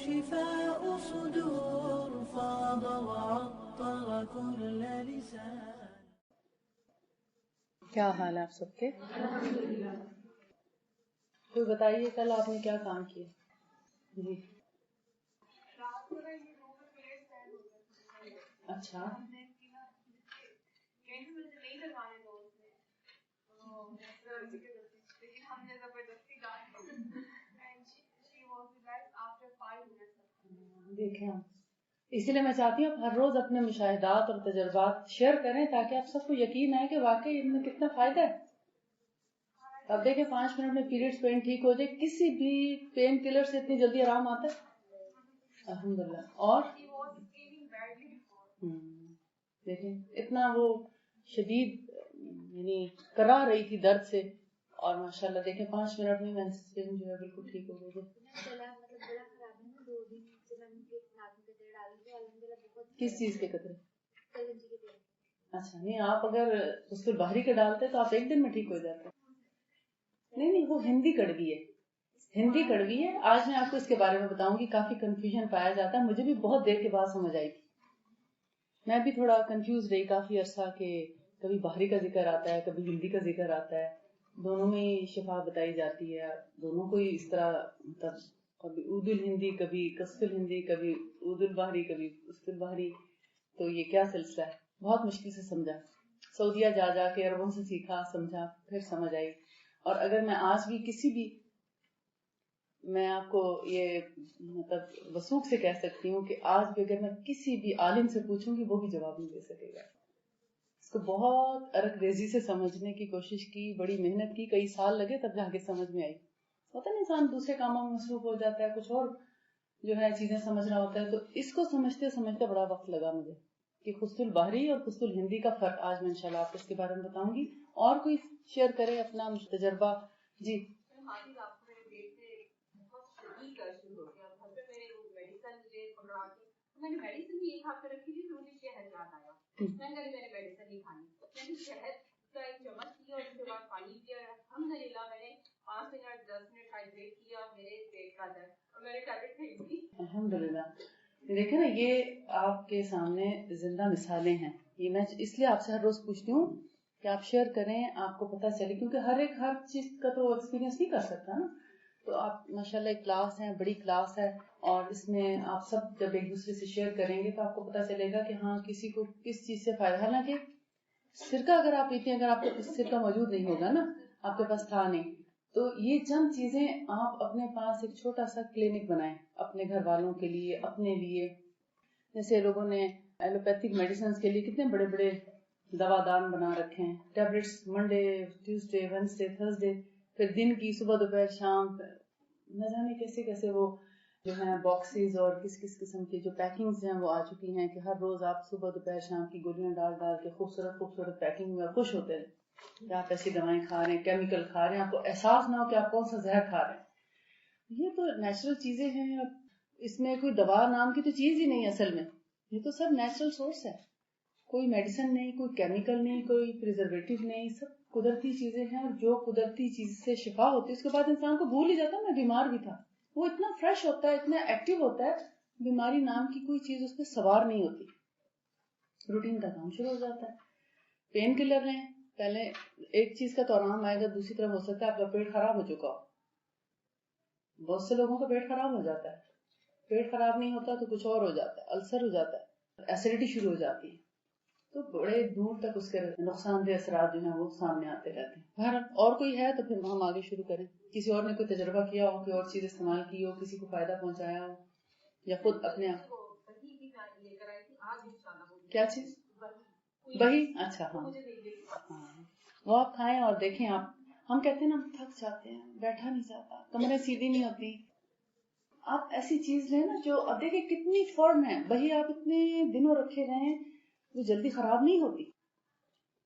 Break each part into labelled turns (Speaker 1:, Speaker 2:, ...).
Speaker 1: شفاء صدور فاض وعطر كل لسان.
Speaker 2: کیا حال ہے آپ سب کے؟ تو بتائیے کل آپ نے کیا کام کیا؟ جی اچھا دیکھیں اسی لیے میں چاہتی ہوں آپ ہر روز اپنے مشاہدات اور تجربات شیئر کریں تاکہ آپ سب کو یقین آئے کہ واقعی ان میں کتنا فائدہ ہے. اب دیکھیں 5 منٹ میں پیریڈز پین ٹھیک ہو جائے. کسی بھی پین کلر سے اتنی جلدی آرام آتا ہے الحمدللہ. اور دیکھیں اتنا وہ شدید یعنی کرا رہی تھی درد سے اور ماشاءاللہ دیکھیں 5 منٹ میں مینسٹریشن جو ہے بالکل ٹھیک ہو گئی. کس چیز کے قطرے؟ اچھا نہیں آپ اگر اس کو باہری کے ڈالتے تو آپ ایک دن میں ٹھیک ہو جاتے. نہیں وہ ہندی کڑوی ہے. ہندی کڑوی ہے. آج میں آپ کو اس کے بارے میں بتاؤں گی. کافی کنفیوژن پایا جاتا ہے. مجھے بھی بہت دیر کے بعد سمجھ آئی تھی. میں بھی تھوڑا کنفیوز رہی کافی عرصہ کہ کبھی باہری کا ذکر آتا ہے کبھی ہندی کا ذکر آتا ہے. دونوں میں شفا بتائی جاتی ہے. دونوں کو اس طرح مطلب کبھی عود الہندی کبھی قصف الہندی کبھی عود البحری کبھی قصف البحری. تو یہ کیا سلسلہ ہے؟ بہت مشکل سے سمجھا. سعودیہ جا کے عربوں سے سیکھا سمجھا پھر سمجھ آئی. اور اگر میں آج بھی کسی بھی میں آپ کو یہ مطلب وثوق سے کہہ سکتی ہوں کہ آج بھی اگر میں کسی بھی عالم سے پوچھوں گی وہ بھی جواب نہیں دے سکے گا. اس کو بہت ارق ریزی سے سمجھنے کی کوشش کی. بڑی محنت کی. کئی سال لگے تب جا کے سمجھ میں آئی. ہوتا ہے انسان دوسرے کاموں میں مصروف ہو جاتا ہے کچھ اور جو ہے چیزیں سمجھ رہا ہوتا ہے. تو اس کو سمجھتے سمجھتے بڑا وقت لگا مجھے کہ قصف البحری اور قصف الہندی کا فرق. آج میں انشاءاللہ آپ کو اس کے بارے میں بتاؤں گی. اور کوئی شیئر کرے اپنا تجربہ. جی
Speaker 3: میں نے میڈیسن بھی ایک ہفتے رکھی تھی تو مجھے شہد یاد آیا. میں نے کہا میں نے میڈیسن نہیں کھانی. میں نے شہد کا ایک چمچ کیا اور اس کے بعد پانی پیا. الحمدللہ میں نے 5 منٹ 10 منٹ ہائیڈریٹ کیا. میرے پیٹ کا درد اور میں نے ٹیبلٹ کھائی تھی.
Speaker 2: الحمدللہ. دیکھیں نا یہ آپ کے سامنے زندہ مثالیں ہیں. یہ میں اس لیے آپ سے ہر روز پوچھتی ہوں کہ آپ شیئر کریں آپ کو پتہ چلے کیونکہ ہر چیز کا تو ایکسپیرینس نہیں کر سکتا نا. تو آپ ماشاءاللہ ایک کلاس ہے بڑی کلاس ہے اور اس میں آپ سب جب ایک دوسرے سے شیئر کریں گے تو آپ کو پتہ چلے گا کہ ہاں کسی کو کس چیز سے فائدہ. حالانکہ سرکہ اگر آپ پیتے ہیں اگر آپ کو سرکہ موجود نہیں ہوگا نا آپ کے پاس تھا نہیں تو یہ چند چیزیں آپ اپنے پاس ایک چھوٹا سا کلینک بنائیں اپنے گھر والوں کے لیے اپنے لیے. جیسے لوگوں نے ایلوپیتھک میڈیسنز کے لیے کتنے بڑے بڑے دوا دان بنا رکھے ہیں. Tablets Monday Tuesday Wednesday Thursday پھر دن کی صبح دوپہر شام نہ جانے کیسے کیسے وہ جو ہیں باکسز اور کس قسم کی جو پیکنگز ہیں وہ آ چکی ہیں کہ ہر روز آپ صبح دوپہر شام کی گولیاں ڈال کے خوبصورت پیکنگ میں خوش ہوتے ہیں کہ آپ ایسی دوائیں کھا رہے ہیں کیمیکل کھا رہے ہیں. آپ کو احساس نہ ہو کہ آپ کون سا زہر کھا رہے ہیں. یہ تو نیچرل چیزیں ہیں. اس میں کوئی دوا نام کی تو چیز ہی نہیں اصل میں. یہ تو سب نیچرل سورس ہے. کوئی میڈیسن نہیں کوئی کیمیکل نہیں کوئی پریزرویٹو نہیں. سب قدرتی چیزیں ہیں. اور جو قدرتی چیز سے شفا ہوتی ہے اس کے بعد انسان کو بھول ہی جاتا ہے میں بیمار بھی تھا. وہ اتنا فریش ہوتا ہے اتنا ایکٹیو ہوتا ہے. بیماری نام کی کوئی چیز اس پہ سوار نہیں ہوتی. روٹین کا کام شروع ہو جاتا ہے. پین کلر لیں پہلے ایک چیز کا تو آرام آئے گا دوسری طرف ہو سکتا ہے آپ کا پیٹ خراب ہو چکا ہو. بہت سے لوگوں کا پیٹ خراب ہو جاتا ہے. پیٹ خراب نہیں ہوتا تو کچھ اور ہو جاتا ہے. السر ہو جاتا ہے ایسیڈیٹی شروع ہو جاتی ہے. تو بڑے دور تک اس کے نقصان دہ اثرات جو ہیں وہ سامنے آتے رہتے ہیں. بہرحال اور کوئی ہے تو پھر ہم آگے شروع کریں. کسی اور نے کوئی تجربہ کیا ہو کوئی اور چیز استعمال کی ہو کسی کو فائدہ پہنچایا ہو یا خود اپنے آپ کیا چیز وہی اچھا ہاں وہ آپ کھائیں اور دیکھیں. آپ ہم کہتے ہیں نا ہم تھک جاتے ہیں بیٹھا نہیں جاتا کمریں سیدھی نہیں ہوتی. آپ ایسی چیز لیں نا جو اب دیکھیں کتنی فرم ہے. وہی آپ اتنے دنوں رکھے رہیں وہ جلدی خراب نہیں ہوتی.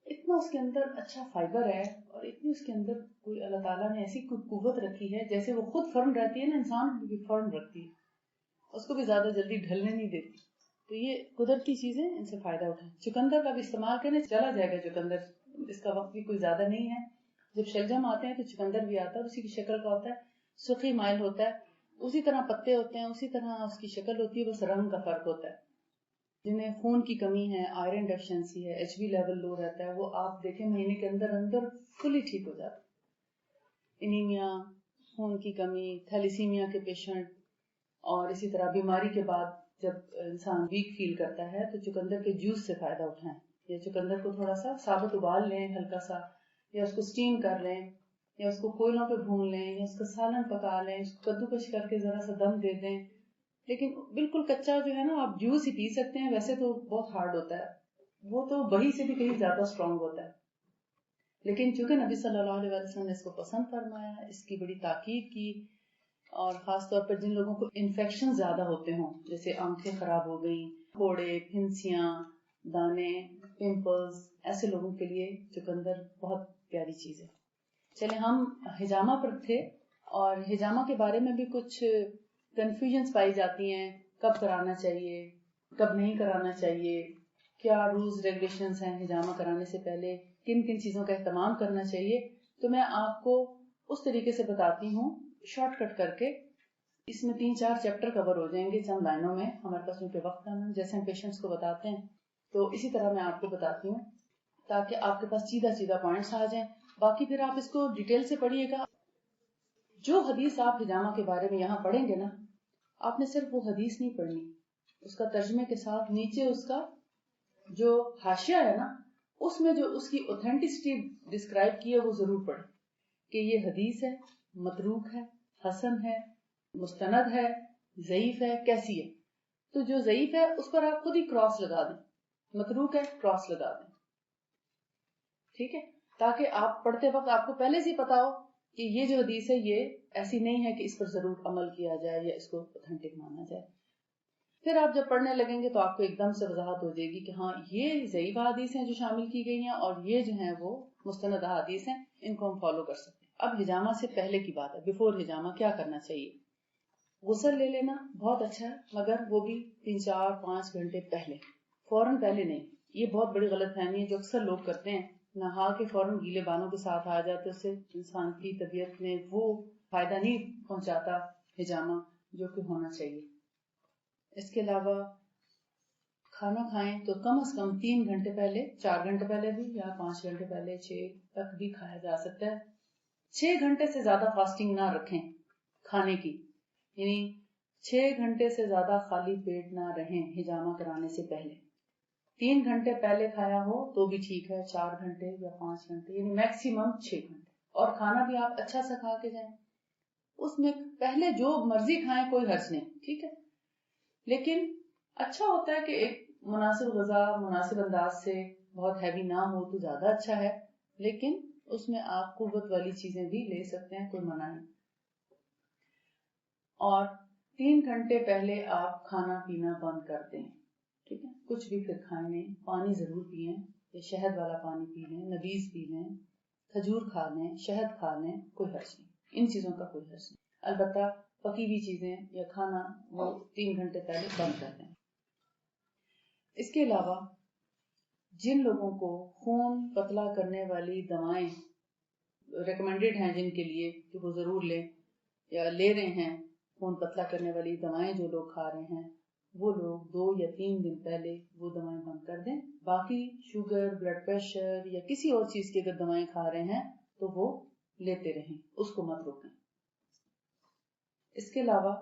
Speaker 2: اتنا اس کے اندر اچھا فائبر ہے اور اتنی اس کے اندر کوئی اللہ تعالیٰ نے ایسی کوئی قوت رکھی ہے جیسے وہ خود فرم رہتی ہے نا انسان بھی فرم رکھتی ہے. اس کو بھی زیادہ جلدی ڈھلنے نہیں دیتی. تو یہ قدرتی چیزیں ان سے فائدہ اٹھائیں. چکندر کا بھی استعمال کرنے چلا جائے گا چکندر. اس کا وقت بھی کوئی زیادہ نہیں ہے. جب شلجم آتے ہیں تو چکندر بھی آتا ہے اسی کی شکل کا ہوتا ہے. سرخی مائل ہوتا ہے اسی طرح پتے ہوتے ہیں, اسی طرح اس کی شکل ہوتی ہے, بس رنگ کا فرق ہوتا ہے. جنہیں خون کی کمی ہے, آئرن ڈیفیشنسی ہے, ایچ بی لیول لو رہتا ہے, وہ آپ دیکھیں مہینے کے اندر اندر فلی ٹھیک ہو جاتا ہے. انیمیا, خون کی کمی, تھیلیسیمیا کے پیشنٹ, اور اسی طرح بیماری کے بعد جب انسان ویک فیل کرتا ہے تو چقندر کے جوس سے فائدہ اٹھائیں, یا چقندر کو تھوڑا سا ثابت ابال لیں ہلکا سا, یا اس کو اسٹیم کر لیں, یا اس کو کوئلوں پہ بھون لیں, یا اس کا سالن پکا لیں, اس کو کدوکش کر کے ذرا سا دم دے دیں. لیکن بالکل کچا جو ہے نا آپ جوس ہی پی سکتے ہیں, ویسے تو بہت ہارڈ ہوتا ہے, وہ تو وہی سے بھی کہیں زیادہ اسٹرانگ ہوتا ہے. لیکن چونکہ نبی صلی اللہ علیہ وسلم نے اس کو پسند فرمایا, اس کی بڑی تاکید کی, اور خاص طور پر جن لوگوں کو انفیکشن زیادہ ہوتے ہوں, جیسے آنکھیں خراب ہو گئیں, پھوڑے, پھنسیاں, دانے, پمپلز, ایسے لوگوں کے لیے چقندر بہت پیاری چیز ہے. چلے ہم حجامہ پر تھے, اور حجامہ کے بارے میں بھی کچھ کنفیوژنس پائی جاتی ہیں, کب کرانا چاہیے, کب نہیں کرانا چاہیے, کیا رولز ریگولیشنز ہیں حجامہ کرانے سے پہلے, کن کن چیزوں کا اہتمام کرنا چاہیے. تو میں آپ کو اس طریقے سے بتاتی ہوں شارٹ کٹ کر کے. اس میں 3-4 چیپٹر کور ہو جائیں گے چند لائنوں میں, ہمارے پاس ان کے وقت کم ہے, جیسے ہم پیشنٹس کو بتاتے ہیں تو اسی طرح میں آپ کو بتاتی ہوں, تاکہ آپ کے پاس سیدھا پوائنٹس آ جائیں. باقی پھر آپ اس کو ڈیٹیل سے پڑھیے گا. جو حدیث آپ حجامہ کے بارے میں یہاں پڑھیں گے نا, آپ نے صرف وہ حدیث نہیں پڑھنی, اس کا ترجمے کے ساتھ نیچے اس کا جو حاشیہ ہے نا, اس میں جو اس کی اوتھینٹسٹی ڈسکرائب کی ہے وہ ضرور پڑھیں, کہ یہ حدیث ہے, متروک ہے, حسن ہے, مستند ہے, ضعیف ہے, کیسی ہے. تو جو ضعیف ہے اس پر آپ خود ہی کراس لگا دیں, متروک ہے کراس لگا دیں, ٹھیک ہے, تاکہ آپ پڑھتے وقت آپ کو پہلے سے پتا ہو کہ یہ جو حدیث ہے یہ ایسی نہیں ہے کہ اس پر ضرور عمل کیا جائے یا اس کو اوتھینٹک مانا جائے. پھر آپ جب پڑھنے لگیں گے تو آپ کو ایک دم سے وضاحت ہو جائے گی کہ ہاں یہ ضعیف احادیث ہیں جو شامل کی گئی ہیں, اور یہ جو ہیں وہ مستند احادیث ہیں, ان کو ہم فالو کر سکتے ہیں. اب حجامہ سے پہلے کی بات ہے, بیفور حجامہ کیا کرنا چاہیے. غسل لے لینا بہت اچھا ہے, مگر وہ بھی 3-4-5 گھنٹے پہلے, فوراً پہلے نہیں. یہ بہت بڑی غلط فہمی ہے جو اکثر لوگ کرتے ہیں, نہا کے فوراً گیلے بانوں کے ساتھ آ جاتے, اس سے انسان کی طبیعت میں وہ فائدہ نہیں پہنچاتا حجامہ جو کہ ہونا چاہیے. اس کے علاوہ کھانا کھائیں تو کم از کم 3 گھنٹے پہلے, 4 گھنٹے پہلے بھی, یا 5 گھنٹے پہلے, 6 تک بھی کھایا جا سکتا ہے. 6 گھنٹے سے زیادہ فاسٹنگ نہ رکھیں کھانے کی, یعنی 6 گھنٹے سے زیادہ خالی پیٹ نہ رہیں حجامہ کرانے سے پہلے. 3 گھنٹے پہلے کھایا ہو تو بھی ٹھیک ہے, 4 گھنٹے یا 5 گھنٹے, یعنی میکسیمم 6 گھنٹے. اور کھانا بھی آپ اچھا سا کھا کے جائیں, اس میں پہلے جو مرضی کھائیں کوئی حرج نہیں, ٹھیک ہے, لیکن اچھا ہوتا ہے کہ ایک مناسب غذا مناسب انداز سے, بہت ہیوی نہ ہو تو زیادہ اچھا ہے, لیکن اس میں آپ قوت والی چیزیں بھی لے سکتے ہیں, کوئی منع نہیں. اور 3 گھنٹے پہلے آپ کھانا پینا بند کر دیں, ٹھیک ہے, کچھ بھی پھر کھائیں نہیں, پانی ضرور پئیں, یا شہد والا پانی پی لیں, نبیذ پی لیں, کھجور کھا لیں, شہد کھا لیں, کوئی حرج نہیں, ان چیزوں کا کوئی حرج نہیں. البتہ پکی ہوئی چیزیں یا کھانا وہ 3 گھنٹے پہلے بند کر دیں. اس کے علاوہ جن لوگوں کو خون پتلا کرنے والی دوائیں ریکمینڈڈ ہیں, جن کے لیے کہ وہ ضرور لیں یا لے رہے ہیں, خون پتلا کرنے والی دوائیں جو لوگ کھا رہے ہیں, وہ لوگ 2 یا 3 دن پہلے وہ دوائیں بند کر دیں. باقی شوگر, بلڈ پریشر یا کسی اور چیز کی اگر دوائیں کھا رہے ہیں تو وہ لیتے رہیں, اس کو مت روکیں. اس کے علاوہ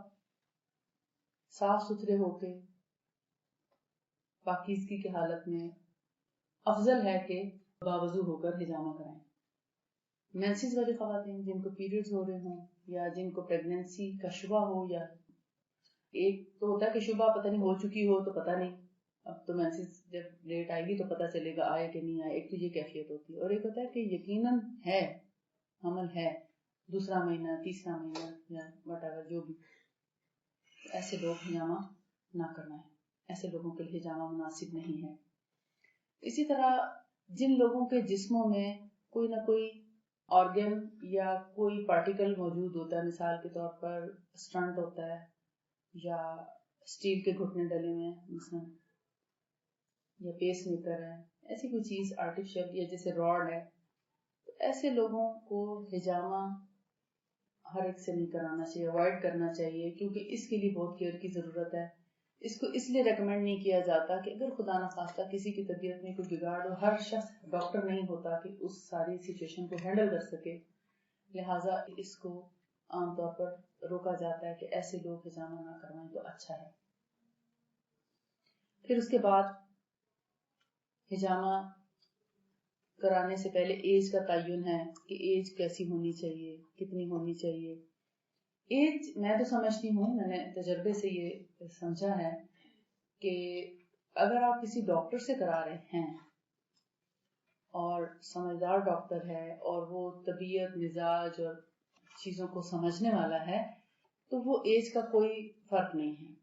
Speaker 2: صاف ستھرے ہو کے پاکیزگی کی حالت میں افضل ہے کہ باوضو ہو کر حجامہ کرائیں. مینسز والی خواتین جن کو پیریڈز ہو رہے ہوں, یا جن کو پریگنینسی کا شبہ ہو, یا ایک تو ہوتا ہے کہ شبہ پتہ نہیں ہو چکی ہو تو پتہ نہیں, اب تو مینسز جب لیٹ آئے گی تو پتہ چلے گا آئے کہ نہیں آئے, ایک تو یہ کیفیت ہوتی ہے. اور ایک ہوتا ہے کہ یقیناً ہے, حمل ہے, 2 مہینہ, 3 مہینہ, یا وٹ ایور جو بھی, ایسے لوگ حجامہ نہ کرنا ہے, ایسے لوگوں کے لیے حجامہ مناسب نہیں ہے. اسی طرح جن لوگوں کے جسموں میں کوئی نہ کوئی آرگن یا کوئی پارٹیکل موجود ہوتا ہے, مثال کے طور پر اسٹنٹ ہوتا ہے, یا اسٹیل کے گھٹنے ڈلے ہوئے ہیں مثلا, یا پیس میکر ہے, ایسی کوئی چیز آرٹیفیشل, یا جیسے راڈ ہے, تو ایسے لوگوں کو حجامہ ہر ایک سے نہیں کرانا چاہیے، اوائڈ کرنا چاہیے، کیونکہ اس کے لیے بہت کیئر کی ضرورت ہے. اس کو اس لیے ریکمینڈ نہیں کیا جاتا کہ اگر خدا نخواستہ کسی کی طبیعت میں کوئی بگاڑ ہو، ہر شخص ڈاکٹر نہیں ہوتا کہ اس ساری سچویشن کو ہینڈل کر سکے، لہٰذا اس کو عام طور پر روکا جاتا ہے کہ ایسے لوگ حجامہ نہ کروائیں تو اچھا ہے. پھر اس کے بعد حجامہ کرانے سے پہلے ایج کا تعین ہے کہ ایج کیسی ہونی چاہیے، کتنی ہونی چاہیے. ایج میں تو سمجھتی ہوں، میں نے تجربے سے یہ سمجھا ہے کہ اگر آپ کسی ڈاکٹر سے کرا رہے ہیں اور سمجھدار ڈاکٹر ہے اور وہ طبیعت، مزاج اور چیزوں کو سمجھنے والا ہے تو وہ ایج کا کوئی فرق نہیں ہے،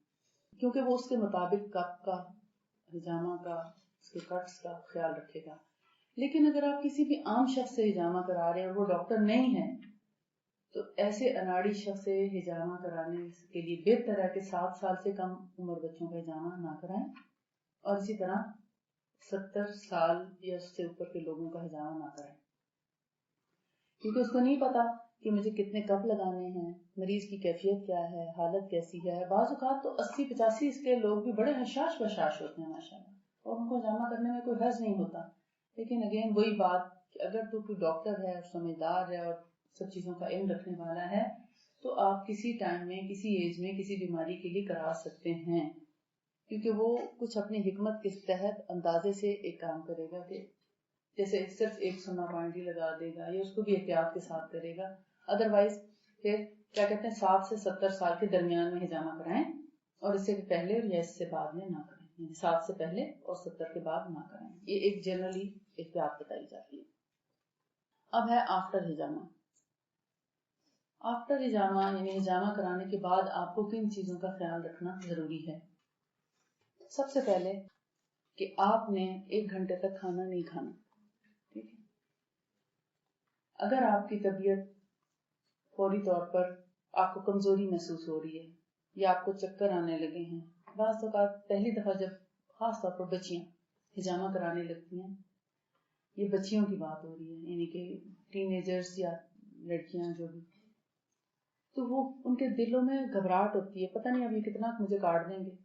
Speaker 2: کیونکہ وہ اس کے مطابق کپ کا، حجامہ کا، اس کے کٹس کا خیال رکھے گا. لیکن اگر آپ کسی بھی عام شخص سے حجامہ کرا رہے ہیں اور وہ ڈاکٹر نہیں ہے تو ایسے اناڑی شخص سے حجامہ کرانے کے لیے بہتر ہے کہ 7 سال سے کم عمر بچوں کا حجامہ نہ کرائیں، اور اسی طرح 70 سال یا اس سے اوپر کے لوگوں کا حجامہ نہ کرائیں، کیونکہ اس کو نہیں پتا کہ مجھے کتنے کپ لگانے ہیں، مریض کی کیفیت کیا ہے، حالت کیسی ہے. بعض اوقات تو 80-85 اس کے لوگ بھی بڑے حشاش بشاش ہوتے ہیں ماشاءاللہ، اور ان کو حجامہ کرنے میں کوئی حرج نہیں ہوتا. لیکن اگین وہی بات کہ اگر تو کوئی ڈاکٹر ہے اور سمجھدار ہے اور سب چیزوں کا علم رکھنے والا ہے تو آپ کسی ٹائم میں، کسی ایج میں، کسی بیماری کے لیے کرا سکتے ہیں، کیونکہ وہ کچھ اپنی حکمت کے تحت اندازے سے ایک کام کرے گا کہ جیسے صرف ایک سونا پوائنٹ ہی لگا دے گا یا اس کو بھی احتیاط کے ساتھ کرے گا. ادروائز پھر کیا کہتے ہیں 7 سے 70 سال کے درمیان میں حجامہ کرائیں، اور اس سے پہلے یا اس سے بعد میں نہ کریں، یعنی 7 سے پہلے اور 70 کے بعد نہ کریں. یہ ایک جنرلی احتیاط بتائی جاتی ہے. اب ہے آفٹر حجامہ. آفٹر حجامہ یعنی حجامہ کرانے کے بعد آپ کو کن چیزوں کا خیال رکھنا ضروری ہے. سب سے پہلے کہ آپ نے 1 گھنٹے تک کھانا نہیں کھانا. ٹھیک ہے، اگر آپ کی طبیعت فوری طور پر آپ کو کمزوری محسوس ہو رہی ہے یا آپ کو چکر آنے لگے ہیں، بعض اوقات پہلی دفعہ جب خاص طور پر بچیاں حجامہ کرانے لگتی ہیں، یہ بچیوں کی بات ہو رہی ہے، یعنی کہ ٹین ایجرز یا لڑکیاں جو بھی، تو وہ ان کے دلوں میں گھبراہٹ ہوتی ہے، پتہ نہیں اب یہ کتنا مجھے کاٹ دیں گے،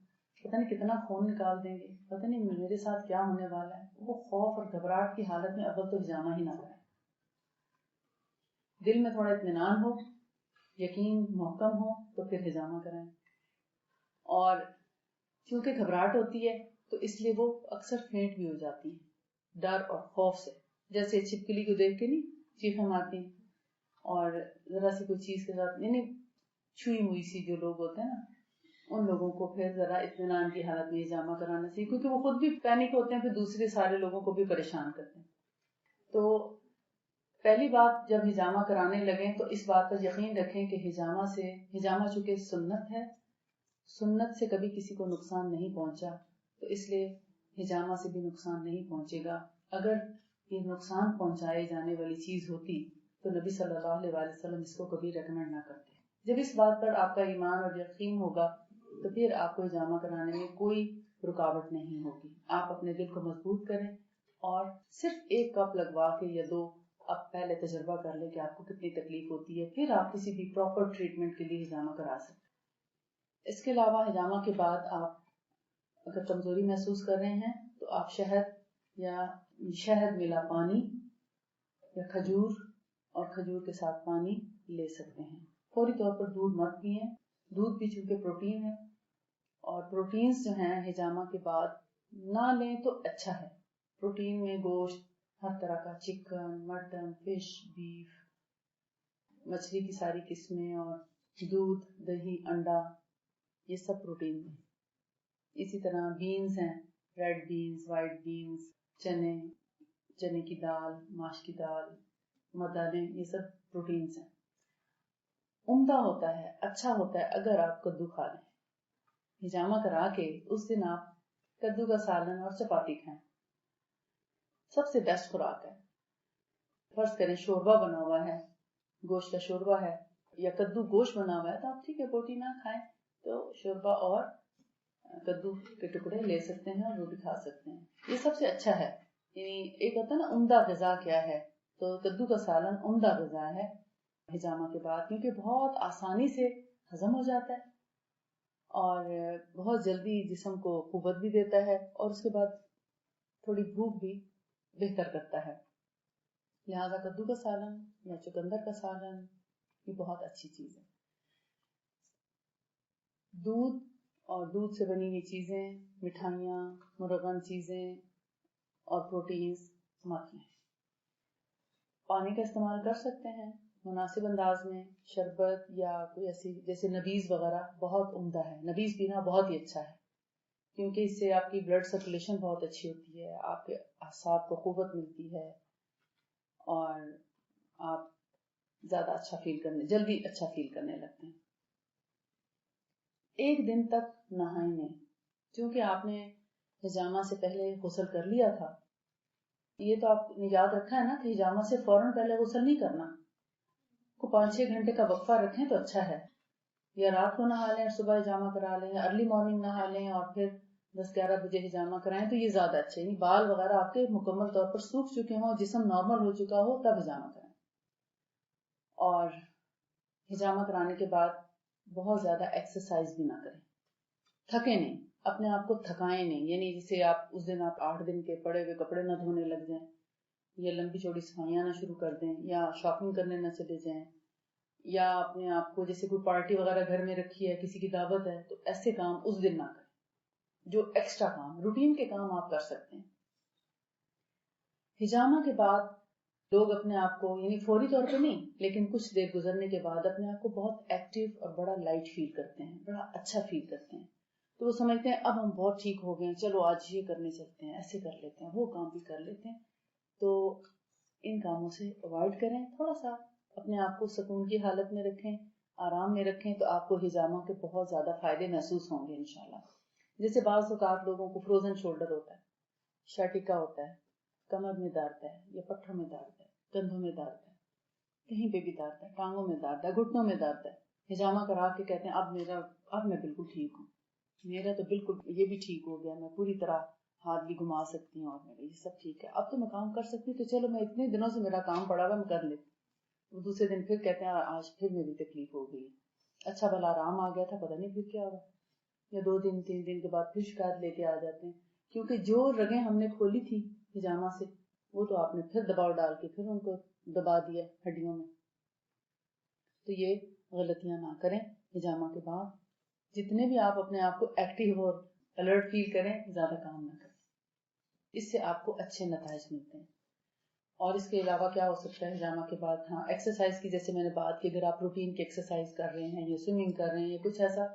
Speaker 2: پتہ نہیں کتنا خون نکال دیں گے، پتہ نہیں میرے ساتھ کیا ہونے والا ہے. وہ خوف اور گھبراہٹ کی حالت میں اول تو حجامہ ہی نہ کریں. دل میں تھوڑا اطمینان ہو، یقین محکم ہو تو پھر حجامہ کریں. اور چونکہ گھبراہٹ ہوتی ہے تو اس لیے وہ اکثر فینٹ بھی ہو جاتی ہیں ڈر اور خوف سے، جیسے چھپکلی کو دیکھ کے نہیں چیخیں مارتی ہیں، اور ذرا سی کوئی چیز کے ساتھ یعنی چھوئی ہوئی سی جو لوگ ہوتے ہیں نا، ان لوگوں کو پھر ذرا اطمینان کی حالت میں حجامہ کرانا چاہیے، کیونکہ وہ خود بھی پینک ہوتے ہیں، پھر دوسرے سارے لوگوں کو بھی پریشان کرتے ہیں. تو پہلی بات جب حجامہ کرانے لگیں تو اس بات پر یقین رکھیں کہ حجامہ چونکہ سنت ہے، سنت سے کبھی کسی کو نقصان نہیں پہنچا، تو اس لیے حجامہ سے بھی نقصان نہیں پہنچے گا. اگر یہ نقصان پہنچائے جانے والی چیز ہوتی تو نبی صلی اللہ علیہ وسلم اس کو کبھی ریکمینڈ نہ کرتے. جب اس بات پر آپ کا ایمان اور یقین ہوگا تو پھر آپ کو حجامہ کرانے میں کوئی رکاوٹ نہیں ہوگی. آپ اپنے دل کو مضبوط کریں اور صرف 1 کپ لگوا کے یا 2 آپ پہلے تجربہ کر لیں کہ آپ کو کتنی تکلیف ہوتی ہے، پھر آپ کسی بھی پراپر ٹریٹمنٹ کے لیے حجامہ کرا سکتے. اس کے علاوہ حجامہ کے بعد آپ اگر کمزوری محسوس کر رہے ہیں تو آپ شہد ملا پانی یا کھجور اور کھجور کے ساتھ پانی لے سکتے ہیں. فوری طور پر دودھ مت پئیں، دودھ بھی چونکہ پروٹین ہے، اور پروٹینز جو ہیں حجامہ کے بعد نہ لیں تو اچھا ہے. پروٹین میں گوشت ہر طرح کا، چکن، مٹن، فش، بیف، مچھلی کی ساری قسمیں، اور دودھ، دہی، انڈا، یہ سب پروٹین ہیں. اسی طرح بینز ہیں، ریڈ بینز، وائٹ بینز، چنے کی دال، ماش کی دال، مدالیں، یہ سب پروٹینز ہیں. عمدہ ہوتا ہے، اچھا ہوتا ہے اگر آپ کدو کھا لیں. حجامہ کرا کے اس دن آپ کدو کا سالن اور چپاتی کھائیں، سب سے بیسٹ خوراک ہے. فرض کریں شوربہ بنا ہوا ہے، گوشت کا شوربہ ہے یا کدو گوشت بنا ہوا ہے تو آپ ٹھیک ہے بوٹی نہ کھائیں تو شوربہ اور کدو کے ٹکڑے لے سکتے ہیں اور وہ بھی کھا سکتے ہیں. یہ سب سے اچھا ہے. یعنی ایک ہوتا ہے نا عمدہ غذا کیا ہے، تو کدو کا سالن عمدہ غذا ہے. ہجامہ کے بعد، کیونکہ بہت آسانی سے ہضم ہو جاتا ہے اور بہت جلدی جسم کو قوت بھی دیتا ہے، اور اس کے بعد تھوڑی بھوک بھی بہتر کرتا ہے. لہذا کدو کا سالن یا چقندر کا سالن یہ بہت اچھی چیز ہے. دودھ اور دودھ سے بنی ہوئی چیزیں، مٹھائیاں، مرغن چیزیں اور پروٹینز مت لیں. پانی کا استعمال کر سکتے ہیں مناسب انداز میں، شربت یا کوئی ایسی جیسے نبیذ وغیرہ بہت عمدہ ہے. نبیذ پینا بہت ہی اچھا ہے، کیونکہ اس سے آپ کی بلڈ سرکولیشن بہت اچھی ہوتی ہے، آپ کے اعصاب کو قوت ملتی ہے اور آپ زیادہ جلدی اچھا فیل کرنے لگتے ہیں. ایک دن تک نہائیں نہیں، کیونکہ آپ نے ہجامہ سے پہلے غسل کر لیا تھا. یہ تو آپ نے یاد رکھا ہے نا کہ ہجامہ سے فوراً پہلے غسل نہیں کرنا، کو 5-6 گھنٹے کا وقفہ رکھیں تو اچھا ہے. یا رات کو نہا لیں اور صبح ہجامہ کرا لیں، یا ارلی مارننگ نہا لیں اور پھر 10-11 بجے ہجامہ کرائیں تو یہ زیادہ اچھا ہے. یعنی بال وغیرہ آپ کے مکمل طور پر سوکھ چکے ہوں، جسم نارمل ہو چکا ہو، تب ہجامہ کرائیں. اور ہجامہ کرانے کے بعد بہت زیادہ ایکسرسائز بھی نہ کریں، تھکیں نہیں، اپنے آپ کو تھکائیں نہیں. یعنی جسے آپ اس دن 8 دن کے پڑے ہوئے کپڑے نہ دھونے لگ جائیں، یا لمبی چوڑی صفائیاں نہ شروع کر دیں، یا شاپنگ کرنے نہ چلے جائیں، یا اپنے آپ کو جیسے کوئی پارٹی وغیرہ گھر میں رکھی ہے، کسی کی دعوت ہے، تو ایسے کام اس دن نہ کریں. جو ایکسٹرا کام، روٹین کے کام آپ کر سکتے ہیں. ہجامہ کے بعد لوگ اپنے آپ کو یعنی فوری طور پہ نہیں لیکن کچھ دیر گزرنے کے بعد اپنے آپ کو بہت ایکٹیو اور بڑا لائٹ فیل کرتے ہیں، بڑا اچھا فیل کرتے ہیں. تو وہ سمجھتے ہیں اب ہم بہت ٹھیک ہو گئے ہیں، چلو آج یہ کرنے چلتے ہیں، ایسے کر لیتے ہیں، وہ کام بھی کر لیتے ہیں. تو ان کاموں سے اوائڈ کریں، تھوڑا سا اپنے آپ کو سکون کی حالت میں رکھیں، آرام میں رکھیں، تو آپ کو ہجامہ کے بہت زیادہ فائدے محسوس ہوں گے انشاءاللہ. جیسے بعض اوقات لوگوں کو فروزن شولڈر ہوتا ہے، شاٹکا ہوتا ہے، کمر میں درد ہے یا پٹھوں میں درد ہے، کندھوں میں درد ہے، کہیں پہ بھی درد ہے، ٹانگوں میں درد ہے، گھٹنوں میں درد ہے. ہجامہ کرا کے کہتے ہیں اب میں بالکل ٹھیک ہوں، میرا تو بالکل یہ بھی ٹھیک ہو گیا، میں پوری طرح ہاتھ بھی گھما سکتی ہوں اور میرا یہ سب ٹھیک ہے، اب تو میں کام کر سکتی ہوں، تو چلو میں اتنے دنوں سے میرا کام پڑا ہوا میں کر لیتی. وہ دوسرے دن پھر کہتے ہیں آج پھر میری تکلیف ہو گئی، اچھا بھلا آرام آ گیا تھا، پتہ نہیں پھر کیا ہوا. یا 2 دن 3 دن کے بعد پھر شکایت لے کے آ جاتے ہیں، کیونکہ جو رگیں ہم نے کھولی تھی ہجامہ سے وہ تو آپ نے پھر دباؤ ڈال کے پھر ان کو دبا دیا ہڈیوں میں. تو یہ غلطیاں نہ کریں. ہجامہ کے بعد جتنے بھی آپ اپنے آپ کو ایکٹیو اور الرٹ فیل کریں، زیادہ کام نہ کریں، اس سے آپ کو اچھے نتائج ملتے ہیں. اور اس کے علاوہ کیا ہو سکتا ہے ہجامہ کے بعد؟ ہاں، ایکسرسائز کی جیسے میں نے بات کی، اگر آپ روٹین کی ایکسرسائز کر رہے ہیں یا سوئمنگ کر رہے ہیں یا کچھ ایسا،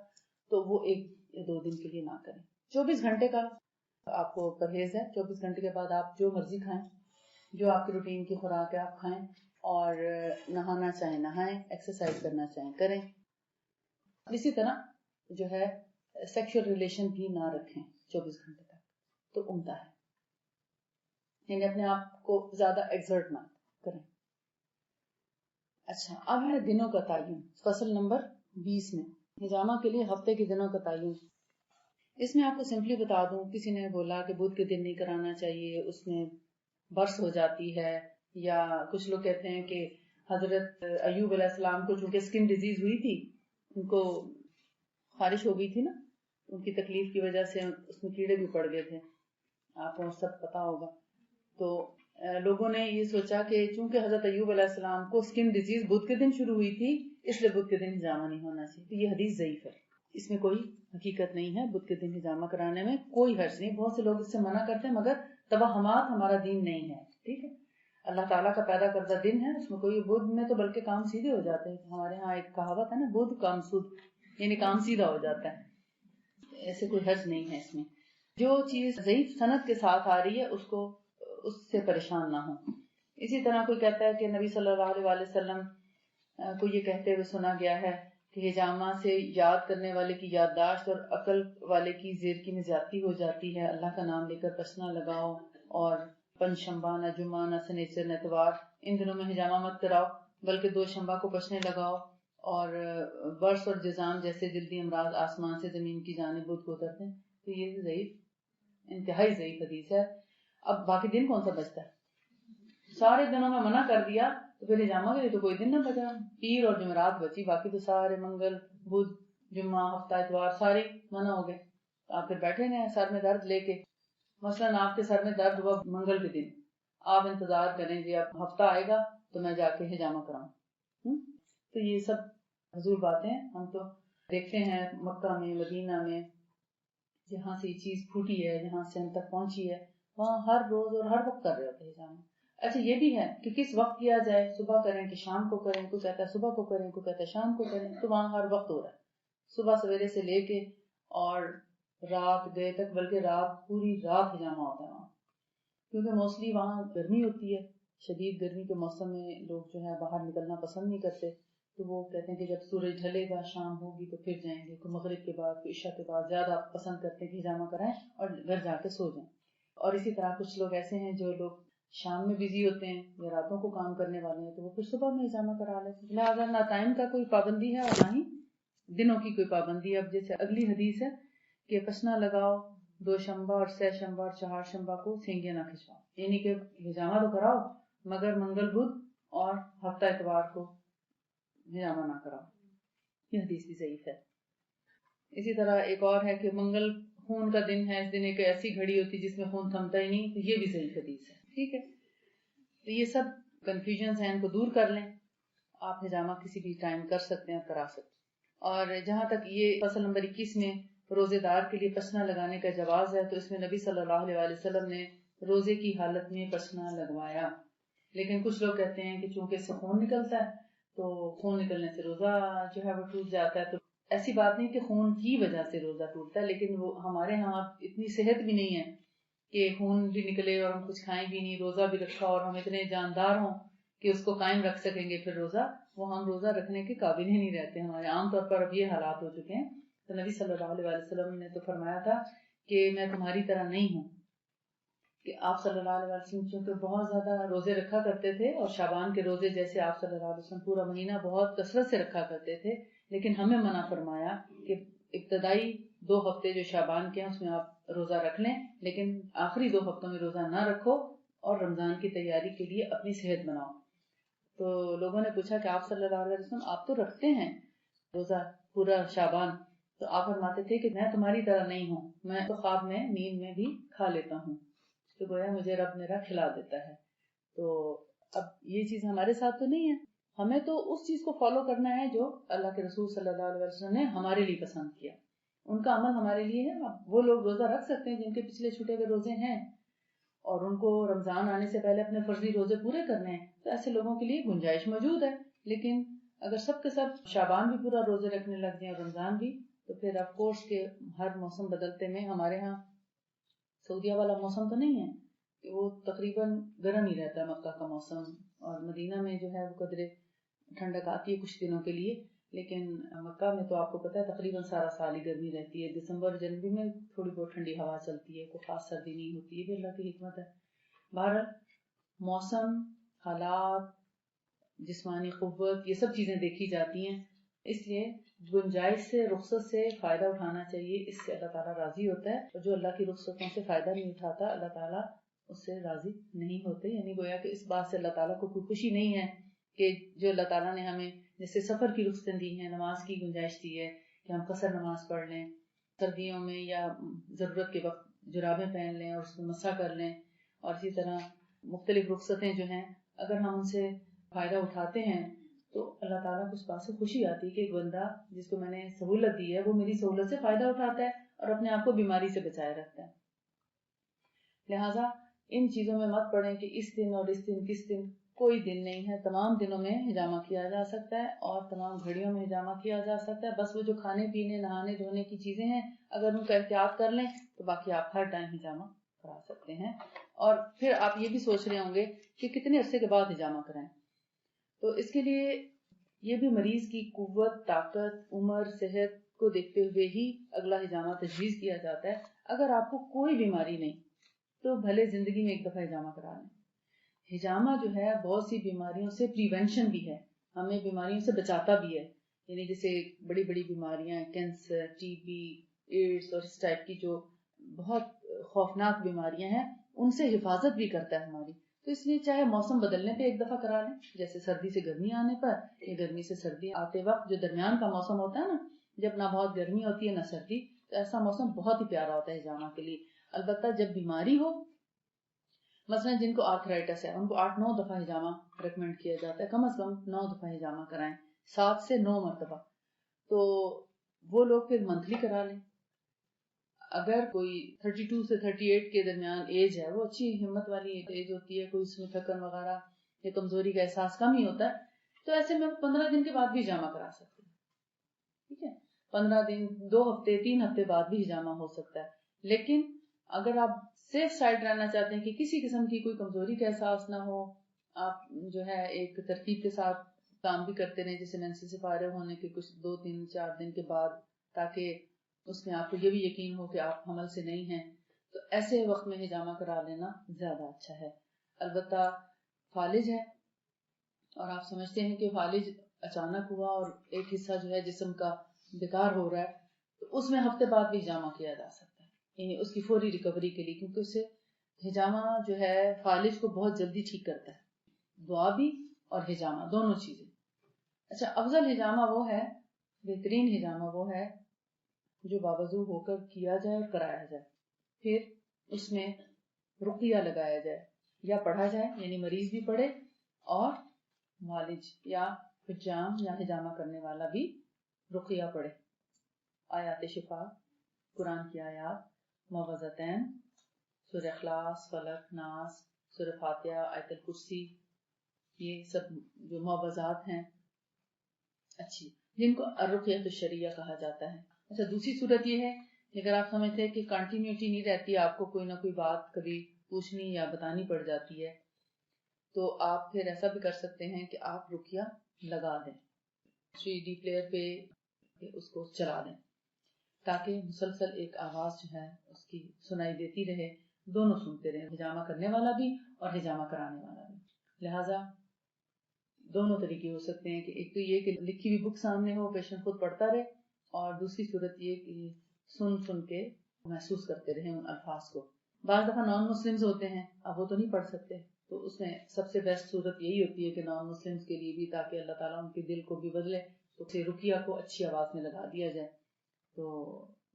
Speaker 2: تو وہ 1 یا 2 دن کے لیے نہ کریں. 24 گھنٹے کا آپ کو پرہیز ہے، 24 گھنٹے کے بعد آپ جو مرضی کھائیں، جو آپ کی روٹین کی خوراک ہے آپ کھائیں، اور نہانا چاہیں نہائیں، ایکسرسائز کرنا چاہیں کریں. اسی طرح جو ہے سیکشل ریلیشن بھی نہ رکھیں 24 گھنٹے تک، تو عمدہ ہے. یعنی اپنے آپ کو زیادہ ایکزرٹ نہ کریں. اچھا، اب ہے دنوں کا تعین. فصل نمبر 20 میں ہجامہ کے لیے ہفتے کے دنوں کا تعین. اس میں آپ کو سمپلی بتا دوں، کسی نے بولا کہ بدھ کے دن نہیں کرانا چاہیے، اس میں برس ہو جاتی ہے، یا کچھ لوگ کہتے ہیں کہ حضرت ایوب علیہ السلام کو چونکہ اسکن ڈیزیز ہوئی تھی، ان کو خارش ہو گئی تھی نا، ان کی تکلیف کی وجہ سے اس میں کیڑے بھی پڑ گئے تھے، آپ کو سب پتا ہوگا. تو لوگوں نے یہ سوچا کہ چونکہ حضرت ایوب علیہ السلام کو اسکن ڈیزیز بدھ کے دن شروع ہوئی تھی، اس لیے بدھ کے دن ہجامہ نہیں ہونا چاہیے. تو یہ حدیث ضعیف ہے، اس میں کوئی حقیقت نہیں ہے. بدھ کے دن ہجامہ کرانے میں کوئی حرج نہیں. بہت سے لوگ اس سے منع کرتے ہیں، مگر توہمات ہمارا دین نہیں ہے. ٹھیک ہے، اللہ تعالیٰ کا پیدا کردہ دن ہے، اس میں کوئی بدھ میں تو بلکہ کام سیدھے ہو جاتے ہیں. ہمارے ہاں ایک کہاوت ہے نا، بدھ کام سود، یعنی کام سیدھا ہو جاتا ہے. ایسے کوئی حرج نہیں ہے اس میں. جو چیز ضعیف سند کے ساتھ آ رہی ہے اس سے پریشان نہ ہوں. اسی طرح کوئی کہتا ہے کہ نبی صلی اللہ علیہ وسلم کو یہ کہتے ہوئے سنا گیا ہے کہ ہجامہ سے یاد کرنے والے کی یادداشت اور عقل والے کی زیرکی میں زیادتی ہو جاتی ہے. اللہ کا نام لے کر پسنا لگاؤ، اور پنج شنبہ نہ جمعہ نہ سنیچر نہ اتوار ان دنوں میں ہجامہ مت کراؤ، بلکہ 2 شنبہ کو پسنے لگاؤ. اور برس اور جزام جیسے جلدی امراض آسمان سے زمین کی جانب بدھ کو اترتے ہیں. تو یہ ضعیف، انتہائی ضعیف حدیث ہے. اب باقی دن کون سا بچتا ہے؟ سارے دنوں میں منع کر دیا تو پھر ہجامہ کے لیے تو کوئی دن نہ بچا، پیر اور جمعرات بچی، باقی تو سارے منگل بدھ جمعہ ہفتہ اتوار سارے منع ہو گئے. آپ پھر بیٹھے گئے سر میں درد لے کے. مثلاً آپ کے سر میں درد ہوا منگل کے دن، آپ انتظار کریں جی اب ہفتہ آئے گا تو میں جا کے ہجامہ کراؤں. تو یہ سب حضور باتیں ہم تو دیکھتے ہیں مکہ میں مدینہ میں، جہاں سے یہ چیز پھوٹی ہے، جہاں سے ہم تک پہنچی ہے، وہاں ہر روز اور ہر وقت کر رہے ہوتے ہیں ہجامہ. اچھا یہ بھی ہے کہ کس وقت کیا جائے، صبح کریں کہ شام کو کریں، کوئی کہتا ہے صبح کو کریں، کوئی کہتا ہے شام کو کریں. تو وہاں ہر وقت ہو رہا ہے، صبح سویرے سے لے کے اور رات گئے تک، بلکہ رات پوری رات ہجامہ ہوتا ہے وہاں، کیونکہ موسٹلی وہاں گرمی ہوتی ہے. شدید گرمی کے موسم میں لوگ جو ہے باہر نکلنا پسند نہیں کرتے، تو وہ کہتے ہیں کہ جب سورج ڈھلے گا شام ہوگی تو پھر جائیں گے. کوئی مغرب کے بعد، کوئی عشاء کے بعد زیادہ پسند کرتے ہیں کہ ہجامہ کرائیں اور گھر جا کے سو جائیں. اور اسی طرح کچھ لوگ ایسے ہیں جو لوگ شام میں بزی ہوتے ہیں یا راتوں کو کام کرنے والے ہیں، تو وہ پھر صبح میں ہجامہ کرا لیتے ہیں. لہٰذا نہ ٹائم کا کوئی پابندی ہے اور نہ ہی دنوں کی کوئی پابندی ہے. اب جیسے اگلی حدیث ہے کہ پسنا لگاؤ 2 شنبہ اور 3 شنبہ اور 4 شنبہ کو سینگیاں نہ کھچواؤ، یعنی کہ ہجامہ تو کراؤ مگر منگل بدھ اور ہفتہ اتوار کو ہجامہ نہ کراؤ. یہ حدیث بھی ضعیف ہے. اسی طرح ایک اور ہے کہ منگل خون کا دن ہے، اس دن ایک ایسی گھڑی ہوتی جس میں خون تھمتا ہی نہیں، تو یہ بھی ضعیف حدیث ہے. ٹھیک ہے، تو یہ سب کنفیوژنز ہیں، ان کو دور کر لیں. آپ ہجامہ کسی بھی ٹائم کر سکتے ہیں، کرا سکتے ہیں. اور جہاں تک یہ فصل نمبر 21 میں روزے دار کے لیے پسنا لگانے کا جواز ہے، تو اس میں نبی صلی اللہ علیہ وسلم نے روزے کی حالت میں پسنا لگوایا. لیکن کچھ لوگ کہتے ہیں کہ چونکہ اس سے خون نکلتا ہے تو خون نکلنے سے روزہ جو ہے وہ ٹوٹ جاتا ہے. تو ایسی بات نہیں کہ خون کی وجہ سے روزہ ٹوٹتا ہے، لیکن وہ ہمارے ہاں اتنی صحت بھی نہیں ہے کہ خون بھی نکلے اور ہم کچھ کھائیں بھی نہیں، روزہ بھی رکھا اور ہم اتنے جاندار ہوں کہ اس کو قائم رکھ سکیں گے پھر روزہ. وہ ہم روزہ رکھنے کے قابل ہی نہیں رہتے. ہمارے عام طور پر اب یہ حالات ہو چکے ہیں. تو نبی صلی اللہ علیہ وسلم نے تو فرمایا تھا کہ میں تمہاری طرح نہیں ہوں، کہ آپ صلی اللہ علیہ وسلم چونکہ بہت زیادہ روزے رکھا کرتے تھے، اور شعبان کے روزے جیسے آپ صلی اللہ علیہ وسلم پورا مہینہ بہت کثرت سے رکھا کرتے تھے، لیکن ہمیں منع فرمایا کہ ابتدائی 2 ہفتے جو شعبان کے ہیں اس میں آپ روزہ رکھ لیں، لیکن آخری 2 ہفتوں میں روزہ نہ رکھو اور رمضان کی تیاری کے لیے اپنی صحت بناؤ. تو لوگوں نے پوچھا کہ آپ صلی اللہ علیہ وسلم آپ تو رکھتے ہیں روزہ پورا شعبان، تو آپ فرماتے تھے کہ میں تمہاری طرح نہیں ہوں، میں تو خواب میں نیند میں بھی کھا لیتا ہوں، تو گویا مجھے رب میرا کھلا دیتا ہے. تو اب یہ چیز ہمارے ساتھ تو نہیں ہے، ہمیں تو اس چیز کو فالو کرنا ہے جو اللہ کے رسول صلی اللہ علیہ وسلم نے ہمارے لیے پسند کیا، ان کا عمل ہمارے لیے ہے. اب وہ لوگ روزہ رکھ سکتے ہیں جن کے پچھلے چھوٹے ہوئے روزے ہیں اور ان کو رمضان آنے سے پہلے اپنے فرضی روزے پورے کرنے ہیں، تو ایسے لوگوں کے لیے گنجائش موجود ہے. لیکن اگر سب کے سب شعبان بھی پورا روزے رکھنے لگ جائیں اور رمضان بھی، تو پھر آف کورس کہ ہر موسم بدلتے میں ہمارے ہاں سعودیہ والا موسم تو نہیں ہے کہ وہ تقریباً گرم ہی رہتا ہے مکہ کا موسم، اور مدینہ میں جو ہے وہ قدرے ٹھنڈک آتی ہے کچھ دنوں کے لیے، لیکن مکہ میں تو آپ کو پتہ ہے تقریباً سارا سال ہی گرمی رہتی ہے. دسمبر جنوری میں تھوڑی بہت ٹھنڈی ہوا چلتی ہے، کوئی خاص سردی نہیں ہوتی، یہ بھی اللہ کی حکمت ہے. بہرحال موسم، حالات، جسمانی قوت، یہ سب چیزیں دیکھی جاتی ہیں، اس لیے گنجائش سے، رخصت سے فائدہ اٹھانا چاہیے. اس سے اللہ تعالیٰ راضی ہوتا ہے، اور جو اللہ کی رخصتوں سے فائدہ نہیں اٹھاتا اللہ تعالیٰ اس سے راضی نہیں ہوتے. یعنی گویا کہ اس بات سے اللہ تعالیٰ کو کوئی خوشی نہیں ہے کہ جو اللہ تعالیٰ نے ہمیں جیسے سفر کی رخصتیں دی ہیں، نماز کی گنجائش دی ہے کہ ہم قصر نماز پڑھ لیں، سردیوں میں یا ضرورت کے وقت جرابیں پہن لیں اور اس میں مسح کر لیں، اور اسی طرح مختلف رخصتیں جو ہیں اگر ہم ان سے فائدہ اٹھاتے ہیں تو اللہ تعالیٰ کو اس بات سے خوشی آتی ہے کہ ایک بندہ جس کو میں نے سہولت دی ہے وہ میری سہولت سے فائدہ اٹھاتا ہے اور اپنے آپ کو بیماری سے بچائے رکھتا ہے. لہٰذا ان چیزوں میں مت پڑیں کہ اس دن اور اس دن کس دن، کوئی دن نہیں ہے، تمام دنوں میں ہجامہ کیا جا سکتا ہے اور تمام گھڑیوں میں ہجامہ کیا جا سکتا ہے. بس وہ جو کھانے پینے نہانے دھونے کی چیزیں ہیں اگر ان کا احتیاط کر لیں تو باقی آپ ہر ٹائم ہجامہ کرا سکتے ہیں. اور پھر آپ یہ بھی سوچ رہے ہوں گے کہ کتنے عرصے کے بعد ہجامہ کرائیں، تو اس کے لیے یہ بھی مریض کی قوت، طاقت، عمر، صحت کو دیکھتے ہوئے ہی اگلا ہجامہ تجویز کیا جاتا ہے. اگر آپ کو کوئی بیماری نہیں تو بھلے زندگی میں ایک دفعہ ہجامہ کرا لیں. ہجامہ جو ہے بہت سی بیماریوں سے پریونشن بھی ہے، ہمیں بیماریوں سے بچاتا بھی ہے. یعنی جیسے بڑی بڑی بیماریاں ہیں، کینسر، ٹی بی، ایڈز اور اس ٹائپ کی جو بہت خوفناک بیماریاں ہیں، ان سے حفاظت بھی کرتا ہے ہماری. تو اس لیے چاہے موسم بدلنے پہ ایک دفعہ کرا لیں، جیسے سردی سے گرمی آنے پر یا گرمی سے سردی آتے وقت جو درمیان کا موسم ہوتا ہے نا، جب نہ بہت گرمی ہوتی ہے نہ سردی، تو ایسا موسم بہت ہی پیارا ہوتا ہے حجامہ کے لیے. البتہ جب بیماری ہو، مثلا جن کو آرتھرائٹس ہے ان کو 8-9 دفعہ حجامہ ریکمینڈ کیا جاتا ہے، کم از کم 9 دفعہ حجامہ کرائیں، 7 سے 9 مرتبہ. تو وہ لوگ پھر منتھلی کرا لیں. اگر کوئی 32 سے 38 کے درمیان ایج ہے، وہ اچھی ہمت والی ایج ہوتی ہے، کوئی اس میں تھکن وغیرہ یا کمزوری کا احساس کم ہی ہوتا ہے، تو ایسے میں 15 دن کے بعد بھی حجامہ کرا سکتے ہیں. ٹھیک ہے، 15 دن، 2 ہفتے، 3 ہفتے بعد بھی حجامہ ہو سکتا ہے. لیکن اگر آپ سیف سائڈ رہنا چاہتے ہیں کہ کسی قسم کی کوئی کمزوری کا احساس نہ ہو، آپ جو ہے ایک ترتیب کے ساتھ کام بھی کرتے رہیں، جیسے مینسز سے فارغ ہونے کے کچھ 2-3-4 دن کے بعد، تاکہ اس میں آپ کو یہ بھی یقین ہو کہ آپ حمل سے نہیں ہیں، تو ایسے وقت میں حجامہ کرا لینا زیادہ اچھا ہے. البتہ فالج ہے اور آپ سمجھتے ہیں کہ فالج اچانک ہوا اور ایک حصہ جو ہے جسم کا بیکار ہو رہا ہے، تو اس میں ہفتے بعد بھی حجامہ کیا جا سکتا ہے، یعنی اس کی فوری ریکوری کے لیے، کیونکہ اس سے حجامہ جو ہے فالج کو بہت جلدی ٹھیک کرتا ہے. دعا بھی اور حجامہ دونوں چیزیں. اچھا، افضل حجامہ وہ ہے، بہترین حجامہ وہ ہے جو باوضو ہو کر کیا جائے اور کرایا جائے، پھر اس میں رقیہ لگایا جائے یا پڑھا جائے، یعنی مریض بھی پڑھے اور معالج یا حجام یا حجامہ کرنے والا بھی رقیہ پڑھے. آیات شفا، قرآن کی آیات، معوذتین، سورہ اخلاص، فلق، ناس، سورہ فاتحہ، آیت الکرسی، یہ سب جو معوذات ہیں اچھی، جن کو الرقیۃ الشرعیہ کہا جاتا ہے. اچھا، دوسری صورت یہ ہے کہ اگر آپ سمجھتے ہیں کہ کنٹینیوٹی نہیں رہتی، آپ کو کوئی نہ کوئی بات کبھی پوچھنی یا بتانی پڑ جاتی ہے، تو آپ پھر ایسا بھی کر سکتے ہیں کہ آپ رقیہ لگا دیں، 3D پلیئر پہ اس کو چلا دیں، تاکہ مسلسل ایک آواز جو ہے اس کی سنائی دیتی رہے، دونوں سنتے رہیں، حجامہ کرنے والا بھی اور حجامہ کرانے والا بھی. لہٰذا دونوں طریقے ہو سکتے ہیں، کہ ایک تو یہ کہ لکھی ہوئی بک سامنے ہو، پیشنٹ خود پڑھتا رہے، اور دوسری صورت یہ کہ سن کے محسوس کرتے رہیں ان الفاظ کو. بعض دفعہ نان مسلمز ہوتے ہیں، اب وہ تو نہیں پڑھ سکتے، تو اس میں سب سے بیسٹ صورت یہی ہوتی ہے کہ نان مسلمز کے لیے بھی، تاکہ اللہ تعالیٰ ان کے دل کو بھی بدلے، تو پھر رقیہ کو اچھی آواز میں لگا دیا جائے، تو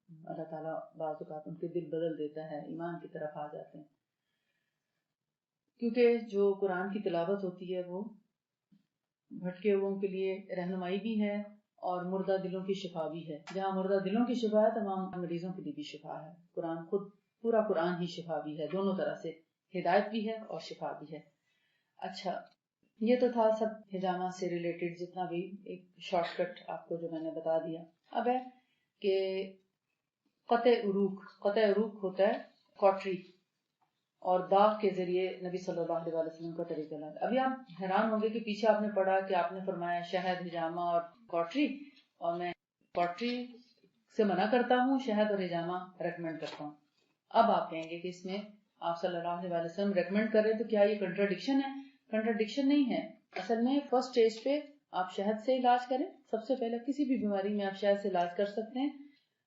Speaker 2: اللہ تعالیٰ بعض اوقات ان کے دل بدل دیتا ہے، ایمان کی طرف آ جاتے ہیں. کیونکہ جو قرآن کی تلاوت ہوتی ہے وہ بھٹکے ہوئوں کے لیے رہنمائی بھی ہے اور مردہ دلوں کی شفا بھی ہے. جہاں مردہ دلوں کی شفا ہے، تمام مریضوں کے لیے بھی شفا ہے. قرآن خود، پورا قرآن ہی شفا بھی ہے، دونوں طرح سے ہدایت بھی ہے اور شفا بھی ہے. اچھا، یہ تو تھا سب حجامہ سے ریلیٹڈ جتنا بھی ایک شارٹ کٹ آپ کو جو میں نے بتا دیا. اب ہے کہ قطع عروق ہوتا ہے کاٹری، اور داغ کے ذریعے نبی صلی اللہ علیہ وسلم کا طریقہ لگا. ابھی آپ حیران ہوں گے کہ پیچھے آپ نے پڑھا کہ آپ نے فرمایا شہد، حجامہ اور کاٹری، اور میں کاٹری سے منع کرتا ہوں، شہد اور حجامہ ریکمینڈ کرتا ہوں. اب آپ کہیں گے کہ اس میں آپ صلی اللہ علیہ وسلم ریکمینڈ کر رہے تو کیا یہ کنٹراڈکشن ہے؟ کنٹراڈکشن نہیں ہے. اصل میں فرسٹ اسٹیج پہ آپ شہد سے علاج کریں، سب سے پہلے کسی بھی بیماری میں آپ شہد سے علاج کر سکتے ہیں،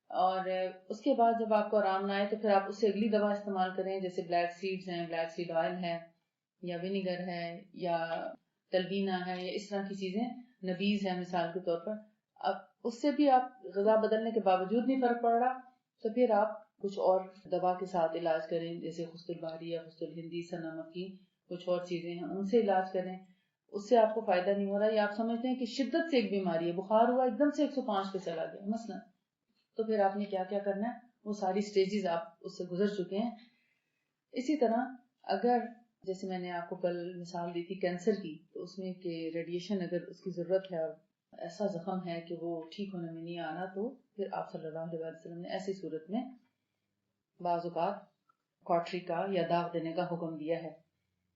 Speaker 2: اور اس کے بعد جب آپ کو آرام نہ آئے تو پھر آپ اس سے اگلی دوا استعمال کریں، جیسے بلیک سیڈز ہیں، بلیک سیڈ آئل ہے، یا ونیگر ہے، یا تلبینہ ہے، یا اس طرح کی چیزیں، نبیز ہے مثال کے طور پر. اب اس سے بھی آپ غذا بدلنے کے باوجود نہیں فرق پڑ رہا، تو پھر آپ کچھ اور دوا کے ساتھ علاج کریں، جیسے خست الباری یا خست الہندی، سنا مکی، کچھ اور چیزیں ہیں، ان سے علاج کریں. اس سے آپ کو فائدہ نہیں ہو رہا، یا آپ سمجھتے ہیں کہ شدت سے ایک بیماری ہے، بخار ہوا ایک دم سے 105 پہ چلا گیا مثلا، تو پھر آپ نے کیا کرنا ہے، وہ ساری سٹیجز آپ اس سے گزر چکے ہیں. اسی طرح اگر جیسے میں نے آپ کو کل مثال دی تھی کینسر کی، تو اس میں کہ ریڈیشن اگر اس کی ضرورت ہے اور ایسا زخم ہے کہ وہ ٹھیک ہونے میں نہیں آنا، تو پھر آپ صلی اللہ علیہ وسلم نے ایسی صورت میں بعض اوقات کاٹری کا یا داغ دینے کا حکم دیا ہے.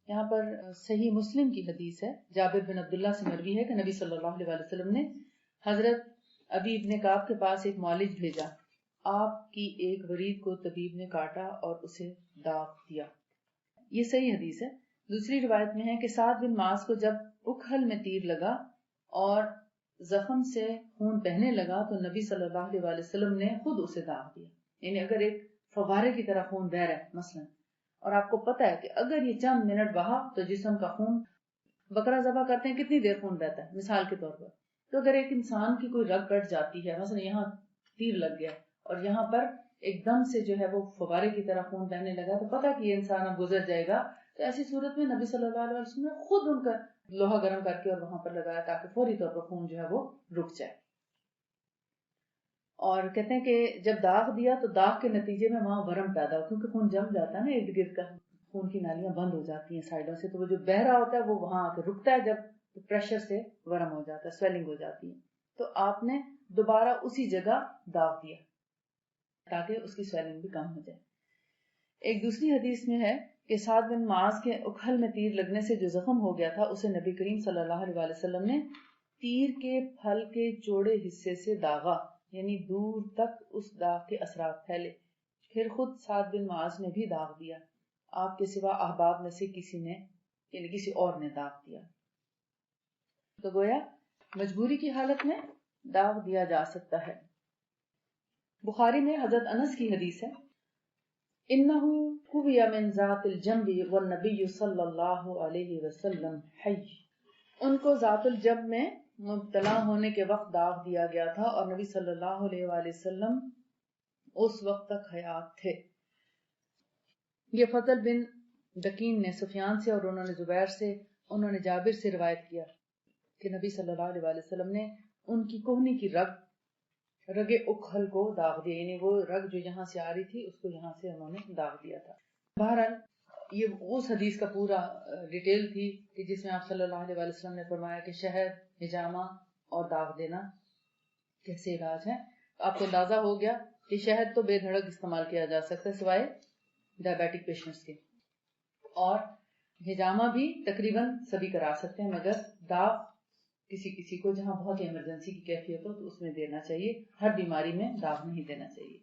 Speaker 2: یہاں پر صحیح مسلم کی حدیث ہے، جابر بن عبداللہ سے مروی ہے کہ نبی صلی اللہ علیہ وسلم نے حضرت ابی ابن کعب کے پاس ایک معالج بھیجا، آپ کی ایک ورید کو طبیب نے کاٹا اور اسے داغ دیا. یہ صحیح حدیث ہے. دوسری روایت میں ہے کہ سعد بن معاذ کو جب اکھل میں تیر لگا اور زخم سے خون بہنے لگا تو نبی صلی اللہ علیہ وسلم نے خود اسے داغ دیا. یعنی اگر ایک فوارے کی طرح خون بہ رہا ہے مثلا اور آپ کو پتا ہے کہ اگر یہ چند منٹ بہا تو جسم کا خون، بکرا ذبح کرتے ہیں کتنی دیر خون بہتا ہے مثال کے طور پر، تو اگر ایک انسان کی کوئی رگ کٹ جاتی ہے، مثلا یہاں تیر لگ گیا اور یہاں پر ایک دم سے جو ہے وہ فوارے کی طرح خون بہنے لگا، تو پتا کہ یہ انسان اب گزر جائے گا، تو ایسی صورت میں نبی صلی اللہ علیہ وسلم نے خود ان کا لوہا گرم کر کے اور وہاں پر لگایا تاکہ فوری طور پر خون جو ہے وہ رک جائے. اور کہتے ہیں کہ جب داغ دیا تو داغ کے نتیجے میں وہاں ورم پیدا ہو، کیونکہ خون جم جاتا ہے نا ارد گرد کا، خون کی نالیاں بند ہو جاتی ہیں سائڈوں سے، تو وہ جو بہ رہا ہوتا ہے وہ وہاں آ کے رکتا ہے، جب پریشر سے ورم ہو جاتا ہے، سویلنگ ہو جاتی ہے. تو آپ نے دوبارہ اسی جگہ داغ دیا تاکہ اس کی سویلنگ بھی کم ہو جائے. ایک دوسری حدیث میں ہے کہ سعد بن معاذ کے اکھل میں تیر لگنے سے جو زخم ہو گیا تھا اسے نبی کریم صلی اللہ علیہ وسلم نے تیر کے پھل کے چوڑے حصے سے داغا، یعنی دور تک اس داغ کے اثرات پھیلے. پھر خود سعد بن معاذ نے بھی داغ دیا، آپ کے سوا احباب میں سے کسی نے یعنی کسی اور نے داغ دیا. تو گویا مجبوری کی حالت میں داغ دیا جا سکتا ہے. بخاری میں حضرت انس کی حدیث ہے، انہو قوی من ذات الجنب والنبی صلی اللہ علیہ وسلم حی، ان کو ذات الجنب میں مبتلا ہونے کے وقت داغ دیا گیا تھا اور نبی صلی اللہ علیہ وآلہ وسلم اس وقت تک حیات تھے. یہ فضل بن دکین نے سفیان سے اور انہوں نے زبیر سے، انہوں نے جابر سے روایت کیا کہ نبی صلی اللہ علیہ وآلہ وسلم نے ان کی کوہنی کی رگ اکھل کو داغ دیا، یعنی وہ رگ جو یہاں سے آ رہی تھی اس کو یہاں سے انہوں نے داغ دیا تھا. بہرحال یہ اس حدیث کا پورا ڈیٹیل تھی کہ جس میں آپ صلی اللہ علیہ وآلہ وسلم نے فرمایا کہ شہد، ہجامہ اور داغ دینا کیسے علاج ہے. آپ کو اندازہ ہو گیا کہ شہد تو بے دھڑک استعمال کیا جا سکتا ہے سوائے ڈائبیٹک پیشنٹس کے، اور ہجامہ بھی تقریباً سبھی کرا سکتے ہیں، مگر داغ کسی کو جہاں بہت ایمرجنسی کی کیفیت ہو تو اس میں دینا چاہیے، ہر بیماری میں داغ نہیں دینا چاہیے.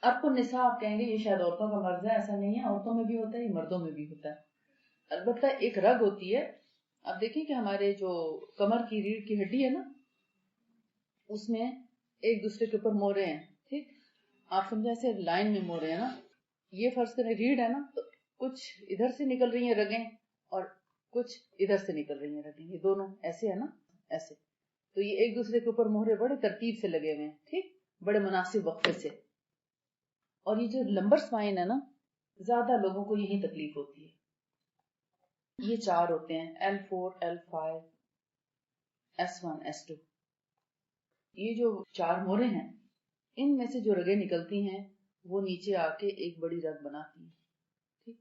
Speaker 2: اب کو نساء آپ کہیں گے یہ شاید عورتوں کا مرض ہے، ایسا نہیں ہے، عورتوں میں بھی ہوتا ہے، یہ مردوں میں بھی ہوتا ہے. البتہ ایک رگ ہوتی ہے، اب دیکھیں کہ ہمارے جو کمر کی ریڑھ کی ہڈی ہے نا، اس میں ایک دوسرے کے اوپر مورے ہیں، ٹھیک، آپ سمجھیں ایسے لائن میں مورے ہیں نا، یہ فرض کریں ریڑھ ہے نا، تو کچھ ادھر سے نکل رہی ہیں رگیں اور کچھ ادھر سے نکل رہی ہیں رگیں، یہ دونوں ایسے ہے نا، ایسے، تو یہ ایک دوسرے کے اوپر مہرے بڑے ترتیب سے لگے ہوئے ہیں، ٹھیک، بڑے مناسب وقفے سے. اور یہ جو لمبر سپائن ہے نا، زیادہ لوگوں کو یہی تکلیف ہوتی ہے. یہ 4 ہوتے ہیں، L4 L5 S1 S2. یہ جو 4 مورے ہیں، ان میں سے جو رگیں نکلتی ہیں وہ نیچے آ کے ایک بڑی رگ بناتی ہیں، ٹھیک،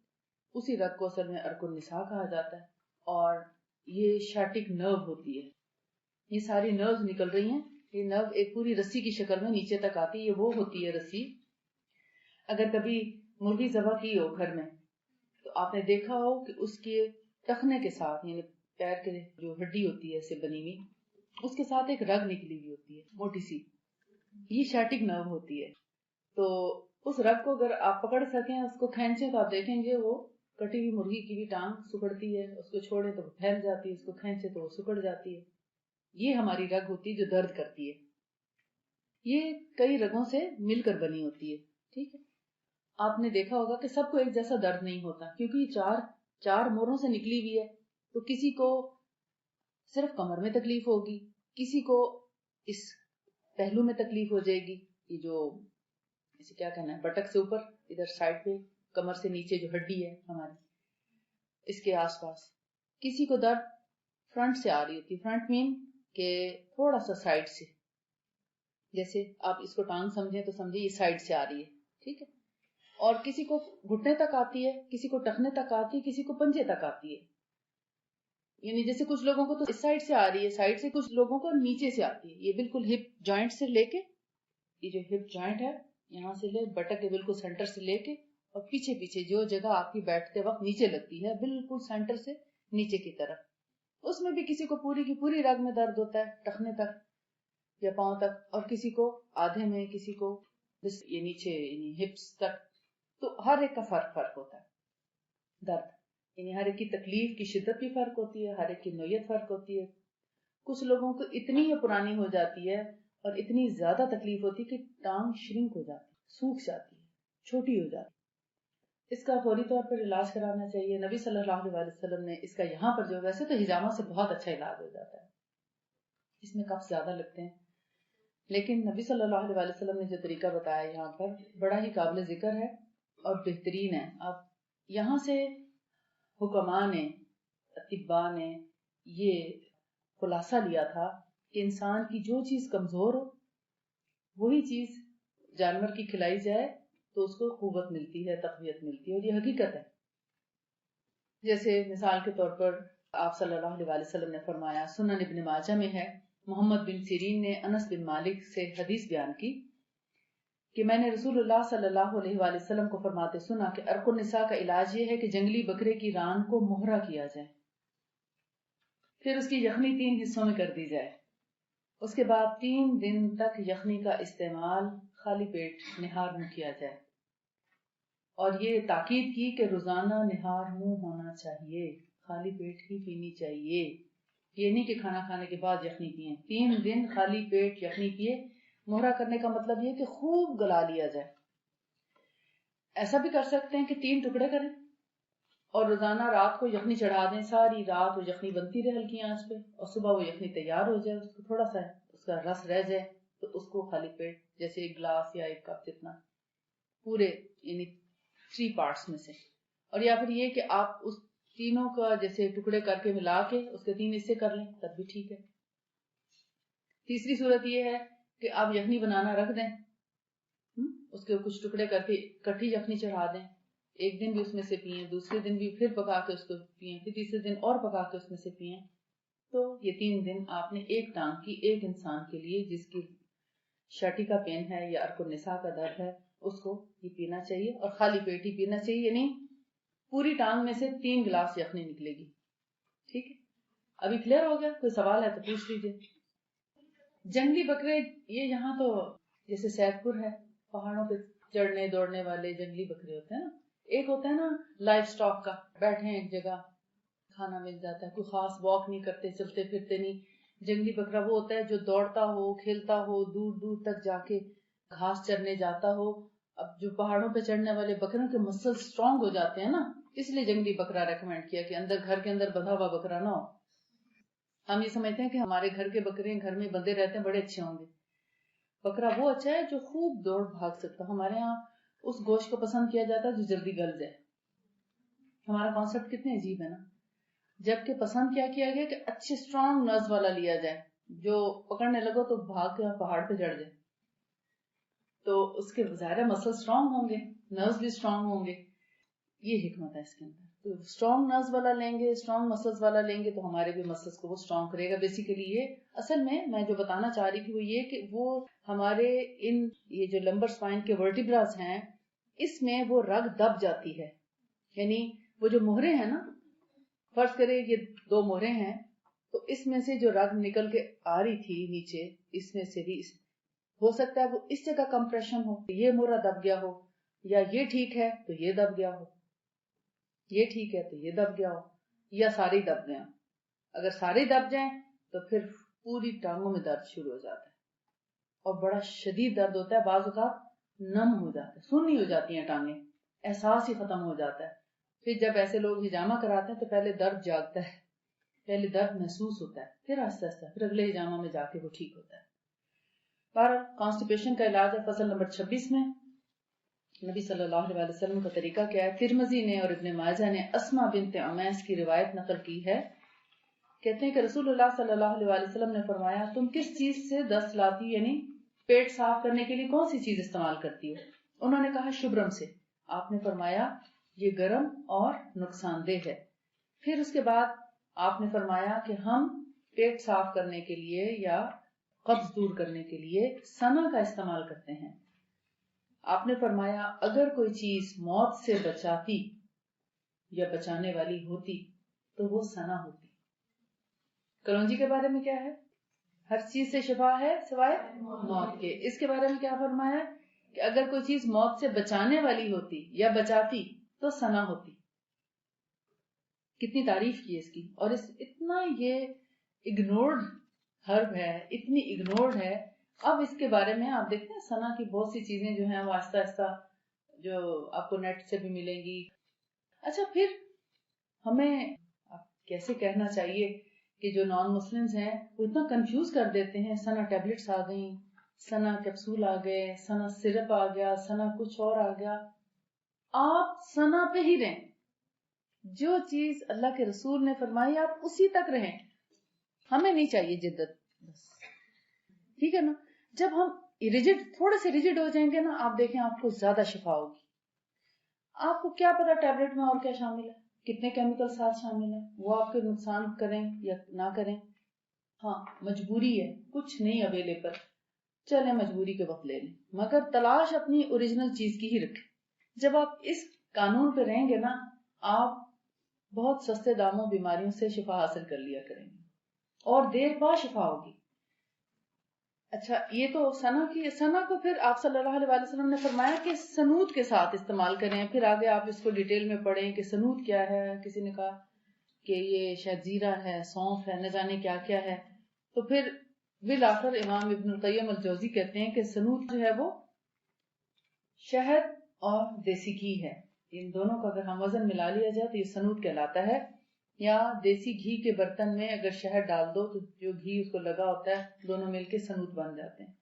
Speaker 2: اسی رگ کو اصل میں ارک النساء کہا جاتا ہے. اور یہ شارٹک نرو ہوتی ہے، یہ ساری نروز نکل رہی ہیں، یہ نرو ایک پوری رسی کی شکل میں نیچے تک آتی ہے. یہ وہ ہوتی ہے رسی، اگر کبھی مرغی ذبح کی ہو گھر میں تو آپ نے دیکھا ہو کہ اس کے ٹخنے کے ساتھ، یعنی پیر کے جو ہڈی ہوتی ہے اسے بنی ہوئی، اس کے ساتھ ایک رگ نکلی ہوئی ہوتی ہے موٹی سی، یہ شارٹک نرو ہوتی ہے. تو اس رگ کو اگر آپ پکڑ سکیں، اس کو کھینچیں، تو آپ دیکھیں گے وہ کٹی ہوئی مرغی کی بھی ٹانگ سکڑتی ہے، اس کو چھوڑے تو وہ پھیل جاتی ہے، اس کو کھینچے تو وہ سکڑ جاتی ہے. یہ ہماری رگ ہوتی ہے جو درد کرتی ہے. یہ کئی رگوں سے مل کر بنی ہوتی ہے، ٹھیک ہے. آپ نے دیکھا ہوگا کہ سب کو ایک جیسا درد نہیں ہوتا، کیونکہ یہ چار موروں سے نکلی ہوئی ہے. تو کسی کو صرف کمر میں تکلیف ہوگی، کسی کو اس پہلو میں تکلیف ہو جائے گی، یہ جو اسے کیا کہنا ہے، بٹک سے اوپر ادھر سائڈ پہ، کمر سے نیچے جو ہڈی ہے ہماری اس کے آس پاس. کسی کو درد فرنٹ سے آ رہی ہوتی ہے، فرنٹ مین کہ تھوڑا سا سائڈ سے، جیسے آپ اس کو ٹانگ سمجھیں تو سمجھے یہ سائڈ سے آ رہی ہے، ٹھیک ہے. اور کسی کو گھٹنے تک آتی ہے، کسی کو ٹخنے تک آتی ہے، کسی کو پنجے تک آتی ہے. یعنی جیسے کچھ لوگوں کو تو اس سائڈ سے آ رہی ہے سائڈ سے، کچھ لوگوں کو نیچے سے آتی ہے. یہ بالکل ہپ جوائنٹ سے لے کے، یہ جو ہپ جوائنٹ ہے یہاں سے لے بٹک کے بالکل سینٹر سے لے کے، اور پیچھے پیچھے جو جگہ آپ کی بیٹھتے وقت نیچے لگتی ہے بالکل سینٹر سے نیچے کی طرف، اس میں بھی کسی کو پوری کی پوری رگ میں درد ہوتا ہے ٹخنے تک یا پاؤں تک، اور کسی کو آدھے میں، کسی کو یہ نیچے یعنی ہپس تک. تو ہر ایک کا فرق ہوتا ہے درد، یعنی ہر ایک کی تکلیف کی شدت بھی فرق ہوتی ہے، ہر ایک کی نوعیت فرق ہوتی ہے. کچھ لوگوں کو اتنی پرانی ہو جاتی ہے اور اتنی زیادہ تکلیف ہوتی ہے کہ ٹانگ شرنک ہو جاتی ہے، سوکھ جاتی ہے، چھوٹی ہو جاتی ہے. اس کا فوری طور پر علاج کرانا چاہیے. نبی صلی اللہ علیہ وسلم نے اس کا یہاں پر جو ویسے تو ہجامہ سے بہت اچھا علاج ہو جاتا ہے, اس میں کف زیادہ لگتے ہیں, لیکن نبی صلی اللہ علیہ وسلم نے جو طریقہ بتایا یہاں پر بڑا ہی قابل ذکر ہے اور بہترین ہے. اب یہاں سے حکماء نے, اطباء نے یہ خلاصہ لیا تھا کہ انسان کی جو چیز کمزور ہو وہی چیز جانور کی کھلائی جائے تو اس کو قوت ملتی ہے, تقویت ملتی ہے, اور یہ حقیقت ہے. جیسے مثال کے طور پر آپ صلی اللہ علیہ وسلم نے فرمایا, سنن ابن ماجہ میں ہے, محمد بن سیرین نے انس بن مالک سے حدیث بیان کی کہ میں نے رسول اللہ صلی اللہ علیہ وسلم کو فرماتے سنا کہ عرق النساء کا علاج یہ ہے کہ جنگلی بکرے کی ران کو مہرا کیا جائے, پھر اس کی یخنی 3 حصوں میں کر دی جائے, اس کے بعد 3 دن تک یخنی کا استعمال خالی پیٹ نہار منہ کیا جائے, اور یہ تاکید کی کہ روزانہ نہار منہ ہونا چاہیے, خالی پیٹ ہی پینی چاہیے, یہ نہیں کہ کھانا کھانے کے بعد یخنی پیئیں. 3 دن خالی پیٹ یخنی پیے. مہرا کرنے کا مطلب یہ کہ خوب گلا لیا جائے. ایسا بھی کر سکتے ہیں کہ 3 ٹکڑے کریں اور روزانہ رات کو یخنی چڑھا دیں, ساری رات وہ یخنی بنتی رہے ہلکی آنچ پہ, اور صبح وہ یخنی تیار ہو جائے, اس کو تھوڑا سا اس کا رس رہ جائے تو اس کو خالی پیٹ جیسے 1 گلاس یا 1 کپ جتنا پورے یعنی 3 پارٹس میں سے, اور یا پھر یہ کہ آپ اس تینوں کا جیسے ٹکڑے کر کے ملا کے اس کے 3 حصے کر لیں تب بھی ٹھیک ہے. تیسری صورت یہ ہے کہ آپ یخنی بنانا رکھ دیں, اس کے کچھ ٹکڑے کر کے کٹھی یخنی چڑھا دیں, 1 دن بھی اس میں سے پئیں, دوسرے دن بھی پھر پکا کے اس کو پئیں, پھر تیسرے دن اور پکا کے اس میں سے پئیں. تو یہ 3 دن آپ نے ایک ٹانگ کی ایک انسان کے لیے جس کی شرٹی کا پین ہے یا عرق النساء کا درد ہے اس کو یہ پینا چاہیے, اور خالی پیٹ ہی پینا چاہیے, یعنی پوری ٹانگ میں سے 3 گلاس یخنی نکلے گی. ٹھیک ہے, ابھی کلیئر ہو گیا؟ کوئی سوال ہے تو پوچھ لیجیے. جنگلی بکرے یہ یہاں تو جیسے سیدپور ہے, پہاڑوں پہ چڑھنے دوڑنے والے جنگلی بکرے ہوتے ہیں نا, ایک ہوتا ہے نا لائف سٹاک کا, بیٹھے ہیں ایک جگہ کھانا مل جاتا ہے, کوئی خاص واک نہیں کرتے, چلتے پھرتے نہیں. جنگلی بکرا وہ ہوتا ہے جو دوڑتا ہو, کھیلتا ہو, دور دور تک جا کے گھاس چرنے جاتا ہو. اب جو پہاڑوں پہ چڑھنے والے بکروں کے مسل سٹرونگ ہو جاتے ہیں نا, اس لیے جنگلی بکرا ریکمینڈ کیا کہ اندر گھر کے اندر بندھا ہوا بکرا نہ ہو. ہم یہ سمجھتے ہیں کہ ہمارے گھر کے بکرے گھر میں بندے رہتے ہیں بڑے اچھے ہوں گے. بکرا وہ اچھا ہے جو خوب دوڑ بھاگ سکتا. ہمارے ہاں اس گوشت کو پسند کیا جاتا ہے جو جلدی گل جائے. ہمارا کانسیپٹ کتنے عجیب ہے نا, جبکہ پسند کیا گیا کہ اچھے سٹرونگ نرز والا لیا جائے, جو پکڑنے لگو تو بھاگ کے پہاڑ پہ چڑھ جائے. تو اس کے ظاہر مسل سٹرونگ ہوں گے, نرز بھی سٹرونگ ہوں گے, یہ حکمت ہے اس کے اندر. تو سٹرونگ نرز والا لیں گے, سٹرونگ مسلز والا لیں گے تو ہمارے بھی مسلز کو وہ سٹرونگ کرے گا. بیسیکلی یہ اصل میں جو بتانا چاہ رہی تھی وہ یہ کہ وہ ہمارے یہ جو لمبر سپائن کے ورٹیبراز ہیں اس میں وہ رگ دب جاتی ہے. یعنی وہ جو مہرے ہیں نا, فرض کرے یہ 2 مہرے ہیں تو اس میں سے جو رگ نکل کے آ رہی تھی نیچے, اس میں سے بھی ہو سکتا ہے وہ اس جگہ کمپریشن ہو, یہ مہرا دب گیا ہو, یا یہ ٹھیک ہے تو یہ دب گیا ہو, یہ ٹھیک ہے تو یہ دب گیا ہو, یا سارے دب گئے. اگر سارے دب جائیں تو پھر پوری ٹانگوں میں درد شروع ہو جاتا ہے اور بڑا شدید درد ہوتا ہے. بعض اوقات نم ہو جاتا ہے, سنی ہو جاتی ہیں ٹانگیں, احساس ہی ختم ہو جاتا ہے. پھر جب ایسے لوگ ہجامہ کراتے ہیں تو پہلے درد جاگتا ہے, پہلے درد محسوس ہوتا ہے, پھر آہستہ آہستہ پھر اگلے ہجامہ میں جا کے وہ ٹھیک ہوتا ہے. پر کانسٹیپیشن کا علاج ہے فصل نمبر 26 میں. نبی صلی اللہ علیہ وسلم کا طریقہ کیا ہے؟ ترمذی نے اور ابن ماجہ نے اسما بنت عمیس کی روایت نقل کی ہے. کہتے ہیں کہ رسول اللہ صلی اللہ علیہ وسلم نے فرمایا, تم کس چیز سے دست لاتی, یعنی پیٹ صاف کرنے کے لیے کون سی چیز استعمال کرتی ہو؟ انہوں نے کہا شبرم سے. آپ نے فرمایا یہ گرم اور نقصان دہ ہے. پھر اس کے بعد آپ نے فرمایا کہ ہم پیٹ صاف کرنے کے لیے یا قبض دور کرنے کے لیے سنا کا استعمال کرتے ہیں. آپ نے فرمایا اگر کوئی چیز موت سے بچاتی یا بچانے والی ہوتی تو وہ سنا ہوتی. کلونجی کے بارے میں کیا ہے؟ ہر چیز سے شفا ہے سوائے موت کے. اس کے بارے میں کیا فرمایا کہ اگر کوئی چیز موت سے بچانے والی ہوتی یا بچاتی تو سنا ہوتی. کتنی تعریف کی اس کی, اور اتنا یہ اگنورڈ ہرب ہے, اتنی اگنورڈ ہے. اب اس کے بارے میں آپ دیکھتے ہیں سنا کی بہت سی چیزیں جو ہیں وہ آہستہ آہستہ جو آپ کو نیٹ سے بھی ملیں گی. اچھا پھر ہمیں کیسے کہنا چاہیے کہ جو نان مسلمز ہیں وہ اتنا کنفیوز کر دیتے ہیں، سنا ٹیبلٹس آ گئیں، سنا کیپسول آ گئے، سنا سرپ آ گیا، سنا کچھ اور آ گیا. آپ سنا پہ ہی رہیں، جو چیز اللہ کے رسول نے فرمائی آپ اسی تک رہیں. ہمیں نہیں چاہیے جدت، بس ٹھیک ہے نا. جب ہم تھوڑے سے ریجڈ ہو جائیں گے نا، آپ دیکھیں آپ کو زیادہ شفا ہوگی. آپ کو کیا پتا ٹیبلٹ میں اور کیا شامل ہے، کتنے کیمیکل ساتھ شامل ہیں، وہ آپ کے نقصان کریں یا نہ کریں. ہاں مجبوری ہے، کچھ نہیں اویلیبل، چلیں مجبوری کے وقت لے لیں، مگر تلاش اپنی اوریجنل چیز کی ہی رکھیں. جب آپ اس قانون پہ رہیں گے نا، آپ بہت سستے داموں بیماریوں سے شفا حاصل کر لیا کریں گے اور دیر بعد شفا ہوگی. اچھا یہ تو سنا کو پھر آپ صلی اللہ علیہ وسلم نے فرمایا کہ سنوت کے ساتھ استعمال کریں. پھر آگے آپ اس کو ڈیٹیل میں پڑھیں کہ سنوت کیا ہے. کسی نے کہا کہ یہ شاید زیرہ ہے، سونف ہے، نہ جانے کیا کیا ہے. تو پھر بالآخر امام ابن القیم الجوزی کہتے ہیں کہ سنوت جو ہے وہ شہد اور دیسی گھی ہے. ان دونوں کا اگر ہم وزن ملا لیا جائے تو یہ سنوت کہلاتا ہے. یا دیسی گھی کے برتن میں اگر شہد ڈال دو تو جو گھی اس کو لگا ہوتا ہے دونوں مل کے سنوت بن جاتے ہیں.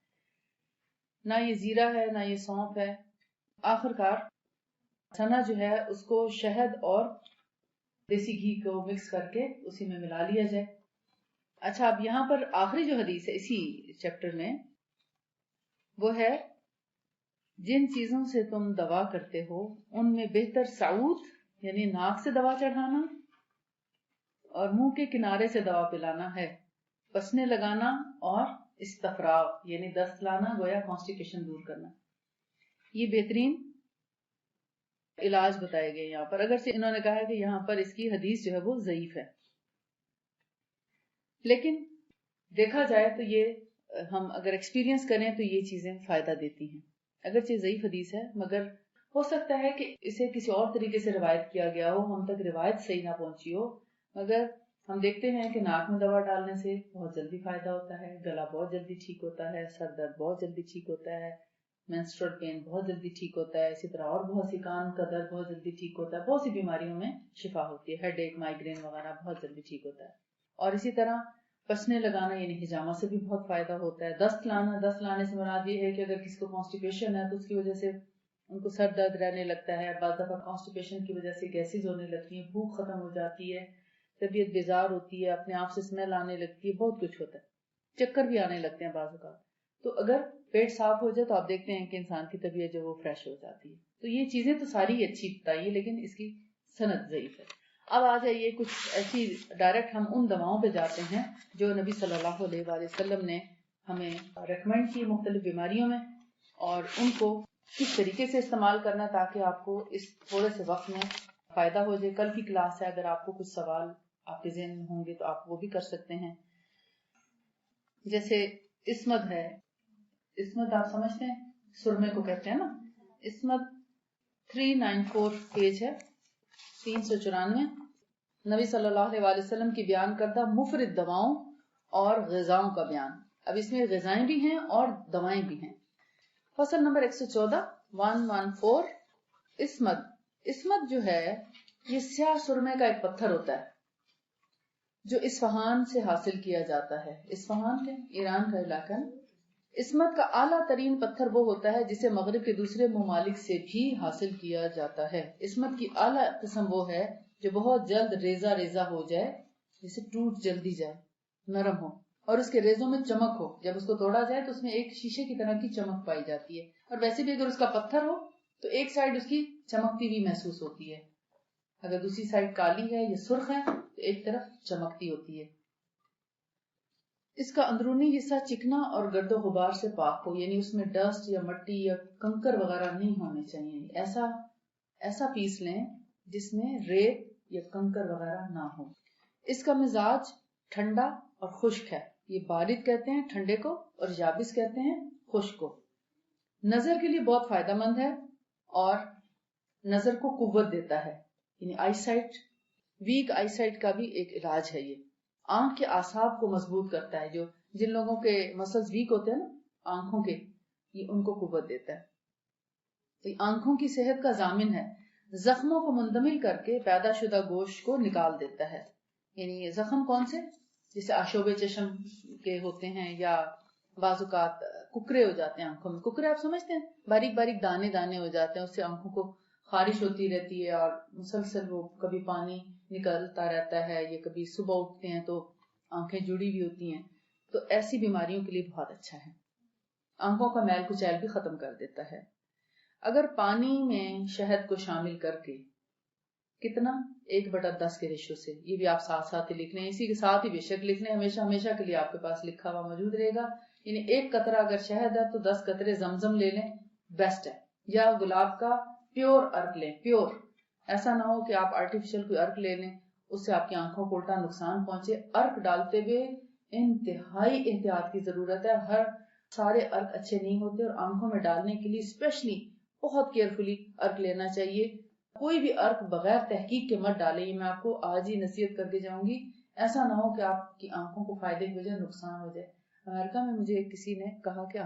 Speaker 2: نہ یہ زیرہ ہے نہ یہ سونف ہے. آخر کار سنا جو ہے اس کو شہد اور دیسی گھی کو مکس کر کے اسی میں ملا لیا جائے. اچھا اب یہاں پر آخری جو حدیث ہے اسی چیپٹر میں وہ ہے جن چیزوں سے تم دوا کرتے ہو ان میں بہتر سعود یعنی ناک سے دوا چڑھانا اور منہ کے کنارے سے دوا پلانا ہے، پسنے لگانا اور استفراغ یعنی دست لانا، گویا کانسٹیپیشن دور کرنا. یہ بہترین علاج بتائے گئے یہاں پر، اگرچہ انہوں نے کہا ہے کہ یہاں پر اس کی حدیث جو ہے وہ ضعیف ہے، لیکن دیکھا جائے تو یہ ہم اگر ایکسپیرینس کریں تو یہ چیزیں فائدہ دیتی ہیں. اگرچہ ضعیف حدیث ہے مگر ہو سکتا ہے کہ اسے کسی اور طریقے سے روایت کیا گیا ہو، ہم تک روایت صحیح نہ پہنچی ہو. مگر ہم دیکھتے ہیں کہ ناک میں دوا ڈالنے سے بہت جلدی فائدہ ہوتا ہے، گلا بہت جلدی ٹھیک ہوتا ہے، سر درد بہت جلدی ٹھیک ہوتا ہے، مینسٹرل پین بہت جلدی ٹھیک ہوتا ہے، اسی طرح اور بہت سی کان کا درد بہت جلدی ٹھیک ہوتا ہے، بہت سی بیماریوں میں شفا ہوتی ہے، ہیڈ ایک، مائگرین وغیرہ بہت جلدی ٹھیک ہوتا ہے. اور اسی طرح پسنے لگانا یعنی ہجامہ سے بھی بہت فائدہ ہوتا ہے. دست لانے سے مراد یہ ہے کہ اگر کسی کو کانسٹیپیشن ہے تو اس کی وجہ سے ان کو سر درد رہنے لگتا ہے، بعض دفعہ کانسٹیپیشن کی وجہ سے گیسز ہونے لگتی ہیں، بھوک ختم ہو جاتی ہے، طبیعت بیزار ہوتی ہے، اپنے آپ سے اسمیل آنے لگتی ہے، بہت کچھ ہوتا ہے، چکر بھی آنے لگتے ہیں بعض اوقات. تو اگر پیٹ صاف ہو جائے تو آپ دیکھتے ہیں کہ انسان کی طبیعت جو وہ فریش ہو جاتی ہے. تو یہ چیزیں تو ساری اچھی بتائیے لیکن اس کی سند ضعیف ہے. اب آ جائیے کچھ ایسی ڈائریکٹ ہم ان دواؤں پہ جاتے ہیں جو نبی صلی اللہ علیہ وآلہ وسلم نے ہمیں ریکمینڈ کی مختلف بیماریوں میں، اور ان کو کس طریقے سے استعمال کرنا تاکہ آپ کو اس تھوڑے سے وقت میں فائدہ ہو جائے. کل کی کلاس ہے، اگر آپ کو کچھ سوال آپ کے ذہن میں ہوں گے تو آپ وہ بھی کر سکتے ہیں. جیسے عصمت ہے، عصمت آپ سمجھتے ہیں سرمے کو کہتے ہیں نا. عصمت 394 پیج ہے، 394. نبی صلی اللہ علیہ وآلہ وسلم کی بیان کردہ مفرد دواؤں اور غذاؤں کا بیان. اب اس میں غذائیں بھی ہیں اور دوائیں بھی ہیں. فصل نمبر 114 114. عصمت. عصمت جو ہے یہ سیاہ سرمے کا ایک پتھر ہوتا ہے جو اصفہان سے حاصل کیا جاتا ہے. اصفہان کے ایران کا علاقہ ہے. عصمت کا اعلیٰ ترین پتھر وہ ہوتا ہے جسے مغرب کے دوسرے ممالک سے بھی حاصل کیا جاتا ہے. عصمت کی اعلیٰ قسم وہ ہے جو بہت جلد ریزہ ریزہ ہو جائے، جسے ٹوٹ جلدی جائے، نرم ہو اور اس کے ریزوں میں چمک ہو. جب اس کو توڑا جائے تو اس میں ایک شیشے کی طرح کی چمک پائی جاتی ہے. اور ویسے بھی اگر اس کا پتھر ہو تو ایک سائڈ اس کی چمکتی ہوئی محسوس ہوتی ہے، اگر دوسری سائڈ کالی ہے یا سرخ ہے تو ایک طرف چمکتی ہوتی ہے. اس کا اندرونی حصہ چکنا اور گرد و غبار سے پاک ہو، یعنی اس میں ڈسٹ یا مٹی یا کنکر وغیرہ نہیں ہونے چاہیے. ایسا پیس لیں جس میں ریت یا کنکر وغیرہ نہ ہو. اس کا مزاج ٹھنڈا اور خشک ہے. یہ بارد کہتے ہیں ٹھنڈے کو اور یابس کہتے ہیں خشک کو. نظر کے لیے بہت فائدہ مند ہے اور نظر کو قوت دیتا ہے، یعنی آئی سائٹ، ویک آئی سائٹ کا بھی ایک علاج ہے. یہ آنکھ کے اعصاب کو مضبوط کرتا ہے. جن لوگوں کے مسلز ویک ہوتے ہیں نا آنکھوں کے، یہ ان کو قوت دیتا ہے. تو آنکھوں کی صحت کا ضامن ہے. زخموں کو منتمل کر کے پیدا شدہ گوشت کو نکال دیتا ہے. یعنی یہ زخم کون سے؟ جیسے آشوب چشم کے ہوتے ہیں یا بعض اوقات ککرے ہو جاتے ہیں آنکھوں میں. ککرے آپ سمجھتے ہیں؟ باریک باریک دانے دانے ہو جاتے ہیں, اس سے آنکھوں کو خارش ہوتی رہتی ہے اور مسلسل وہ کبھی پانی نکلتا رہتا ہے یا کبھی صبح اٹھتے ہیں تو آنکھیں جڑی ہوئی ہوتی ہیں. تو ایسی بیماریوں کے لیے بہت اچھا ہے. آنکھوں کا میل کچیل بھی ختم کر دیتا ہے. اگر پانی میں شہد کو شامل کر کے کتنا 1/10 کے ریشو سے, یہ بھی آپ ساتھ ساتھ ہی لکھ لیں, اسی کے ساتھ ہی بے شک لکھ لیں, ہمیشہ ہمیشہ کے لیے آپ کے پاس لکھا ہوا موجود رہے گا. یعنی 1 قطرہ اگر شہد ہے تو 10 قطرے زمزم لے لیں, بیسٹ ہے. یا گلاب کا پیور ارک لیں, پیور. ایسا نہ ہو کہ آپ آرٹیفیشل کوئی ارک لے لیں, اس سے آپ کی آنکھوں کو الٹا نقصان پہنچے. ارک ڈالتے ہوئے انتہائی احتیاط کی ضرورت ہے. سارے ارک اچھے نہیں ہوتے اور آنکھوں میں ڈالنے کے لیے اسپیشلی بہت کیئرفلی ارک لینا چاہیے. کوئی بھی ارک بغیر تحقیق کے مت ڈالے, یہ میں آپ کو آج ہی نصیحت کر کے جاؤں گی. ایسا نہ ہو کہ آپ کی آنکھوں کو فائدے کی وجہ نقصان ہو جائے. امریکہ میں مجھے کسی نے کہا کہ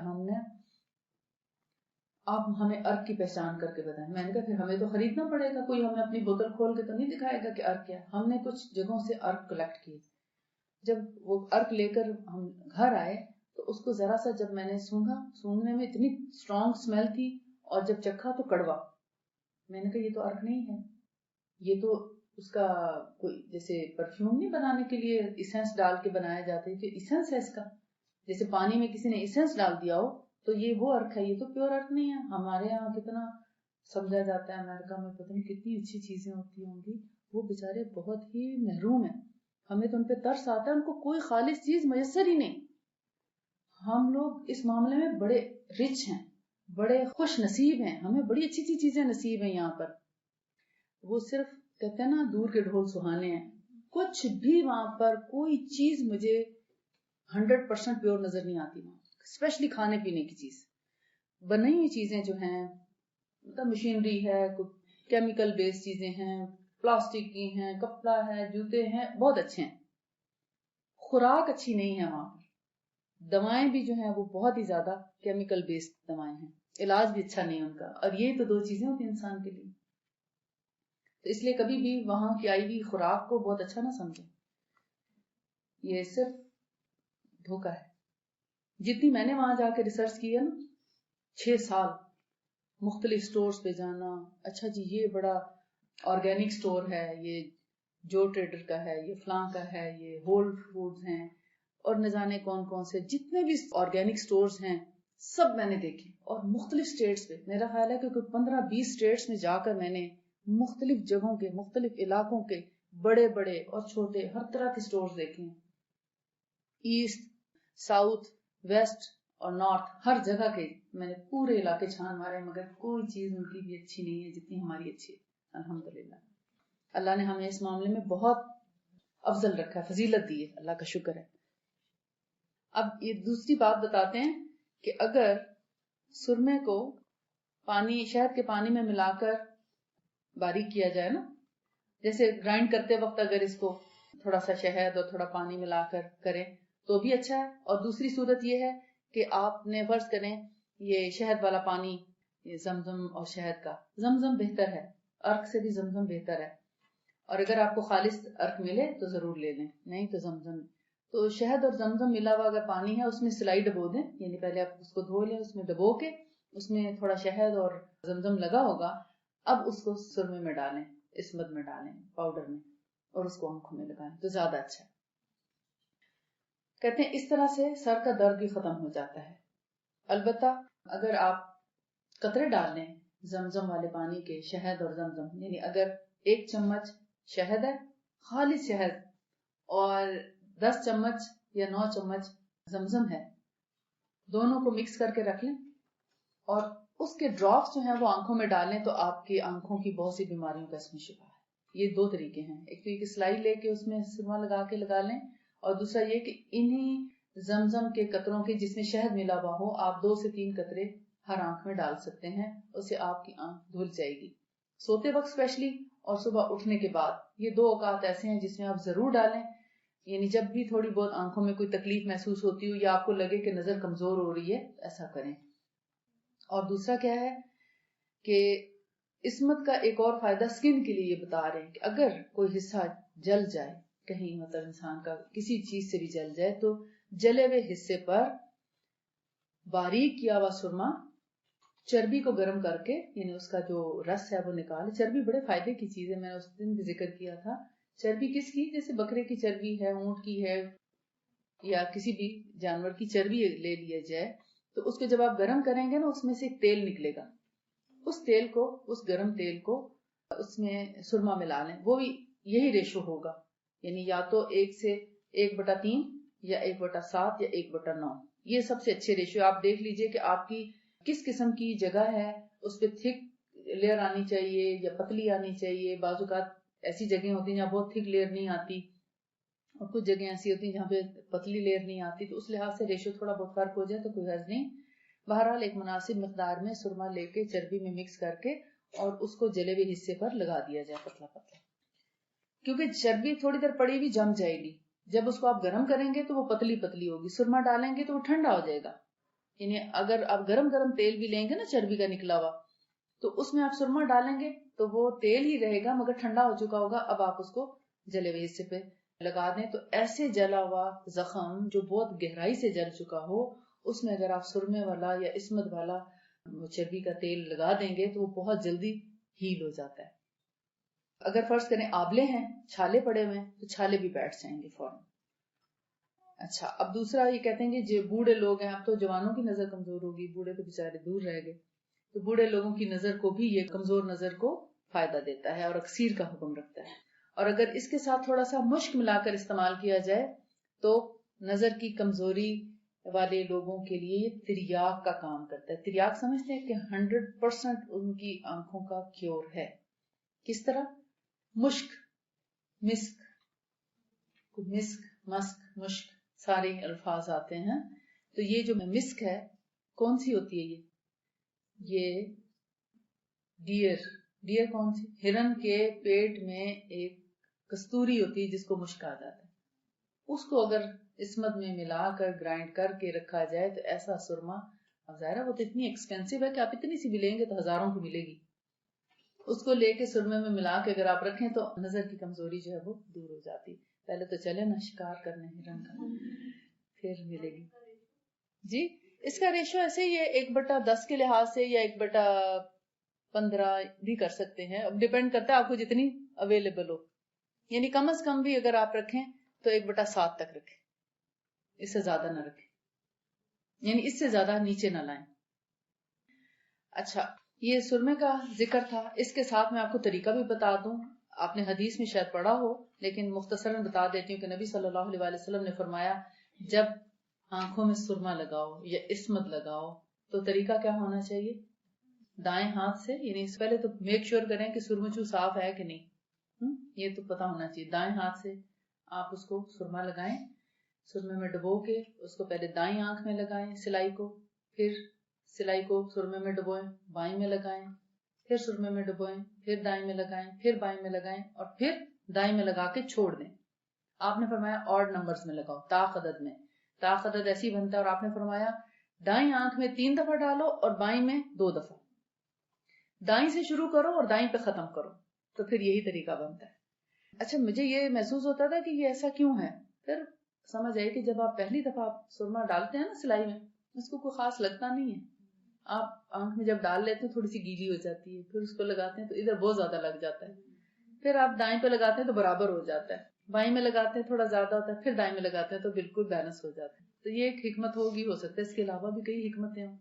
Speaker 2: آپ ہمیں ارک کی پہچان کر کے بتائیں. میں نے کہا پھر ہمیں تو خریدنا پڑے گا, کوئی ہمیں اپنی بوتل کھول کے تو نہیں دکھائے گا کہ ارک کیا. ہم نے کچھ جگہوں سے ارک کلیکٹ کیے. جب وہ ارک لے کر ہم گھر آئے تو اس کو ذرا سا جب میں نے سونگنے میں اتنی اسٹرانگ اسمیل تھی, اور جب چکھا تو کڑوا. میں نے کہا یہ تو ارک نہیں ہے, یہ تو اس کا کوئی جیسے پرفیوم نہیں بنانے کے لیے ایسنس ڈال کے بنایا جاتا ہے, کہ ایسنس ہے اس کا, جیسے پانی میں کسی نے ایسنس ڈال دیا ہو تو یہ وہ ارک ہے, یہ تو پیور ارک نہیں ہے. ہمارے یہاں کتنا سمجھا جاتا ہے, امریکہ میں پتہ نہیں کتنی اچھی چیزیں ہوتی ہوں گی. وہ بیچارے بہت ہی محروم ہیں, ہمیں تو ان پہ ترس آتا ہے, ان کو کوئی خالص چیز میسر ہی نہیں. ہم لوگ اس معاملے میں بڑے رچ ہیں, بڑے خوش نصیب ہیں, ہمیں بڑی اچھی اچھی چیزیں نصیب ہیں یہاں پر. وہ صرف کہتے ہیں نا دور کے ڈھول سہانے ہیں. کچھ بھی وہاں پر کوئی چیز مجھے 100% پیور نظر نہیں آتی وہاں, اسپیشلی کھانے پینے کی چیز. بنائی ہوئی چیزیں جو ہیں, مطلب مشینری ہے, کیمیکل بیس چیزیں ہیں, پلاسٹک کی ہیں, کپڑا ہے, جوتے ہیں, بہت اچھے ہیں. خوراک اچھی نہیں ہے وہاں پر. دوائیں بھی جو ہیں وہ بہت ہی زیادہ کیمیکل بیسڈ دوائیں ہیں, علاج بھی اچھا نہیں ان کا. اور یہ تو 2 چیزیں ہوتی ہیں انسان کے لیے. تو اس لیے کبھی بھی وہاں کی آئی ہوئی خوراک کو بہت اچھا نہ سمجھیں, یہ صرف دھوکہ ہے. جتنی میں نے وہاں جا کے ریسرچ کی ہے نا, 6 سال مختلف سٹورز پہ جانا, اچھا جی یہ بڑا آرگینک سٹور ہے, یہ جو ٹریڈر کا ہے, یہ فلاں کا ہے, یہ ہول فوڈز ہیں, اور نہ جانے کون کون سے جتنے بھی آرگینک سٹورز ہیں سب میں نے دیکھے. اور مختلف سٹیٹس پہ, میرا خیال ہے کہ 15-20 سٹیٹس میں جا کر میں نے مختلف جگہوں کے, مختلف علاقوں کے بڑے بڑے اور چھوٹے ہر طرح کے سٹورز دیکھے ہیں. ایسٹ, ساؤتھ, ویسٹ اور نارتھ, ہر جگہ کے میں نے پورے علاقے چھان مارے, مگر کوئی چیز ان کی بھی اچھی نہیں ہے جتنی ہماری اچھی ہے. الحمدللہ اللہ نے ہمیں اس معاملے میں بہت افضل رکھا ہے, فضیلت دی ہے, اللہ کا شکر ہے. اب یہ دوسری بات بتاتے ہیں کہ اگر سرمے کو شہد کے پانی میں ملا کر باریک کیا جائے نا, جیسے گرائنڈ کرتے وقت اگر اس کو تھوڑا سا شہد اور تھوڑا پانی ملا کر کریں تو بھی اچھا ہے. اور دوسری صورت یہ ہے کہ آپ نے فرض کریں یہ شہد والا پانی, یہ زمزم اور شہد کا, زمزم بہتر ہے, ارک سے بھی زمزم بہتر ہے. اور اگر آپ کو خالص ارک ملے تو ضرور لے لیں, نہیں تو زمزم. تو شہد اور زمزم ملا ہوا اگر پانی ہے اس میں سلائی ڈبو دیں, یعنی پہلے آپ اس کو دھو لیں, اس میں ڈبو کے اس میں تھوڑا شہد اور زمزم لگا ہوگا, اب اس کو سرمے میں ڈالیں, اسمد میں ڈالیں, پاؤڈر میں, اور اس کو آنکھوں میں لگائیں تو زیادہ اچھا ہے. کہتے ہیں اس طرح سے سر کا درد بھی ختم ہو جاتا ہے. البتہ اگر آپ قطرے ڈال لیں زمزم والے پانی کے, شہد اور زمزم, یعنی اگر 1 چمچ شہد ہے, خالص شہد, اور 10 چمچ یا 9 چمچ زمزم ہے, دونوں کو مکس کر کے رکھ لیں اور اس کے ڈراپس جو ہیں وہ آنکھوں میں ڈالیں, تو آپ کی آنکھوں کی بہت سی بیماریوں کا اس میں شفا ہے. یہ 2 طریقے ہیں, ایک تو یہ کہ سلائی لے کے اس میں سرما لگا لیں, اور دوسرا یہ کہ انہی زمزم کے قطروں کے جس میں شہد ملا ہوا ہو آپ 2 سے 3 قطرے ہر آنکھ میں ڈال سکتے ہیں, اس سے آپ کی آنکھ دھل جائے گی. سوتے وقت اسپیشلی, اور صبح اٹھنے کے بعد, یہ 2 اوقات ایسے ہیں جس میں آپ ضرور ڈالیں. یعنی جب بھی تھوڑی بہت آنکھوں میں کوئی تکلیف محسوس ہوتی ہو یا آپ کو لگے کہ نظر کمزور ہو رہی ہے, ایسا کریں. اور دوسرا کیا ہے کہ عصمت کا ایک اور فائدہ اسکن کے لیے یہ بتا رہے ہیں کہ اگر کوئی حصہ جل جائے کہیں، مطلب انسان کا کسی چیز سے بھی جل جائے، تو جلے ہوئے حصے پر باریک کیا ہوا سرما چربی کو گرم کر کے، یعنی اس کا جو رس ہے وہ نکال. چربی بڑے فائدے کی چیز ہے، میں نے اس دن بھی ذکر کیا تھا. چربی کس کی؟ جیسے بکرے کی چربی ہے، اونٹ کی ہے، یا کسی بھی جانور کی چربی لے لیا جائے تو اس کو جب آپ گرم کریں گے نا، اس میں سے ایک تیل نکلے گا. اس تیل کو، اس گرم تیل کو اس میں سرما ملا لیں. وہ بھی یہی ریشو ہوگا، یعنی یا تو 1/3 یا 1/7 یا 1/9. یہ سب سے اچھے ریشو. آپ دیکھ لیجئے کہ آپ کی کس قسم کی جگہ ہے، اس پہ تھک لیئر آنی چاہیے یا پتلی آنی چاہیے. بعض اوقات ایسی جگہیں ہوتی ہیں جہاں بہت تھک لیئر نہیں آتی، اور کچھ جگہیں ایسی ہوتی ہیں جہاں پہ پتلی لیئر نہیں آتی. تو اس لحاظ سے ریشو تھوڑا بہت فرق ہو جائے تو کوئی حرج نہیں. بہرحال ایک مناسب مقدار میں سرما لے کے چربی میں مکس کر کے اور اس کو جلے ہوئے حصے پر لگا دیا جائے پتلا پتلا، کیونکہ چربی تھوڑی دیر پڑی ہوئی جم جائے گی. جب اس کو آپ گرم کریں گے تو وہ پتلی پتلی ہوگی. سرما ڈالیں گے تو وہ ٹھنڈا ہو جائے گا. یعنی اگر آپ گرم تیل بھی لیں گے نا چربی کا نکلا ہوا، تو اس میں آپ سرما ڈالیں گے تو وہ تیل ہی رہے گا مگر ٹھنڈا ہو چکا ہوگا. اب آپ اس کو جلے ہوئے حصے پہ لگا دیں تو ایسے جلا ہوا زخم جو بہت گہرائی سے جل چکا ہو، اس میں اگر آپ سرمے والا یا عصمت والا چربی کا تیل لگا دیں گے تو وہ بہت جلدی ہیل ہو جاتا ہے. اگر فرض کریں آبلے ہیں، چھالے پڑے ہوئے ہیں، تو چھالے بھی بیٹھ جائیں گے فوراً. اچھا، اب دوسرا یہ کہتے ہیں کہ جو بوڑھے لوگ ہیں، اب تو جوانوں کی نظر کمزور ہوگی، بوڑھے تو بےچارے دور رہ گئے، تو بوڑھے لوگوں کی نظر کو بھی یہ کمزور نظر کو فائدہ دیتا ہے اور اکسیر کا حکم رکھتا ہے. اور اگر اس کے ساتھ تھوڑا سا مشک ملا کر استعمال کیا جائے تو نظر کی کمزوری والے لوگوں کے لیے یہ تریاک کا کام کرتا ہے. تریاک سمجھتے ہیں کہ 100% ان کی آنکھوں کا کیور ہے. کس طرح؟ مشک، مسک، مشک، سارے الفاظ آتے ہیں. تو یہ جو مسک ہے کون سی ہوتی ہے؟ یہ ڈیئر کون سی؟ ہرن کے پیٹ میں ایک کستوری ہوتی ہے جس کو مشک آ جاتا ہے. اس کو اگر عصمت میں ملا کر گرائنڈ کر کے رکھا جائے تو ایسا سرما، اب ظاہر ہے وہ تو اتنی ایکسپینسو ہے کہ آپ اتنی سی بھی لیں گے تو ہزاروں کی ملے گی. اس کو لے کے سرمے میں ملا کے اگر آپ رکھیں تو نظر کی کمزوری جو ہے وہ دور ہو جاتی. پہلے تو چلے نا شکار کرنے ہرن کا، پھر ملے گی. جی اس کا ریشو ایسے ہی ہے 1/10 کے لحاظ سے یا 1/15 بھی کر سکتے ہیں. اب ڈیپینڈ کرتا ہے آپ کو جتنی اویلیبل ہو. یعنی کم از کم بھی اگر آپ رکھیں تو 1/7 تک رکھیں، اس سے زیادہ نہ رکھیں، یعنی اس سے زیادہ نیچے نہ لائیں. اچھا، یہ سرمے کا ذکر تھا. اس کے ساتھ میں آپ کو طریقہ بھی بتا دوں. آپ نے حدیث میں شاید پڑھا ہو لیکن مختصراً بتا دیتی ہوں کہ نبی صلی اللہ علیہ وسلم نے فرمایا جب آنکھوں میں سرما لگاؤ یا عصمت لگاؤ تو طریقہ کیا ہونا چاہیے؟ دائیں ہاتھ سے، یعنی اس پہلے تو میک شور کریں کہ سرمچو صاف ہے کہ نہیں، یہ تو پتا ہونا چاہیے. دائیں ہاتھ سے آپ اس کو سرما لگائیں، سرمے میں ڈبو کے اس کو پہلے دائیں آنکھ میں لگائیں سلائی کو، پھر سلائی کو سرمے میں ڈبوئیں، بائیں میں لگائیں، پھر سرمے میں ڈبوئیں، پھر دائیں میں لگائیں، پھر بائیں میں لگائیں اور پھر دائیں میں لگا کے چھوڑ دیں. آپ نے فرمایا آڈ نمبرز میں لگاؤ، طاق عدد میں. طاق عدد ایسی بنتا ہے. اور آپ نے فرمایا دائیں آنکھ میں 3 دفعہ ڈالو اور بائیں میں 2 دفعہ. دائیں سے شروع کرو اور دائیں پہ ختم کرو، تو پھر یہی طریقہ بنتا ہے. اچھا، مجھے یہ محسوس ہوتا تھا کہ یہ ایسا کیوں ہے. پھر سمجھ آئی کہ جب آپ پہلی دفعہ سرما ڈالتے ہیں نا سلائی میں، اس کو کوئی خاص لگتا نہیں ہے. آپ آنکھ میں جب ڈال لیتے ہیں تھوڑی سی گیلی ہو جاتی ہے، پھر اس کو لگاتے ہیں تو ادھر بہت زیادہ لگ جاتا ہے، پھر آپ دائیں پہ لگاتے ہیں تو برابر ہو جاتا ہے، بائیں میں لگاتے ہیں تھوڑا زیادہ ہوتا ہے، پھر دائیں میں لگاتے ہیں تو بالکل بیلنس ہو جاتا ہے. تو یہ ایک حکمت ہوگی، ہو سکتا ہے اس کے علاوہ بھی کئی حکمتیں ہوں.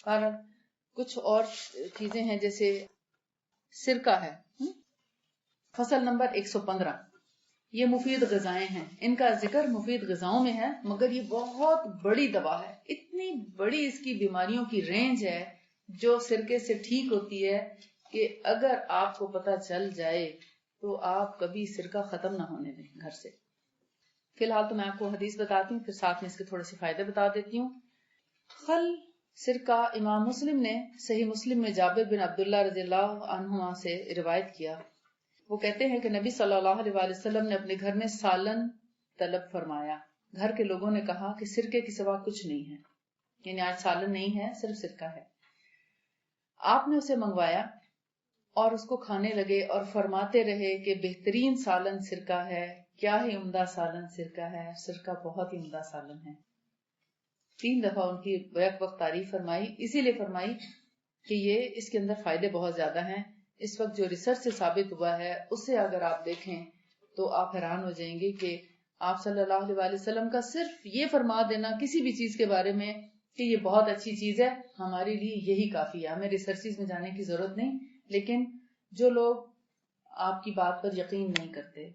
Speaker 2: اور کچھ اور چیزیں ہیں جیسے سرکہ ہے، فصل نمبر 115. یہ مفید غذائیں ہیں، ان کا ذکر مفید غذاؤں میں ہے مگر یہ بہت بڑی دوا ہے. اتنی بڑی اس کی بیماریوں کی رینج ہے جو سرکے سے ٹھیک ہوتی ہے کہ اگر آپ کو پتہ چل جائے تو آپ کبھی سرکہ ختم نہ ہونے دیں گھر سے. فی الحال تو میں آپ کو حدیث بتاتی ہوں، پھر ساتھ میں اس کے تھوڑے سے فائدے بتا دیتی ہوں. خل سرکہ امام مسلم نے صحیح مسلم میں جابر بن عبداللہ رضی اللہ عنہما سے روایت کیا. وہ کہتے ہیں کہ نبی صلی اللہ علیہ وسلم نے اپنے گھر میں سالن طلب فرمایا. گھر کے لوگوں نے کہا کہ سرکے کے سوا کچھ نہیں ہے، یعنی آج سالن نہیں ہے، صرف سرکہ ہے. آپ نے اسے منگوایا اور اس کو کھانے لگے اور فرماتے رہے کہ بہترین سالن سرکہ ہے، کیا ہی عمدہ سالن سرکہ ہے، سرکہ بہت ہی عمدہ سالن ہے. 3 دفعہ ان کی بیک وقت تعریف فرمائی، اسی لیے فرمائی کہ یہ اس کے اندر فائدے بہت زیادہ ہیں. اس وقت جو ریسرچ سے ثابت ہوا ہے اسے اگر آپ دیکھیں تو آپ حیران ہو جائیں گے کہ آپ صلی اللہ علیہ وسلم کا صرف یہ فرما دینا کسی بھی چیز کے بارے میں کہ یہ بہت اچھی چیز ہے، ہمارے لیے یہی کافی ہے، ہمیں ریسرچز میں جانے کی ضرورت نہیں. لیکن جو لوگ آپ کی بات پر یقین نہیں کرتے،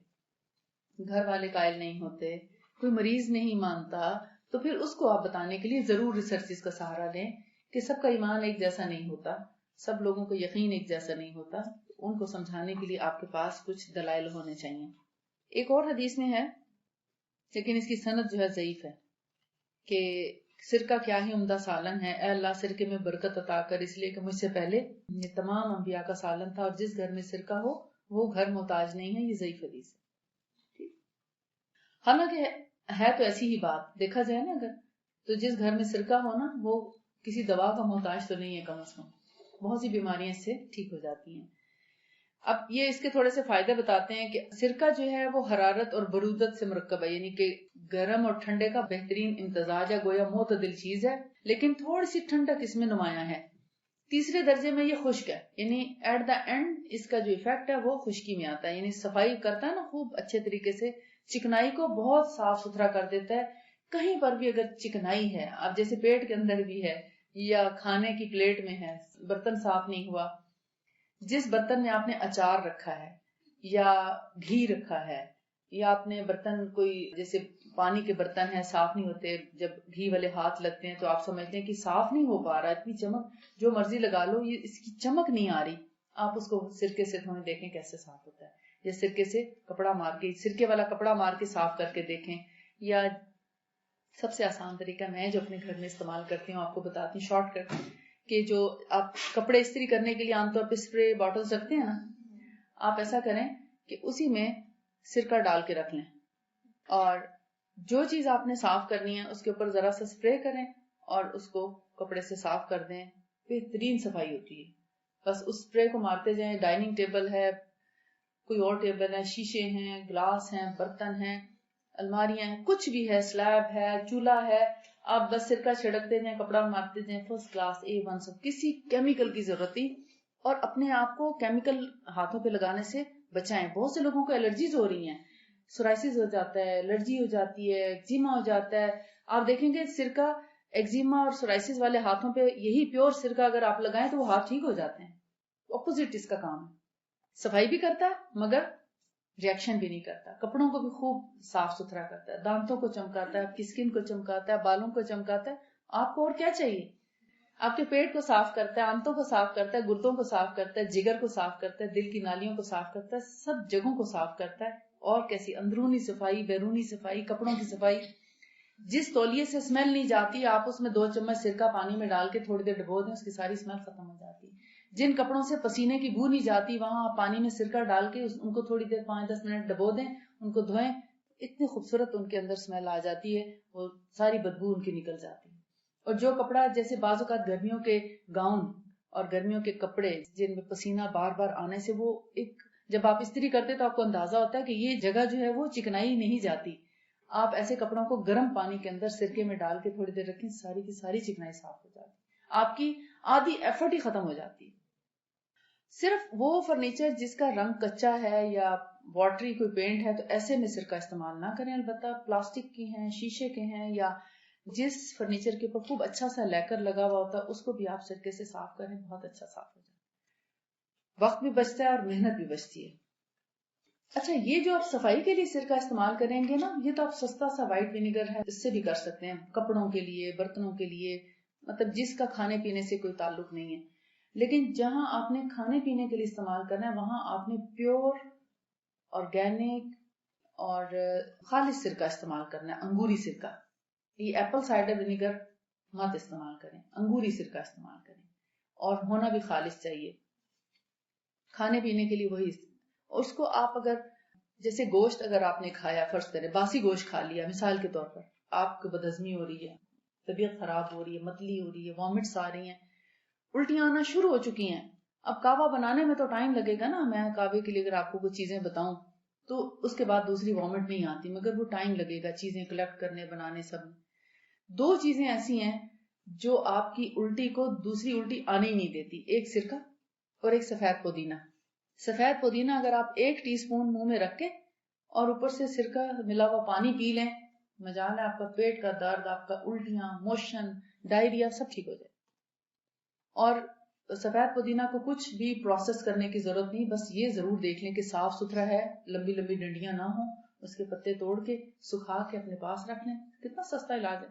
Speaker 2: گھر والے قائل نہیں ہوتے، کوئی مریض نہیں مانتا، تو پھر اس کو آپ بتانے کے لیے ضرور ریسرچز کا سہارا لیں کہ سب کا ایمان ایک جیسا نہیں ہوتا، سب لوگوں کو یقین ایک جیسا نہیں ہوتا. ان کو سمجھانے کے لیے آپ کے پاس کچھ دلائل ہونے چاہیے. ایک اور حدیث میں ہے لیکن اس کی سند جو ہے ضعیف ہے کہ سرکہ کیا ہی عمدہ سالن ہے، اے اللہ سرکے میں برکت عطا کر، اس لیے کہ مجھ سے پہلے یہ تمام انبیاء کا سالن تھا اور جس گھر میں سرکہ ہو وہ گھر محتاج نہیں ہے. یہ ضعیف حدیث ہے. حالانکہ ہے تو ایسی ہی بات، دیکھا جائے نا اگر تو جس گھر میں سرکہ ہو نا وہ کسی دوا کا محتاج تو نہیں ہے، کم از کم بہت سی بیماریاں اس سے ٹھیک ہو جاتی ہیں. اب یہ اس کے تھوڑے سے فائدے بتاتے ہیں کہ سرکہ جو ہے وہ حرارت اور برودت سے مرکب ہے، یعنی کہ گرم اور ٹھنڈے کا بہترین امتزاج ہے، گویا معتدل چیز ہے، لیکن تھوڑی سی ٹھنڈک اس میں نمایاں ہے. تیسرے درجے میں یہ خشک ہے، یعنی ایٹ دا اینڈ اس کا جو ایفیکٹ ہے وہ خشکی میں آتا ہے، یعنی صفائی کرتا ہے نا خوب اچھے طریقے سے، چکنائی کو بہت صاف ستھرا کر دیتا ہے. کہیں پر بھی اگر چکنائی ہے، اب جیسے پیٹ کے اندر بھی ہے یا کھانے کی پلیٹ میں ہے، برتن صاف نہیں ہوا، جس برتن میں آپ نے اچار رکھا ہے یا گھی رکھا ہے یا آپ نے برتن کوئی جیسے پانی کے برتن ہیں صاف نہیں ہوتے، جب گھی والے ہاتھ لگتے ہیں تو آپ سمجھتے ہیں کہ صاف نہیں ہو پا رہا، اتنی چمک جو مرضی لگا لو یہ اس کی چمک نہیں آ رہی، آپ اس کو سرکے سے تھوڑے دیکھیں کیسے صاف ہوتا ہے، یا سرکے سے کپڑا مار کے، سرکے والا کپڑا مار کے صاف کر کے دیکھیں. یا سب سے آسان طریقہ میں جو اپنے گھر میں استعمال کرتی ہوں آپ کو بتاتی ہوں شارٹ کٹ، کہ جو آپ کپڑے استری کرنے کے لیے عام طور پہ اسپرے باٹلز رکھتے ہیں نا، آپ ایسا کریں کہ اسی میں سرکہ ڈال کے رکھ لیں اور جو چیز آپ نے صاف کرنی ہے اس کے اوپر ذرا سا اسپرے کریں اور اس کو کپڑے سے صاف کر دیں، بہترین صفائی ہوتی ہے. بس اس اسپرے کو مارتے جائیں. ڈائننگ ٹیبل ہے، کوئی اور ٹیبل ہے، شیشے ہیں، گلاس ہیں، برتن ہیں، الماریاں ہیں، کچھ بھی ہے، سلیب ہے، چولہا ہے، آپ بس سرکہ چھڑکتے جائیں، کپڑا مارتے جائیں، فرسٹ کلاس A1 سب، کسی کیمیکل کی ضرورت نہیں. اور اپنے آپ کو کیمیکل ہاتھوں پہ لگانے سے بچائیں. بہت سے لوگوں کو الرجیز ہو رہی ہیں، سورائسس ہو جاتا ہے، الرجی ہو جاتی ہے، ایکزیما ہو جاتا ہے. آپ دیکھیں گے سرکہ ایکزیما اور سورائسس والے ہاتھوں پہ یہی پیور سرکہ اگر آپ لگائیں تو وہ ہاتھ ٹھیک ہو جاتے ہیں. اپوزٹ اس کا کام ہے، صفائی بھی کرتا ہے مگر ریاکشن بھی نہیں کرتا. کپڑوں کو بھی خوب صاف ستھرا کرتا ہے، دانتوں کو چمکاتا ہے، آپ کی اسکن کو چمکاتا ہے، بالوں کو چمکاتا ہے. آپ کو اور کیا چاہیے؟ آپ کے پیٹ کو صاف کرتا ہے، آنتوں کو صاف کرتا ہے، گردوں کو صاف کرتا ہے، جگر کو صاف کرتا ہے، دل کی نالیوں کو صاف کرتا ہے، سب جگہوں کو صاف کرتا ہے. اور کیسی اندرونی صفائی، بیرونی صفائی، کپڑوں کی صفائی. جس تولیے سے اسمیل نہیں جاتی آپ اس میں 2 چمچ سرکہ پانی میں ڈال کے تھوڑی دیر ڈبو دیں، اس کی ساری اسمیل ختم ہو جاتی ہے. جن کپڑوں سے پسینے کی بو نہیں جاتی وہاں آپ پانی میں سرکہ ڈال کے ان کو تھوڑی دیر 5-10 منٹ ڈبو دیں، ان کو دھوئیں، اتنی خوبصورت ان کے اندر اسمیل آ جاتی ہے، وہ ساری بدبو ان کی نکل جاتی ہے. اور جو کپڑا جیسے بعض اوقات گرمیوں کے گاؤن اور گرمیوں کے کپڑے جن میں پسینہ بار بار آنے سے وہ ایک جب آپ استری کرتے تو آپ کو اندازہ ہوتا ہے کہ یہ جگہ جو ہے وہ چکنائی نہیں جاتی. آپ ایسے کپڑوں کو گرم پانی کے اندر سرکے میں ڈال کے تھوڑی دیر رکھیں، ساری کی ساری چکنائی صاف ہو جاتی، آپ کی آدھی ایفرٹ ہی ختم ہو جاتی. صرف وہ فرنیچر جس کا رنگ کچا ہے یا واٹری کوئی پینٹ ہے تو ایسے میں سرکہ استعمال نہ کریں. البتہ پلاسٹک کی ہیں، شیشے کے ہیں، یا جس فرنیچر کے اوپر خوب اچھا سا لیکر لگا ہوا ہوتا ہے اس کو بھی آپ سرکے سے صاف کریں، بہت اچھا صاف ہو جائے. وقت بھی بچتا ہے اور محنت بھی بچتی ہے. اچھا، یہ جو آپ صفائی کے لیے سرکہ استعمال کریں گے نا، یہ تو آپ سستا سا وائٹ ونیگر ہے اس سے بھی کر سکتے ہیں، کپڑوں کے لیے، برتنوں کے لیے، مطلب جس کا کھانے پینے سے کوئی تعلق نہیں ہے. لیکن جہاں آپ نے کھانے پینے کے لیے استعمال کرنا ہے وہاں آپ نے پیور آرگینک اور خالص سرکہ استعمال کرنا ہے، انگوری سرکہ. یہ ایپل سائڈر ونیگر مت استعمال کریں، انگوری سرکہ استعمال کریں، اور ہونا بھی خالص چاہیے. کھانے پینے کے لیے وہی. اور اس کو آپ اگر جیسے گوشت اگر آپ نے کھایا، فرض کریں باسی گوشت کھا لیا مثال کے طور پر، آپ کو بدہضمی ہو رہی ہے، طبیعت خراب ہو رہی ہے، متلی ہو رہی ہے، وامٹس آ رہی ہیں، الٹیاں آنا شروع ہو چکی ہیں. اب کعوہ بنانے میں تو ٹائم لگے گا نا, میں کعوے کے لیے اگر آپ کو کچھ چیزیں بتاؤں تو اس کے بعد دوسری وامٹ نہیں آتی, مگر وہ ٹائم لگے گا چیزیں کلیکٹ کرنے بنانے سب میں. 2 چیزیں ایسی ہیں جو آپ کی الٹی کو دوسری الٹی آنے ہی نہیں دیتی, ایک سرکہ اور ایک سفید پودینہ. سفید پودینہ اگر آپ 1 ٹی اسپون منہ میں رکھ کے اور اوپر سے سرکہ ملا ہوا پانی پی لیں, مجال ہے آپ کا پیٹ کا درد, آپ کا الٹیاں, موشن, ڈائریا سب ٹھیک ہو جائے. اور سفید پودینہ کو کچھ بھی پروسیس کرنے کی ضرورت نہیں, بس یہ ضرور دیکھ لیں کہ صاف ستھرا ہے, لمبی لمبی ڈنڈیاں نہ ہوں, اس کے پتے توڑ کے سکھا کے اپنے پاس رکھ لیں. کتنا سستا علاج ہے.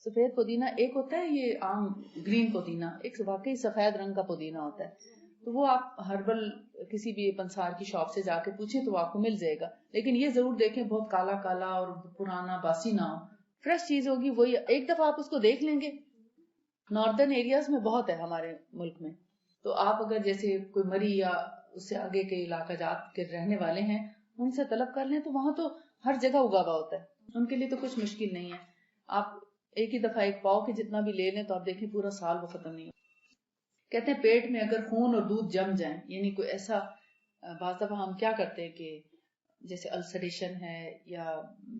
Speaker 2: سفید پودینہ ایک ہوتا ہے یہ عام گرین پودینہ, ایک واقعی سفید رنگ کا پودینہ ہوتا ہے, تو وہ آپ ہربل کسی بھی پنسار کی شاپ سے جا کے پوچھیں تو آپ کو مل جائے گا. لیکن یہ ضرور دیکھیں بہت کالا کالا اور پرانا باسی نہ ہو, فریش چیز ہوگی. وہی ایک دفعہ آپ اس کو دیکھ لیں گے, ناردرن ایریاز میں بہت ہے ہمارے ملک میں, تو آپ اگر جیسے کوئی مری یا اس سے آگے کے علاقہ جات کے رہنے والے ہیں ان سے طلب کر لیں, تو وہاں تو ہر جگہ اگا ہوا ہوتا ہے, ان کے لیے تو کچھ مشکل نہیں ہے. آپ ایک ہی دفعہ 1 پاؤ کے جتنا بھی لے لیں تو آپ دیکھیں پورا سال وہ ختم نہیں. کہتے ہیں پیٹ میں اگر خون اور دودھ جم جائیں, یعنی کوئی ایسا, بعض دفعہ ہم کیا کرتے ہیں کہ جیسے السریشن ہے یا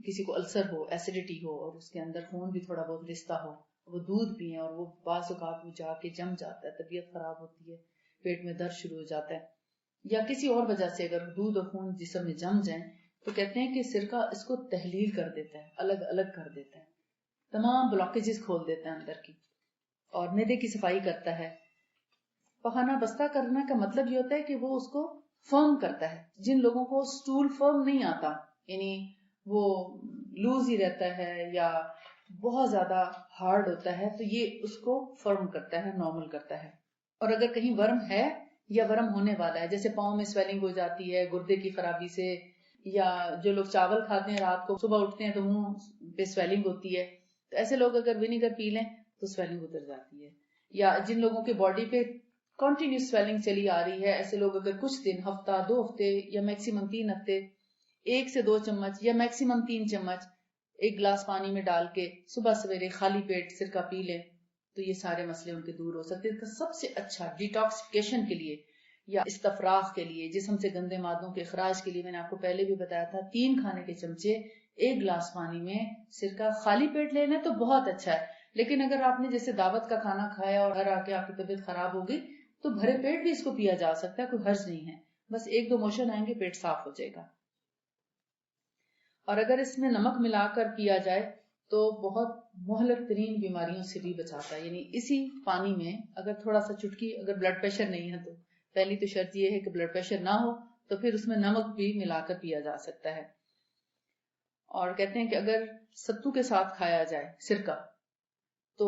Speaker 2: کسی کو السر ہو, ایسیڈیٹی ہو, اور اس کے اندر خون بھی تھوڑا بہت رشتہ ہو, وہ دودھ پئیں اور وہ بعض اوقات وہ جا کے جم جاتا ہے, طبیعت خراب ہوتی ہے, پیٹ میں درد شروع ہو جاتا ہے, یا کسی اور وجہ سے اگر دودھ اور خون جسم میں جم جائیں تو کہتے ہیں کہ سرکہ اس کو تحلیل کر دیتا ہے, الگ الگ کر دیتا ہے, تمام بلاکیجز کھول دیتا ہے اندر کی, اور معدے کی صفائی کرتا ہے. پخانہ بستہ کرنا کا مطلب یہ ہوتا ہے کہ وہ اس کو فرم کرتا ہے. جن لوگوں کو سٹول فرم نہیں آتا, یعنی وہ لوز ہی رہتا ہے یا بہت زیادہ ہارڈ ہوتا ہے, تو یہ اس کو فرم کرتا ہے, نارمل کرتا ہے. اور اگر کہیں ورم ہے یا ورم ہونے والا ہے, جیسے پاؤں میں سویلنگ ہو جاتی ہے گردے کی خرابی سے, یا جو لوگ چاول کھاتے ہیں رات کو صبح اٹھتے ہیں تو منہ پہ سویلنگ ہوتی ہے, تو ایسے لوگ اگر ونیگر پی لیں تو سویلنگ اتر جاتی ہے. یا جن لوگوں کے باڈی پہ کنٹینیوس سویلنگ چلی آ رہی ہے, ایسے لوگ اگر کچھ دن, ہفتہ, 2 ہفتے یا میکسیمم 3 ہفتے 1 سے 2 چمچ یا میکسیمم 3 چمچ 1 گلاس پانی میں ڈال کے صبح سویرے خالی پیٹ سرکہ پی لیں, تو یہ سارے مسئلے ان کے دور ہو سکتے ہیں. سب سے اچھا ڈیٹاکسیفیکیشن کے لیے یا استفراغ کے لیے, جسم سے گندے مادوں کے اخراج کے لیے, میں نے آپ کو پہلے بھی بتایا تھا 3 کھانے کے چمچے 1 گلاس پانی میں سرکہ خالی پیٹ لے لیں تو بہت اچھا ہے. لیکن اگر آپ نے جیسے دعوت کا کھانا کھایا اور گھر آ کے آپ کی طبیعت خراب ہو گئی تو بھرے پیٹ بھی اس کو پیا جا سکتا ہے, کوئی حرج نہیں ہے, بس 1-2 موشن آئیں گے, پیٹ صاف ہو جائے گا. اور اگر اس میں نمک ملا کر پیا جائے تو بہت مہلک ترین بیماریوں سے بھی بچاتا ہے. یعنی اسی پانی میں اگر تھوڑا سا چٹکی, اگر بلڈ پریشر نہیں ہے تو پہلی تو شرط یہ ہے کہ بلڈ پریشر نہ ہو, تو پھر اس میں نمک بھی ملا کر پیا جا سکتا ہے. اور کہتے ہیں کہ اگر ستو کے ساتھ کھایا جائے سرکہ تو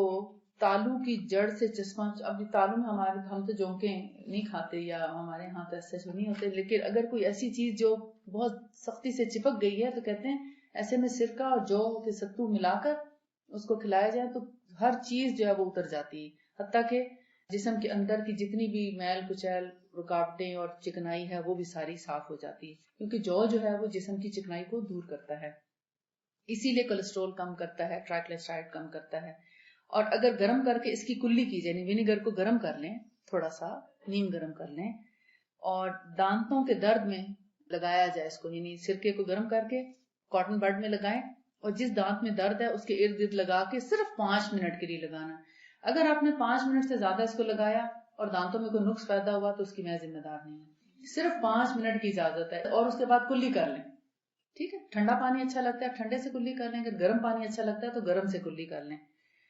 Speaker 2: تالو کی جڑ سے چشمہ, اب تالو میں ہمارے ہم تو جونکیں نہیں کھاتے یا ہمارے ہاں تو ایسے نہیں ہوتے, لیکن اگر کوئی ایسی چیز جو بہت سختی سے چپک گئی ہے تو کہتے ہیں ایسے میں سرکہ اور جو کے ستو ملا کر اس کو کھلایا جائے تو ہر چیز جو ہے وہ اتر جاتی ہے, حتیٰ کہ جسم کے اندر کی جتنی بھی میل کچیل, رکاوٹیں اور چکنائی ہے وہ بھی ساری صاف ہو جاتی ہے, کیونکہ جو ہے وہ جسم کی چکنائی کو دور کرتا ہے, اسی لیے کولیسٹرول کم کرتا ہے, ٹرائیگلیسرائڈ کم کرتا ہے. اور اگر گرم کر کے اس کی کلی کی جائے, ونیگر کو گرم کر لیں, تھوڑا سا نیم گرم کر لیں اور دانتوں کے درد میں لگایا جائے اس کو, یعنی سرکے کو گرم کر کے کاٹن بڈ میں لگائیں اور جس دانت میں درد ہے اس کے ارد گرد لگا کے صرف 5 منٹ کے لیے لگانا. اگر آپ نے 5 منٹ سے زیادہ اس کو لگایا اور دانتوں میں کوئی نقص پیدا ہوا تو اس کی میں ذمہ دار نہیں ہوں, صرف 5 منٹ کی اجازت ہے. اور اس کے بعد کلی کر لیں, ٹھیک ہے. ٹھنڈا پانی اچھا لگتا ہے ٹھنڈے سے کلی کر لیں, اگر گرم پانی اچھا لگتا ہے تو گرم سے کلی کر لیں.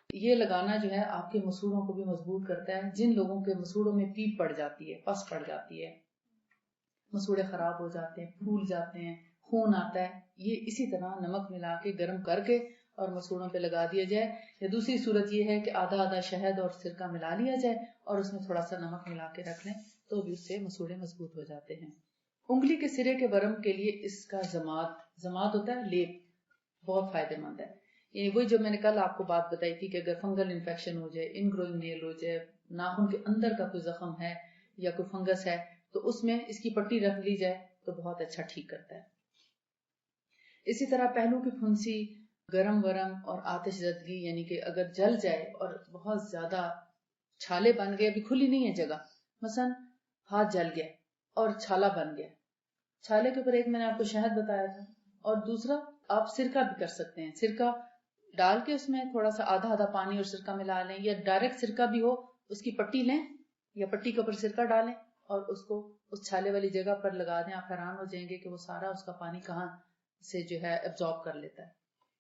Speaker 2: یہ لگانا جو ہے آپ کے مسوڑوں کو بھی مضبوط کرتا ہے. جن لوگوں کے مسوڑوں میں پیپ پڑ جاتی ہے, پس پڑ جاتی ہے, مسوڑے خراب ہو جاتے ہیں, پھول جاتے ہیں, خون آتا ہے, یہ اسی طرح نمک ملا کے گرم کر کے اور مسوڑوں پہ لگا دیا جائے. یا دوسری صورت یہ ہے کہ آدھا شہد اور سرکہ ملا لیا جائے اور اس میں تھوڑا سا نمک ملا کے رکھ لیں تو بھی اس سے مسوڑے مضبوط ہو جاتے ہیں. انگلی کے سرے کے ورم کے لیے اس کا زماد ہوتا ہے, لیپ, بہت فائدہ مند ہے. یعنی وہی جو میں نے کل آپ کو بات بتائی تھی کہ اگر فنگل انفیکشن ہو جائے, ان گروئنگ نیل ہو جائے, ناخن کے اندر کا کوئی زخم ہے یا کوئی فنگس ہے تو اس میں اس کی پٹی رکھ لی جائے تو بہت اچھا ٹھیک کرتا ہے. اسی طرح پہلو کی پھنسی, گرم ورم اور آتش زدگی, یعنی کہ اگر جل جائے اور بہت زیادہ چھالے بن گئے, ابھی کھلی نہیں ہے جگہ, مثلا ہاتھ جل گیا اور چھالا بن گیا, چھالے کے اوپر ایک میں نے آپ کو شہد بتایا تھا, اور دوسرا آپ سرکہ بھی کر سکتے ہیں, سرکہ ڈال کے اس میں تھوڑا سا آدھا آدھا پانی اور سرکہ ملا لیں, یا ڈائریکٹ سرکہ بھی ہو, اس کی پٹی لیں یا پٹی کے اوپر سرکہ ڈالیں اور اس کو اس چھالے والی جگہ پر لگا دیں. آپ حیران ہو جائیں گے کہ وہ سارا اس کا پانی کہاں سے جو ہے ایبزارب کر لیتا ہے,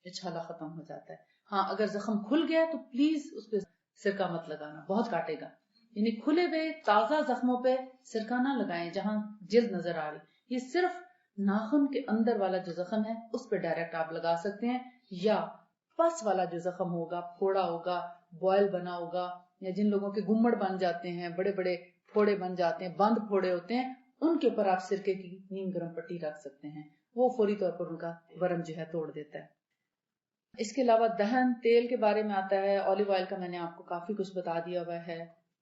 Speaker 2: یہ چھالا ختم ہو جاتا ہے. ہاں اگر زخم کھل گیا تو پلیز اس پہ سرکہ مت لگانا, بہت کاٹے گا. یعنی کھلے ہوئے تازہ زخموں پہ سرکہ نہ لگائیں جہاں جلد نظر آ رہی. یہ صرف ناخن کے اندر والا جو زخم ہے اس پہ ڈائریکٹ آپ لگا سکتے ہیں, یا پس والا جو زخم ہوگا, پھوڑا ہوگا, بوائل بنا ہوگا, یا جن لوگوں کے گمڑ بن جاتے ہیں, بڑے بڑے پھوڑے بن جاتے ہیں, بند پھوڑے ہوتے ہیں, ان کے اوپر آپ سرکے کی نیم گرم پٹی رکھ سکتے ہیں, وہ فوری طور پر ان کا ورم جو ہے توڑ دیتا ہے. اس کے علاوہ دہن تیل کے بارے میں آتا ہے, اولیو آئل کا میں نے آپ کو کافی کچھ بتا دیا ہوا ہے.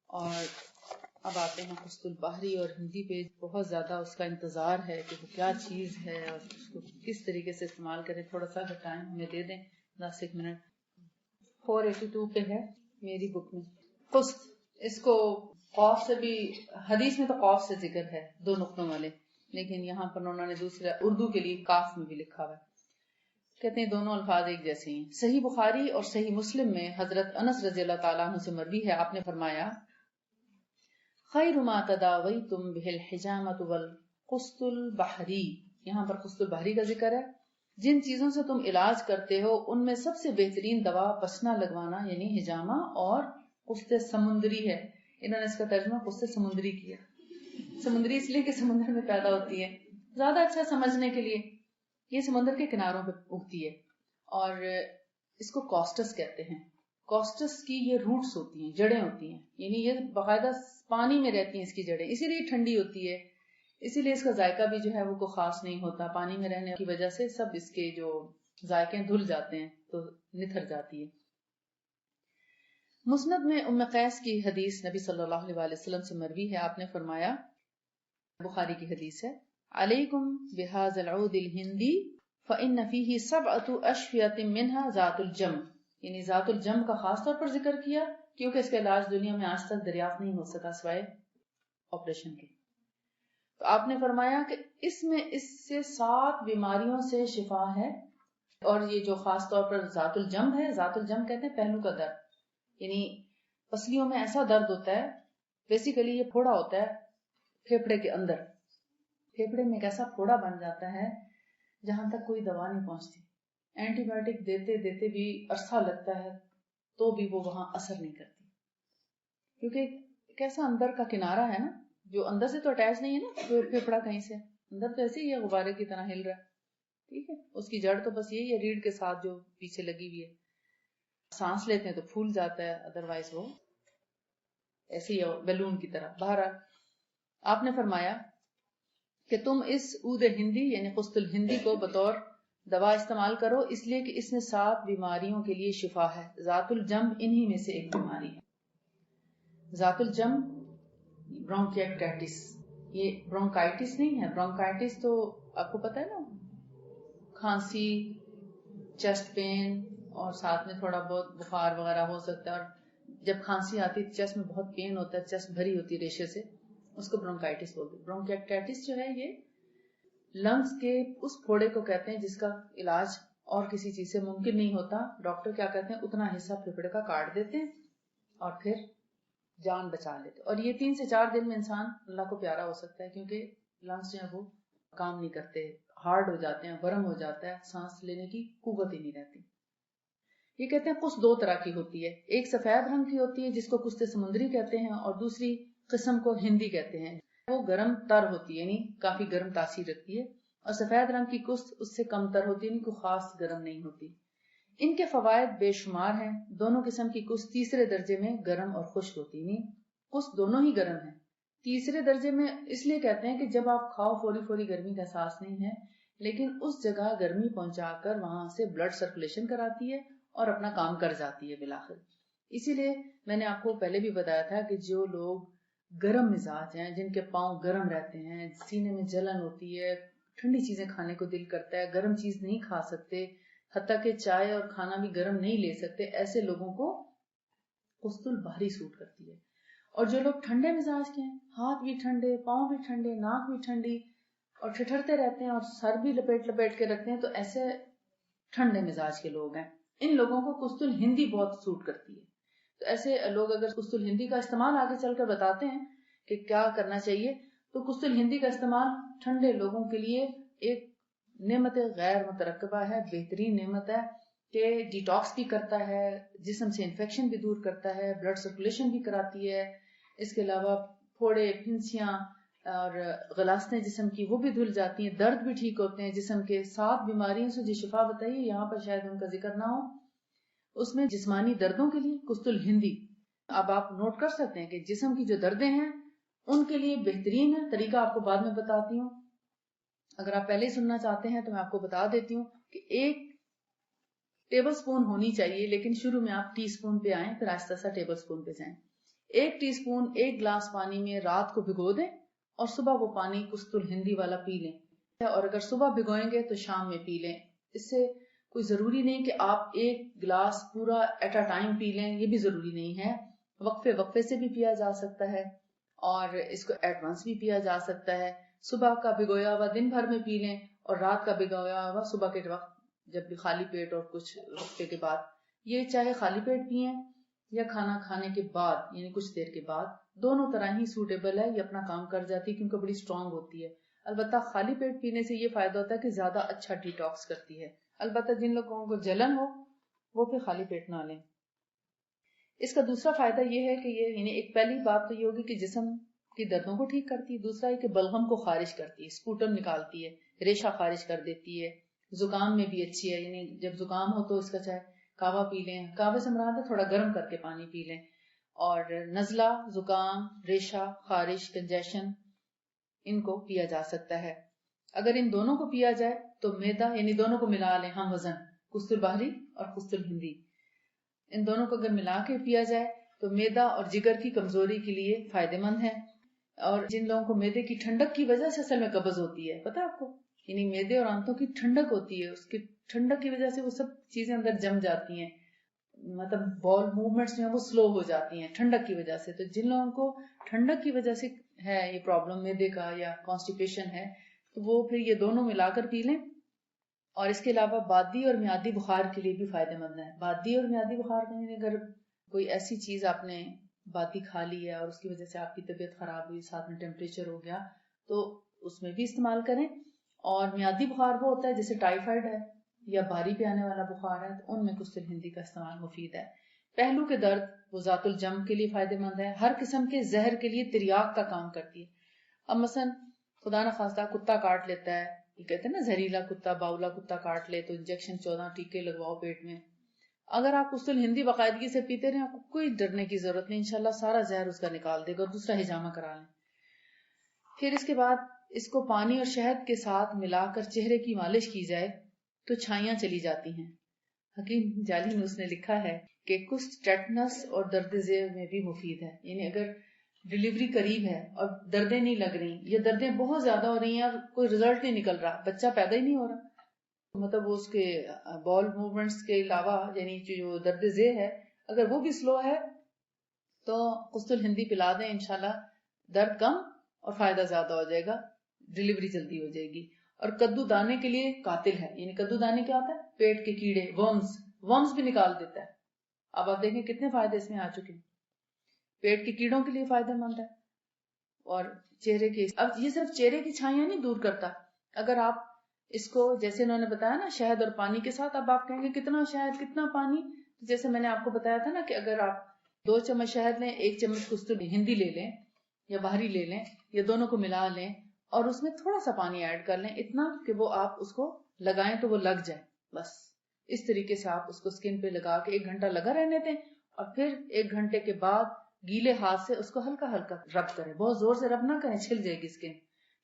Speaker 2: اور اب آتے ہیں قسط البحری, اور ہندی پہ بہت زیادہ اس کا انتظار ہے کہ وہ کیا چیز ہے اور اس کو کس طریقے سے استعمال کریں. تھوڑا سا اگر ٹائم ہمیں دے دیں 10 منٹ. 482 پہ ہے میری بک میں قسط. اس کو قوف سے بھی, حدیث میں تو قوف سے ذکر ہے 2 نقطوں والے, لیکن یہاں پر انہوں نے دوسرا اردو کے لیے کاف میں بھی لکھا ہوا ہے. کہتے ہیں دونوں الفاظ ایک جیسے ہیں. صحیح بخاری اور صحیح مسلم میں حضرت انس رضی اللہ تعالیٰ عنہ سے مروی ہے, آپ نے فرمایا خیر ما تداویتم بہ الحجامۃ والقسط البحری. یہاں پر قسط البحری کا ذکر ہے. جن چیزوں سے تم علاج کرتے ہو ان میں سب سے بہترین دوا پسنا لگوانا یعنی حجامہ اور قسط سمندری ہے. انہوں نے اس کا ترجمہ قسط سمندری کیا. سمندری اس لیے کہ سمندر میں پیدا ہوتی ہے, زیادہ اچھا سمجھنے کے لیے. یہ سمندر کے کناروں پہ اگتی ہے اور اس کو کوسٹس کہتے ہیں. کوسٹس کی یہ روٹس ہوتی ہیں, جڑیں ہوتی ہیں, یعنی یہ باقاعدہ پانی میں رہتی ہیں اس کی جڑیں, اسی لیے ٹھنڈی ہوتی ہے, اسی لیے اس کا ذائقہ بھی جو ہے وہ کوئی خاص نہیں ہوتا. پانی میں رہنے کی وجہ سے سب اس کے جو ذائقے دھل جاتے ہیں تو نتھر جاتی ہے. مسند میں ام قیس کی حدیث نبی صلی اللہ علیہ وسلم سے مروی ہے, آپ نے فرمایا, بخاری کی حدیث ہے, علیکم بہذا العود الہندی فإن فیہ 7 اشفیۃ منها ذات الجم. یعنی ذات الجم کا خاص طور پر ذکر کیا کیونکہ اس کا علاج دنیا میں آج تک دریافت نہیں ہو سکا سوائے آپریشن کے. تو آپ نے فرمایا کہ اس میں اس سے 7 بیماریوں سے شفا ہے. اور یہ جو خاص طور پر ذات الجم ہے, ذات الجم کہتے ہیں پہلو کا درد, یعنی پسلیوں میں ایسا درد ہوتا ہے, بیسیکلی یہ پھوڑا ہوتا ہے پھیپڑے کے اندر. پھیپڑے میں ایک ایسا پھوڑا بن جاتا ہے جہاں تک کوئی دوا نہیں پہنچتی. اینٹی بایوٹک دیتے دیتے بھی عرصہ لگتا ہے تو بھی وہ وہاں اثر نہیں کرتی, کیونکہ کیسا اندر کا کنارہ ہے نا, جو اندر سے تو اٹیچ نہیں ہے نا پھیپڑا کہیں سے, اندر تو ایسے ہی ہے غبارے کی طرح ہل رہا ہے. ٹھیک ہے, اس کی جڑ تو بس یہی ہے ریڑھ کے ساتھ جو پیچھے لگی ہوئی ہے. سانس لیتے ہیں تو پھول جاتا ہے, ادروائز وہ ایسے ہی بیلون کی طرح. بہرحال آپ نے فرمایا کہ تم اس عود ہندی یعنی قسط الہندی کو بطور دوا استعمال کرو, اس لیے کہ اس میں 7 بیماریوں کے لیے شفا ہے. ذات الجم انہی میں سے ایک بیماری ہے. ذات الجم برونکیٹائٹس, یہ برونکائٹس نہیں ہے. برونکائٹس تو آپ کو پتا ہے نا, کھانسی, چیسٹ پین اور ساتھ میں تھوڑا بہت بخار وغیرہ ہو سکتا ہے, اور جب کھانسی آتی ہے چیسٹ میں بہت پین ہوتا ہے, چیسٹ بھری ہوتی ہے ریشے سے, اس کو برونکائٹس بولتے ہیں. برونکیٹائٹس جو ہے یہ لنگز کے اس پھوڑے کو کہتے ہیں جس کا علاج اور کسی چیز سے ممکن نہیں ہوتا. ڈاکٹر کیا کہتے ہیں, اتنا حصہ پھیپڑے کا کاٹ دیتے ہیں اور پھر جان بچا لیتے. اور یہ 3 سے 4 دن میں انسان اللہ کو پیارا ہو سکتا ہے, کیونکہ لنگز جو ہے وہ کام نہیں کرتے, ہارڈ ہو جاتے ہیں, ورم ہو جاتا ہے, سانس لینے کی قوت ہی نہیں رہتی. یہ کہتے ہیں قسط 2 طرح کی ہوتی ہے. ایک سفید رنگ کی ہوتی ہے جس کو قسط سمندری کہتے ہیں, اور دوسری قسم کو ہندی کہتے ہیں. وہ گرم تر ہوتی ہے, یعنی کافی گرم تاثیر رکھتی ہے, اور سفید رنگ کی قسط اس سے کم تر ہوتی ہے, یعنی کوئی خاص گرم نہیں ہوتی. ان کے فوائد بے شمار ہیں. دونوں قسم کی قسط تیسرے درجے میں گرم اور خشک ہوتی ہے, یعنی قسط دونوں ہی گرم ہیں. تیسرے درجے میں اس لیے کہتے ہیں کہ جب آپ کھاؤ فوری گرمی کا احساس نہیں ہے, لیکن اس جگہ گرمی پہنچا کر وہاں سے بلڈ سرکولیشن کراتی ہے اور اپنا کام کر جاتی ہے بالآخر. اسی لیے میں نے آپ کو پہلے بھی بتایا تھا کہ جو لوگ گرم مزاج ہیں, جن کے پاؤں گرم رہتے ہیں, سینے میں جلن ہوتی ہے, ٹھنڈی چیزیں کھانے کو دل کرتا ہے, گرم چیز نہیں کھا سکتے, حتیٰ کہ چائے اور کھانا بھی گرم نہیں لے سکتے, ایسے لوگوں کو قسط البحری سوٹ کرتی ہے. اور جو لوگ ٹھنڈے مزاج کے ہیں, ہاتھ بھی ٹھنڈے, پاؤں بھی ٹھنڈے, ناک بھی ٹھنڈی, اور ٹھٹھرتے رہتے ہیں اور سر بھی لپیٹ لپیٹ کے رکھتے ہیں, تو ایسے ٹھنڈے مزاج کے لوگ ہیں, ان لوگوں کو قسط الہندی بہت سوٹ کرتی ہے. تو ایسے لوگ اگر قسط الہندی کا استعمال آگے چل کر بتاتے ہیں کہ کیا کرنا چاہیے, تو قسط الہندی کا استعمال ٹھنڈے لوگوں کے لیے ایک نعمت غیر مترکبہ ہے, بہترین نعمت ہے کہ ڈیٹاکس بھی کرتا ہے, جسم سے انفیکشن بھی دور کرتا ہے, بلڈ سرکولیشن بھی کراتی ہے. اس کے علاوہ پھوڑے, پھنسیاں اور غلاستیں جسم کی وہ بھی دھل جاتی ہیں, درد بھی ٹھیک ہوتے ہیں جسم کے. 7 بیماریوں سے جو شفا بتائیے, یہاں پر شاید ان کا ذکر نہ ہو, اس میں جسمانی دردوں کے لیے قسط الہندی. اب آپ نوٹ کر سکتے ہیں کہ جسم کی جو دردیں ہیں ان کے لیے بہترین ہے. طریقہ آپ کو بعد میں بتاتی ہوں, اگر آپ پہلے ہی سننا چاہتے ہیں تو میں آپ کو بتا دیتی ہوں کہ 1 ٹیبل سپون ہونی چاہیے, لیکن شروع میں آپ ٹی سپون پہ آئیں, پھر آہستہ آہستہ ٹیبل سپون پہ جائیں. 1 ٹی سپون 1 گلاس پانی میں رات کو بھگو دیں اور صبح وہ پانی قسط الہندی والا پی لیں, اور اگر صبح بھگوئیں گے تو شام میں پی لیں. اس سے کوئی ضروری نہیں کہ آپ 1 گلاس پورا ایٹ اے ٹائم پی لیں, یہ بھی ضروری نہیں ہے. وقفے وقفے سے بھی پیا جا سکتا ہے اور اس کو ایٹ ونس بھی پیا جا سکتا ہے. صبح کا بھگویا ہوا دن بھر میں پی لیں اور رات کا بھگویا ہوا صبح کے وقت جب بھی خالی پیٹ اور کچھ وقفے کے بعد. یہ چاہے خالی پیٹ پئیں یا کھانا کھانے کے بعد یعنی کچھ دیر کے بعد, دونوں طرح ہی سوٹیبل ہے. یہ اپنا کام کر جاتی ہے کیونکہ بڑی اسٹرانگ ہوتی ہے. البتہ خالی پیٹ پینے سے یہ فائدہ ہوتا ہے کہ زیادہ اچھا ڈیٹاکس کرتی ہے. البتہ جن لوگوں کو جلن ہو وہ پھر خالی پیٹ نہ لیں. اس کا دوسرا فائدہ یہ ہے کہ یہ یعنی ایک پہلی بات تو یہ ہوگی کہ جسم کی دردوں کو ٹھیک کرتی ہے. دوسرا ہے کہ بلغم کو خارج کرتی ہے, سپوٹم نکالتی ہے, ریشہ خارج کر دیتی ہے. زکام میں بھی اچھی ہے, یعنی جب زکام ہو تو اس کا چاہے کہوہ پی لیں, کہوے سے مراد ہے تھوڑا گرم کر کے پانی پی لیں. اور نزلہ, زکام, ریشہ خارج, کنجیشن, ان کو پیا جا سکتا ہے. اگر ان دونوں کو پیا جائے تو میدا یعنی دونوں کو ملا لیں, ہم وزن, قسط البحری اور قسط الہندی, ان دونوں کو اگر ملا کے پیا جائے تو میدا اور جگر کی کمزوری کے لیے فائدہ مند ہے. اور جن لوگوں کو میدے کی ٹھنڈک کی وجہ سے اصل میں قبض ہوتی ہے, پتہ آپ کو, یعنی میدے اور آنتوں کی ٹھنڈک ہوتی ہے, اس کی ٹھنڈک کی وجہ سے وہ سب چیزیں اندر جم جاتی ہیں, مطلب بال موومنٹس جو ہیں وہ سلو ہو جاتی ہیں ٹھنڈک کی وجہ سے. تو جن لوگوں کو ٹھنڈک کی وجہ سے ہے یہ پرابلم میدے کا یا کانسٹیپیشن ہے, تو وہ پھر یہ دونوں ملا کر پی لیں. اور اس کے علاوہ بادی اور میادی بخار کے لیے بھی فائدہ مند ہے. بادی اور میادی بخار کا یعنی اگر کوئی ایسی چیز آپ نے بادی کھا لی ہے اور اس کی وجہ سے آپ کی طبیعت خراب ہوئی, ساتھ میں ٹیمپریچر ہو گیا, تو اس میں بھی استعمال کریں. اور میادی بخار وہ ہوتا ہے جیسے ٹائیفائڈ ہے یا باری پہ آنے والا بخار ہے, تو ان میں قسط الہندی کا استعمال مفید ہے. پہلو کے درد وہ ذات الجم کے لیے فائدہ مند ہے. ہر قسم کے زہر کے لیے تریاق کا کام کرتی ہے. اب مثلا خدا نخواستہ کتا کاٹ لیتا ہے, یہ کہتے ہیں نا زہریلا کتا, باولا کتا کاٹ لے تو انجیکشن 14 ٹیکے لگواؤ پیٹ میں. اگر آپ قسط الہندی باقاعدگی سے پیتے رہیں, آپ کو کوئی ڈرنے کی ضرورت نہیں, انشاءاللہ سارا زہر اس کا نکال دے گا. اور دوسرا ہجامہ کرا لیں. پھر اس کے بعد اس کو پانی اور شہد کے ساتھ ملا کر چہرے کی مالش کی جائے تو چھائیاں چلی جاتی ہیں. حکیم جعلی نے اس نے لکھا ہے کہ کشت, ٹیٹنس اور درد ذیل میں بھی مفید ہے. یعنی اگر ڈلیوری قریب ہے اور دردیں نہیں لگ رہی یا دردیں بہت زیادہ ہو رہی ہیں اور کوئی رزلٹ نہیں نکل رہا, بچہ پیدا ہی نہیں ہو رہا, مطلب اس کے بال موومنٹس کے علاوہ یعنی جو درد ذیل ہے اگر وہ بھی سلو ہے تو قسط الہندی پلا دیں, انشاءاللہ درد کم اور فائدہ زیادہ ہو جائے گا, ڈلیوری جلدی ہو جائے گی. اور کدو دانے کے لیے قاتل ہے. یعنی کدو دانے کیا ہوتا ہے, پیٹ کے کیڑے, ورمز بھی نکال دیتا ہے. اب آپ دیکھیں کتنے فائدے اس میں آ چکے ہیں. پیٹ کے کیڑوں کے لیے فائدہ مند ہے. اور چہرے کے, اب یہ صرف چہرے کی چھائیاں نہیں دور کرتا, اگر آپ اس کو جیسے انہوں نے بتایا نا شہد اور پانی کے ساتھ, اب آپ کہیں گے کتنا شہد کتنا پانی, جیسے میں نے آپ کو بتایا تھا نا کہ اگر آپ 2 چمچ شہد لیں, 1 چمچ قسط الہندی لے لیں یا باہری لے لیں, یا دونوں کو ملا لیں اور اس میں تھوڑا سا پانی ایڈ کر لیں, اتنا کہ وہ آپ اس کو لگائیں تو وہ لگ جائے. بس اس طریقے سے آپ اس کو سکن پہ لگا کے 1 گھنٹہ لگا رہنے دیں, اور پھر 1 گھنٹے کے بعد گیلے ہاتھ سے اس کو ہلکا ہلکا رب کریں. بہت زور سے رب نہ کریں, چھل جائے گی سکن,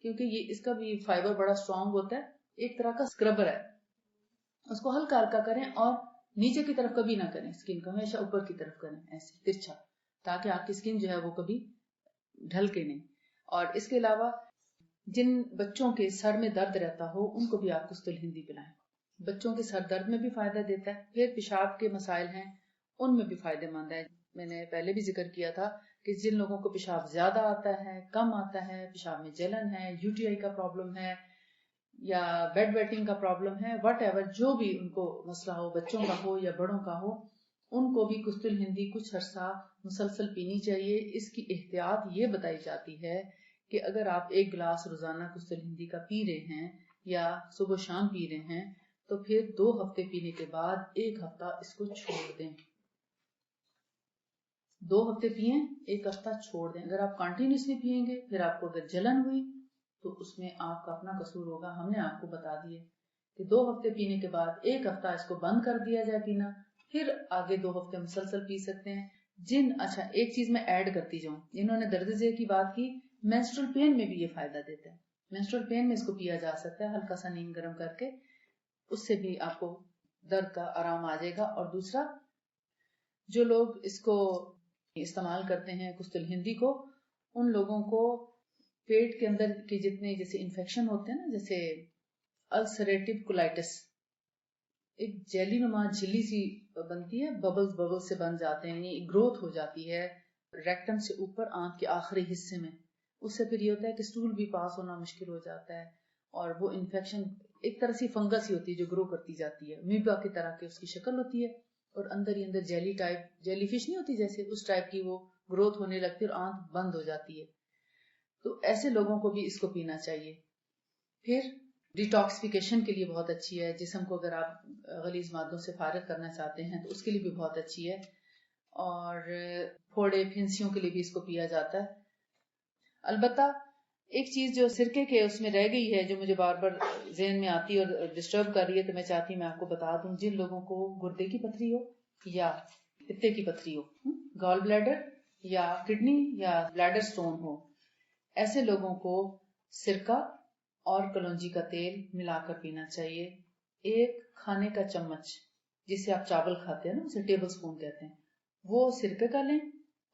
Speaker 2: کیونکہ یہ اس کا بھی فائبر بڑا اسٹرانگ ہوتا ہے, ایک طرح کا اسکربر ہے. اس کو ہلکا ہلکا کریں اور نیچے کی طرف کبھی نہ کریں, سکن کو ہمیشہ اوپر کی طرف کریں, ایسے ترچھا, تاکہ آپ کی سکن جو ہے وہ کبھی ڈھل کے نہیں. اور اس کے علاوہ جن بچوں کے سر میں درد رہتا ہو ان کو بھی آپ قسط الہندی پلائیں. بچوں کے سر درد میں بھی فائدہ دیتا ہے. پھر پیشاب کے مسائل ہیں ان میں بھی فائدہ مند ہے. میں نے پہلے بھی ذکر کیا تھا کہ جن لوگوں کو پیشاب زیادہ آتا ہے، کم آتا ہے، پیشاب میں جلن ہے، UTI کا پرابلم ہے یا بیڈ ویٹنگ کا پرابلم ہے، وٹ ایور جو بھی ان کو مسئلہ ہو، بچوں کا ہو یا بڑوں کا ہو، ان کو بھی کستل ہندی کچھ عرصہ مسلسل پینی چاہیے. اس کی احتیاط یہ بتائی جاتی ہے کہ اگر آپ 1 گلاس روزانہ کستل ہندی کا پی رہے ہیں یا صبح شام پی رہے ہیں تو پھر 2 ہفتے پینے کے بعد 1 ہفتہ اس کو چھوڑ دیں. 2 ہفتے پئیں، 1 ہفتہ چھوڑ دیں. اگر آپ کنٹینیوسلی پیئیں گے پھر آپ کو اگر جلن ہوئی تو اس میں آپ کا اپنا قصور ہوگا. ہم نے آپ کو بتا دیے کہ 2 ہفتے پینے کے بعد 1 ہفتہ اس کو بند کر دیا جائے پینا، پھر آگے 2 ہفتے مسلسل پی سکتے ہیں. اچھا ایک چیز میں ایڈ کرتی جاؤں، جنہوں نے درد ذیل کی بات کی، مینسٹرل پین میں بھی یہ فائدہ دیتا ہے. مینسٹرل پین میں اس کو پیا جا سکتا ہے، ہلکا سا نیم گرم کر کے، اس سے بھی آپ کو درد کا آرام آ جائے گا. اور دوسرا، جو لوگ اس کو استعمال کرتے ہیں کستل ہندی کو، ان لوگوں کو پیٹ کے اندر کے جتنے جیسے انفیکشن ہوتے ہیں نا، جیسے السریٹو کولائٹس، ایک جیلی نما جھلی سی بنتی ہے، ببلز سے بن جاتے ہیں، یعنی گروتھ ہو جاتی ہے ریکٹم سے اوپر آنت کے آخری حصے میں. اس سے پھر یہ ہوتا ہے کہ اسٹول بھی پاس ہونا مشکل ہو جاتا ہے، اور وہ انفیکشن ایک طرح سی فنگس ہی ہوتی ہے جو گرو کرتی جاتی ہے، امیبا کی طرح کی اس کی شکل ہوتی ہے، اور اندر ہی اندر جیلی ٹائپ، جیلی فش نہیں ہوتی جیسے، اس ٹائپ کی وہ گروتھ ہونے لگتی ہے اور آنت بند ہو جاتی ہے. تو ایسے لوگوں کو بھی اس کو پینا چاہیے. پھر ڈیٹاکسفیکیشن کے لیے بہت اچھی ہے، جسم کو اگر آپ غلیظ مادوں سے فارغ کرنا چاہتے ہیں تو اس کے لیے بھی بہت اچھی ہے. اور پھوڑے پھنسیوں کے لیے بھی اس کو پیا جاتا ہے. البتہ ایک چیز جو سرکے کے اس میں رہ گئی ہے، جو مجھے بار بار ذہن میں آتی اور ڈسٹرب کر رہی ہے، تو میں چاہتی میں آپ کو بتا دوں. جن لوگوں کو گردے کی پتھری ہو یا پتے کی پتھری ہو، گال بلیڈر یا کڈنی یا بلیڈر سٹون ہو، ایسے لوگوں کو سرکہ اور کلونجی کا تیل ملا کر پینا چاہیے. 1 کھانے کا چمچ، جسے آپ چاول کھاتے ہیں نا، اسے ٹیبل سپون کہتے ہیں، وہ سرکے کا لیں،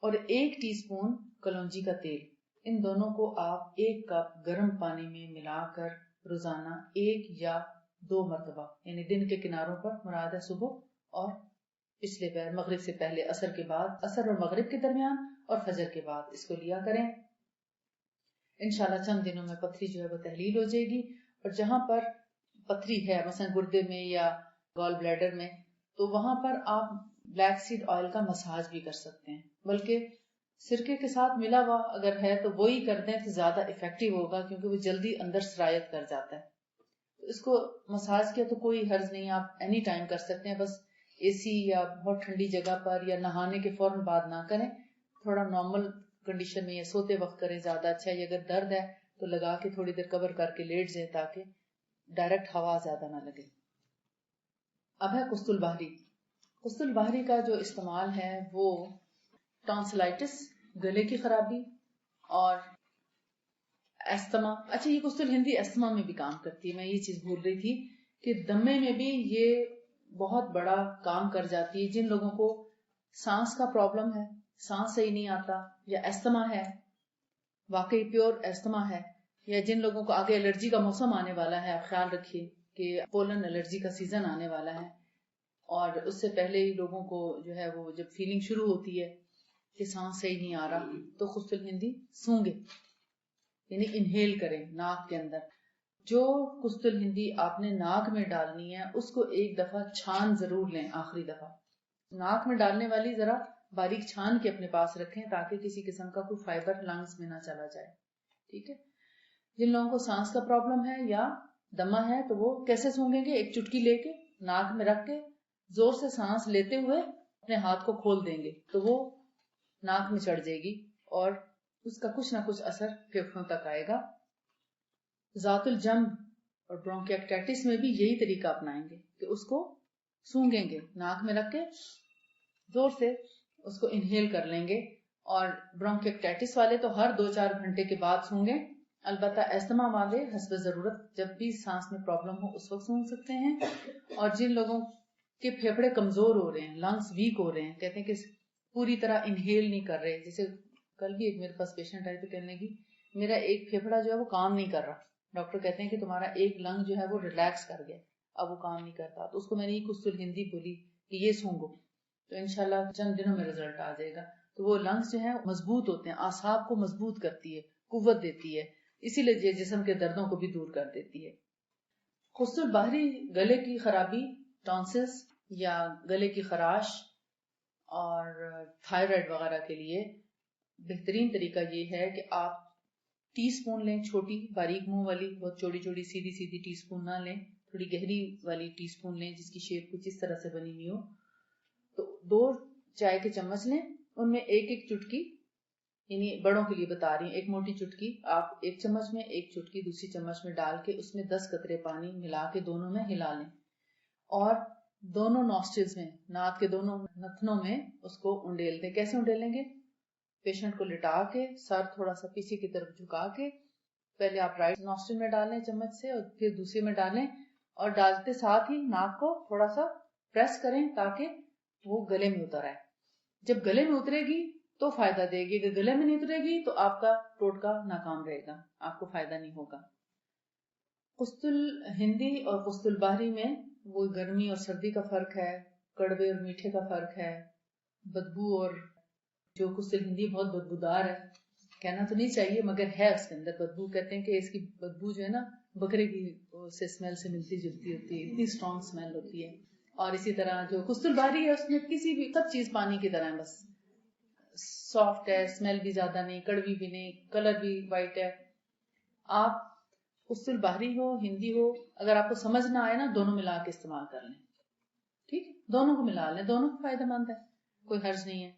Speaker 2: اور 1 ٹی سپون کلونجی کا تیل. ان دونوں کو آپ 1 کپ گرم پانی میں ملا کر روزانہ 1 یا 2 مرتبہ، یعنی دن کے کناروں پر، مراد ہے صبح اور پچھلے پہر، مغرب سے پہلے، عصر کے بعد، عصر اور مغرب کے درمیان اور فجر کے بعد اس کو لیا کریں. انشاءاللہ چند دنوں میں پتھری جو ہے وہ تحلیل ہو جائے گی. اور جہاں پر پتھری ہے، مثلا گردے میں یا گال بلیڈر میں، تو وہاں پر آپ بلیک سیڈ آئل کا مساج بھی کر سکتے ہیں. بلکہ سرکے کے ساتھ ملا ہوا اگر ہے تو وہی کر دیں تو زیادہ افیکٹو ہوگا، کیونکہ وہ جلدی اندر سرایت کر جاتا ہے. اس کو مساج کیا تو کوئی حرج نہیں، آپ اینی ٹائم کر سکتے ہیں. بس AC یا بہت ٹھنڈی جگہ پر یا نہانے کے فوراً بعد نہ کریں، تھوڑا نارمل کنڈیشن میں یا سوتے وقت کریں، زیادہ اچھا ہے. اگر درد ہے تو لگا کے تھوڑی دیر کور کر کے لیٹ جائیں تاکہ ڈائریکٹ ہوا زیادہ نہ لگے. اب ہے قسط البحری. قسط البحری کا جو استعمال ہے وہ ٹانسلائٹس، گلے کی خرابی اور استما. اچھا یہ قسط الہندی استما میں بھی کام کرتی ہے. میں یہ چیز بھول رہی تھی کہ دمے میں بھی یہ بہت بڑا کام کر جاتی ہے. جن لوگوں کو سانس کا پرابلم ہے، سانس صحیح نہیں آتا، یا استما ہے، واقعی پیور استما ہے، یا جن لوگوں کو آگے الرجی کا موسم آنے والا ہے، آپ خیال رکھیے کہ پولن الرجی کا سیزن آنے والا ہے، اور اس سے پہلے ہی لوگوں کو جو ہے وہ جب فیلنگ شروع ہوتی ہے کہ سانس صحیح نہیں آ رہا، تو قسط الہندی سونگے، یعنی انہیل کریں ناک کے اندر. جو قسط الہندی آپ نے ناک میں ڈالنی ہے اس کو 1 دفعہ چھان ضرور لیں. آخری دفعہ ناک میں ڈالنے والی ذرا باریک چھان کے اپنے پاس رکھیں تاکہ کسی قسم کا کوئی فائبر لنگس میں نہ چلا جائے. ٹھیک ہے. جن لوگوں کو سانس کا پرابلم ہے یا دمہ ہے تو وہ کیسے سونگیں گے؟ 1 چٹکی لے کے ناک میں رکھ کے زور سے سانس لیتے ہوئے اپنے ہاتھ کو کھول دیں گے تو وہ ناک میں چڑھ جائے گی اور اس کا کچھ نہ کچھ اثر پھیپھڑوں تک آئے گا. ذات الجنب اور برونکیکٹائٹس میں بھی یہی طریقہ اپنائیں گے کہ اس کو سونگیں گے، ناک میں رکھ کے زور سے اس کو انہیل کر لیں گے. اور برونکیکٹائٹس والے تو ہر 2-4 گھنٹے کے بعد سونگیں. البتہ استما والے حسب ضرورت جب بھی سانس میں پرابلم ہو اس وقت سونگ سکتے ہیں. اور جن لوگوں کے پھیپھڑے کمزور ہو رہے ہیں، لنگس ویک ہو رہے ہیں، کہتے ہیں کہ پوری طرح انہیل نہیں کر رہے، جیسے کل بھی ایک میرے پاس پیشنٹ آئی تو کہنے لگی میرا ایک پھیپھڑا جو ہے وہ کام نہیں کر رہا، ڈاکٹر کہتے ہیں کہ تمہارا ایک لنگ جو ہے وہ ریلیکس کر گیا، اب وہ کام نہیں کرتا. تو اس کو میں نے یہ قسط الہندی بولی کہ یہ سونگو. تو انشاءاللہ چند دنوں میں رزلٹ آ جائے گا. تو وہ لنگس جو ہیں مضبوط ہوتے ہیں، اعصاب کو مضبوط کرتی ہے، قوت دیتی ہے، اسی لیے جسم کے دردوں کو بھی دور کر دیتی ہے. خست البحری گلے کی خرابی، ٹانسلز یا گلے کی خراش اور تھائرائڈ وغیرہ کے لیے بہترین طریقہ یہ ہے کہ آپ ٹی سپون لیں، چھوٹی باریک منہ والی، بہت چوڑی چوڑی سیدھی سیدھی ٹی سپون نہ لیں، تھوڑی گہری والی ٹی سپون لیں جس کی شیپ کچھ اس طرح سے بنی ہوئی ہو. تو 2 چائے کے چمچ لیں، ان میں ایک چٹکی، یعنی بڑوں کے لیے بتا رہی ہوں، ایک موٹی چٹکی آپ ایک چمچ میں، ایک چٹکی دوسری چمچ میں ڈال کے اس میں 10 قطرے پانی ملا کے دونوں میں ہلا لیں، اور دونوں نوسٹرلز میں، ناک کے دونوں نتنوں میں اس کو انڈیل دیں. کیسے انڈیلیں گے؟ پیشنٹ کو لٹا کے سر تھوڑا سا پیچھے کی طرف جھکا کے پہلے آپ رائٹ نوسٹرل میں ڈالیں چمچ سے، اور پھر دوسرے میں ڈالیں، اور ڈالتے ساتھ ہی ناک کو تھوڑا سا پریس کریں تاکہ وہ گلے میں اتر آئے. جب گلے میں اترے گی تو فائدہ دے گی، اگر گلے میں نہیں اترے گی تو آپ کا ٹوٹکا ناکام رہے گا، آپ کو فائدہ نہیں ہوگا. قسط الہندی اور قسط البحری میں وہ گرمی اور سردی کا فرق ہے، کڑوے اور میٹھے کا فرق ہے، بدبو، اور جو قسط الہندی بہت بدبودار ہے، کہنا تو نہیں چاہیے مگر ہے اس کے اندر بدبو. کہتے ہیں کہ اس کی بدبو جو ہے نا بکرے کی سے اسمیل سے ملتی جلتی ہوتی ہے، اتنی اسٹرانگ اسمیل ہوتی ہے. اور اسی طرح جو قسط البحری ہے اس میں کسی بھی سب چیز پانی کی طرح ہے، بس سافٹ ہے، اسمیل بھی زیادہ نہیں، کڑوی بھی نہیں، کلر بھی وائٹ ہے. آپ قسط البحری ہو ہندی ہو، اگر آپ کو سمجھ نہ آئے نا دونوں ملا کے استعمال کر لیں، ٹھیک، دونوں کو ملا لیں، دونوں کو فائدہ مند ہے، کوئی حرج نہیں ہے.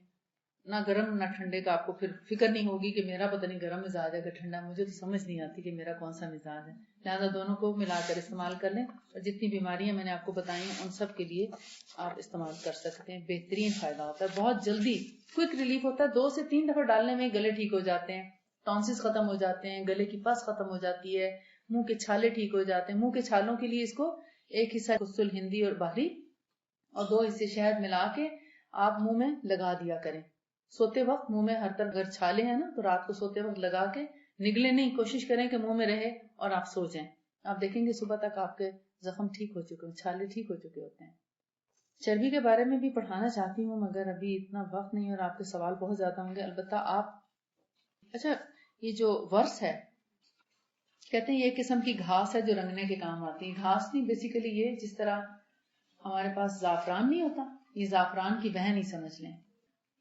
Speaker 2: نہ گرم نہ ٹھنڈے کا آپ کو پھر فکر نہیں ہوگی کہ میرا پتہ نہیں گرم مزاج ہے کہ ٹھنڈا، مجھے تو سمجھ نہیں آتی کہ میرا کون سا مزاج ہے. لہٰذا دونوں کو ملا کر استعمال کر لیں، اور جتنی بیماریاں میں نے آپ کو بتائی ہیں ان سب کے لیے آپ استعمال کر سکتے ہیں. بہترین فائدہ ہوتا ہے، بہت جلدی کوئک ریلیف ہوتا ہے. 2 سے 3 دفعہ ڈالنے میں گلے ٹھیک ہو جاتے ہیں، ٹانسلز ختم ہو جاتے ہیں، گلے کی پس ختم ہو جاتی ہے، منہ کے چھالے ٹھیک ہو جاتے ہیں. منہ کے چھالوں کے لیے اس کو 1 حصہ قسط الہندی اور بحری اور 2 حصے شہد ملا کے آپ منہ میں لگا دیا کریں. سوتے وقت منہ میں ہر طرف اگر چھالے ہیں نا تو رات کو سوتے وقت لگا کے نگلے نہیں، کوشش کریں کہ منہ میں رہے اور آپ سو جائیں. آپ دیکھیں گے صبح تک آپ کے زخم ٹھیک ہو چکے ہیں، چھالے ٹھیک ہو چکے ہوتے ہیں. چربی کے بارے میں بھی پڑھانا چاہتی ہوں مگر ابھی اتنا وقت نہیں اور آپ کے سوال بہت زیادہ ہوں گے. البتہ آپ اچھا، یہ جو ورس ہے کہتے ہیں یہ قسم کی گھاس ہے جو رنگنے کے کام آتی ہے. گھاس نہیں، بیسیکلی یہ جس طرح ہمارے پاس زعفران نہیں ہوتا، یہ زعفران کی بہن ہی سمجھ لیں.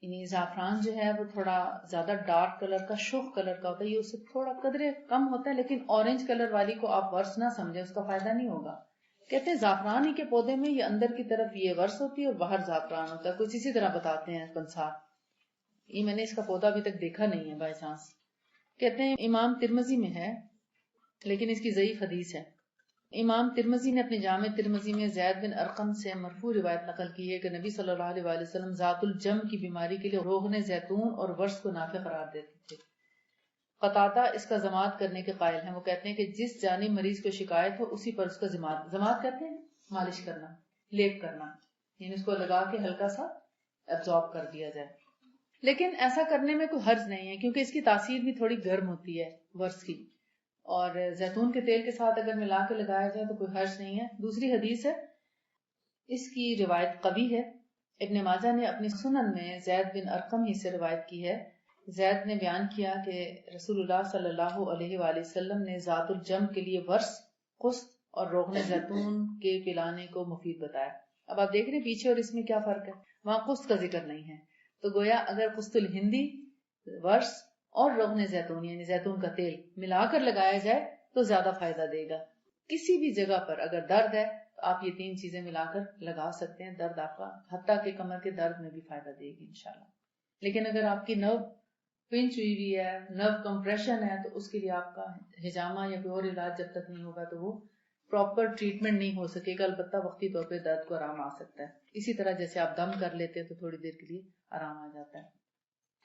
Speaker 2: یعنی زعفران جو ہے وہ تھوڑا زیادہ ڈارک کلر کا، شوخ کلر کا ہوتا ہے، یہ اس سے تھوڑا قدرے کم ہوتا ہے، لیکن اورنج کلر والی کو آپ ورس نہ سمجھیں، اس کا فائدہ نہیں ہوگا. کہتے ہیں زعفران ہی کے پودے میں یہ اندر کی طرف یہ ورس ہوتی ہے اور باہر زعفران ہوتا ہے، کچھ اسی طرح بتاتے ہیں پنسار. یہ میں نے اس کا پودا ابھی تک دیکھا نہیں ہے بائی چانس. کہتے ہیں امام ترمذی میں ہے لیکن اس کی ضعیف حدیث ہے. امام ترمذی نے اپنے جامع ترمذی میں زید بن ارقم سے مرفوع روایت نقل کی ہے کہ نبی صلی اللہ علیہ وآلہ وسلم ذات الجم کی بیماری کے لیے روغن زیتون اور ورس کو نافع قرار دیتے تھے. قتادہ اس کا ضماد کرنے کے قائل ہیں. وہ کہتے ہیں کہ جس جانب مریض کو شکایت ہو اسی پر اس کا ضماد کہتے ہیں مالش کرنا، لیپ کرنا، یعنی اس کو لگا کے ہلکا سا ایبزارب کر دیا جائے. لیکن ایسا کرنے میں کوئی حرج نہیں ہے کیونکہ اس کی تاثیر بھی تھوڑی گرم ہوتی ہے ورس کی، اور زیتون کے تیل کے ساتھ اگر ملا کے لگایا جائے تو کوئی حرج نہیں ہے. دوسری حدیث ہے، اس کی روایت قوی ہے. ابن ماجہ نے اپنی سنن میں زید بن ارقم ہی سے روایت کی ہے. زید نے بیان کیا کہ رسول اللہ صلی اللہ علیہ وآلہ وسلم نے ذات الجم کے لیے ورس، قسط اور روغن زیتون کے پلانے کو مفید بتایا. اب آپ دیکھ رہے ہیں پیچھے اور اس میں کیا فرق ہے، وہاں قسط کا ذکر نہیں ہے. تو گویا اگر قسط الہندی، ورس اور روغن زیتون یعنی زیتون کا تیل ملا کر لگایا جائے تو زیادہ فائدہ دے گا. کسی بھی جگہ پر اگر درد ہے تو آپ یہ 3 چیزیں ملا کر لگا سکتے ہیں، درد آپ کا حتیٰ کہ کمر کے درد میں بھی فائدہ دے گی انشاءاللہ. لیکن اگر آپ کی نرو پنچ ہوئی ہوئی ہے، نرو کمپریشن ہے، تو اس کے لیے آپ کا ہجامہ یا کوئی اور علاج جب تک نہیں ہوگا تو وہ پراپر ٹریٹمنٹ نہیں ہو سکے گا. البتہ وقتی طور پہ درد کو آرام آ سکتا ہے، اسی طرح جیسے آپ دم کر لیتے ہیں تو تھوڑی دیر کے لیے آرام آ جاتا ہے.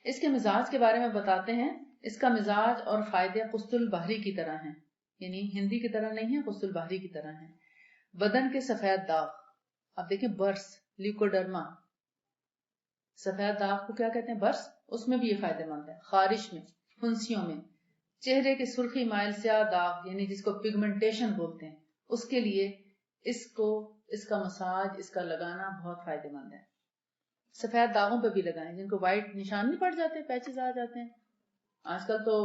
Speaker 2: اس کے مزاج کے بارے میں بتاتے ہیں. اس کا مزاج اور فائدے قسط البحری کی طرح ہیں، یعنی ہندی کی طرح نہیں ہے، قسط البحری کی طرح ہیں. بدن کے سفید داغ، اب دیکھیں برس، لیوکوڈرما، سفید داغ کو کیا کہتے ہیں، برس، اس میں بھی یہ فائدہ مند ہے. خارش میں، پھنسیوں میں، چہرے کے سرخی مائل سیاہ داغ یعنی جس کو پگمنٹیشن بولتے ہیں، اس کے لیے اس کا مساج، اس کا لگانا بہت فائدہ مند ہے. سفید داغوں پہ بھی لگائیں، جن کو وائٹ نشان نہیں پڑ جاتے، پیچز آ جاتے ہیں. آج کل تو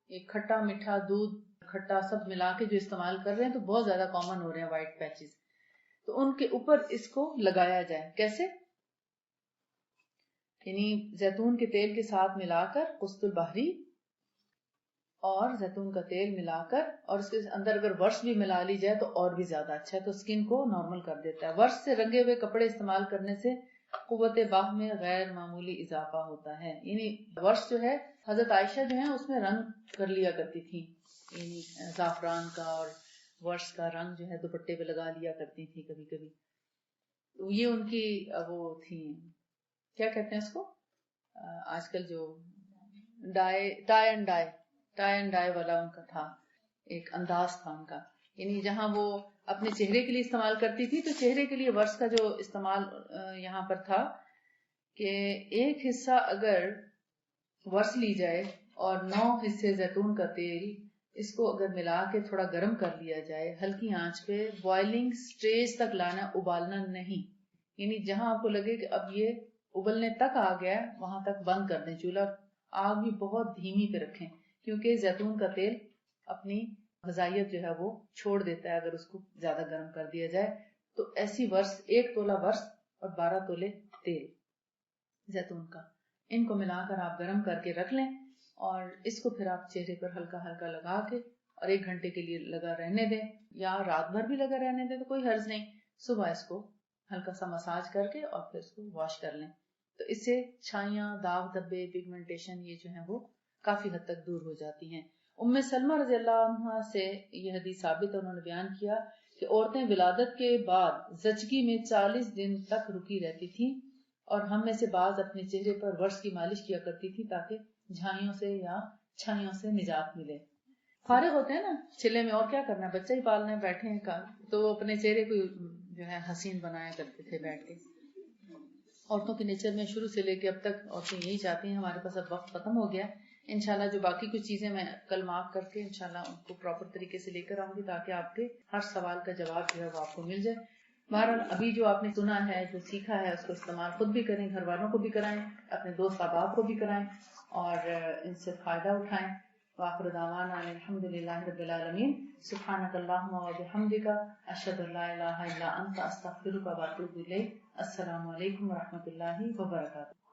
Speaker 2: ایک کھٹا میٹھا دودھ کھٹا سب ملا کے جو استعمال کر رہے ہیں تو بہت زیادہ کامن ہو رہے ہیں وائٹ پیچز. تو ان کے اوپر اس کو لگایا جائے. کیسے؟ یعنی زیتون کے تیل کے ساتھ ملا کر قسط البحری اور زیتون کا تیل ملا کر، اور اس کے اندر اگر ورس بھی ملا لی جائے تو اور بھی زیادہ اچھا ہے، تو اسکن کو نارمل کر دیتا ہے. ورس سے رنگے ہوئے کپڑے استعمال کرنے سے قوت باہ میں غیر معمولی اضافہ ہوتا ہے. یعنی ورس جو ہے، حضرت عائشہ جو ہے اس میں رنگ کر لیا کرتی تھی، یعنی زعفران کا اور ورس کا رنگ جو ہے دوپٹے پہ لگا لیا کرتی تھی کبھی کبھی. یہ ان کی وہ تھی، کیا کہتے ہیں اس کو آج کل جو ٹائی اینڈ ڈائی والا ان کا تھا، ایک انداز تھا ان کا. یعنی جہاں وہ اپنے چہرے کے لیے استعمال کرتی تھی تو چہرے کے لیے ورس کا جو استعمال یہاں پر تھا کہ ایک حصہ اگر ورس لی جائے اور 9 حصے زیتون کا تیل، اس کو اگر ملا کے تھوڑا گرم کر لیا جائے ہلکی آنچ پہ، بوائلنگ سٹیج تک لانا، ابالنا نہیں. یعنی جہاں آپ کو لگے کہ اب یہ ابلنے تک آ گیا وہاں تک بند کر دیں چولہا. آگ بھی بہت دھیمی پہ رکھیں کیونکہ زیتون کا تیل اپنی غذائیت جو ہے وہ چھوڑ دیتا ہے اگر اس کو زیادہ گرم کر دیا جائے. تو ایسی ورس 1 تولہ ورس اور 12 تولے تیل زیتون کا، ان کو ملا کر آپ گرم کر کے رکھ لیں، اور اس کو پھر آپ چہرے پر ہلکا ہلکا لگا کے اور 1 گھنٹے کے لیے لگا رہنے دیں، یا رات بھر بھی لگا رہنے دیں تو کوئی حرج نہیں. صبح اس کو ہلکا سا مساج کر کے اور پھر اس کو واش کر لیں. تو اس سے چھائیاں، داغ دھبے، پگمنٹیشن یہ جو ہیں وہ کافی حد تک دور ہو جاتی ہیں. ام سلمہ رضی اللہ عنہ سے یہ حدیث ثابت ہے، انہوں نے بیان کیا کہ عورتیں ولادت کے بعد زچگی میں 40 دن تک رکی رہتی تھیں، اور ہم میں سے بعض اپنے چہرے پر ورس کی مالش کیا کرتی تھی تاکہ جھائیوں سے یا چھائیوں سے نجات ملے. فارغ ہوتے ہیں نا چلے میں، اور کیا کرنا، بچہ ہی پالنا ہے، بیٹھے ہیں تو اپنے چہرے کو جو ہے حسین بنایا کرتے تھے بیٹھ کے. عورتوں کے نیچر میں شروع سے لے کے اب تک عورتیں یہی چاہتی ہیں. ہمارے پاس اب وقت ختم ہو گیا. انشاءاللہ جو باقی کچھ چیزیں میں کل مارک کر کے انشاءاللہ ان کو پراپر طریقے سے لے کر آؤں گی تاکہ آپ کے ہر سوال کا جواب جو ہے وہ آپ کو مل جائے. بہرحال ابھی جو آپ نے سنا ہے، جو سیکھا ہے، اس کو استعمال خود بھی کریں، گھر والوں کو بھی کرائیں، اپنے دوست احباب کو بھی کرائیں اور ان سے فائدہ اٹھائیں. وآخر دعوانا الحمدللہ رب العالمین. سبحانک اللہم و بحمدک، اشہد ان لا الہ الا انت، استغفرک و اتوب الیک. السلام علیکم و رحمۃ اللہ وبرکاتہ.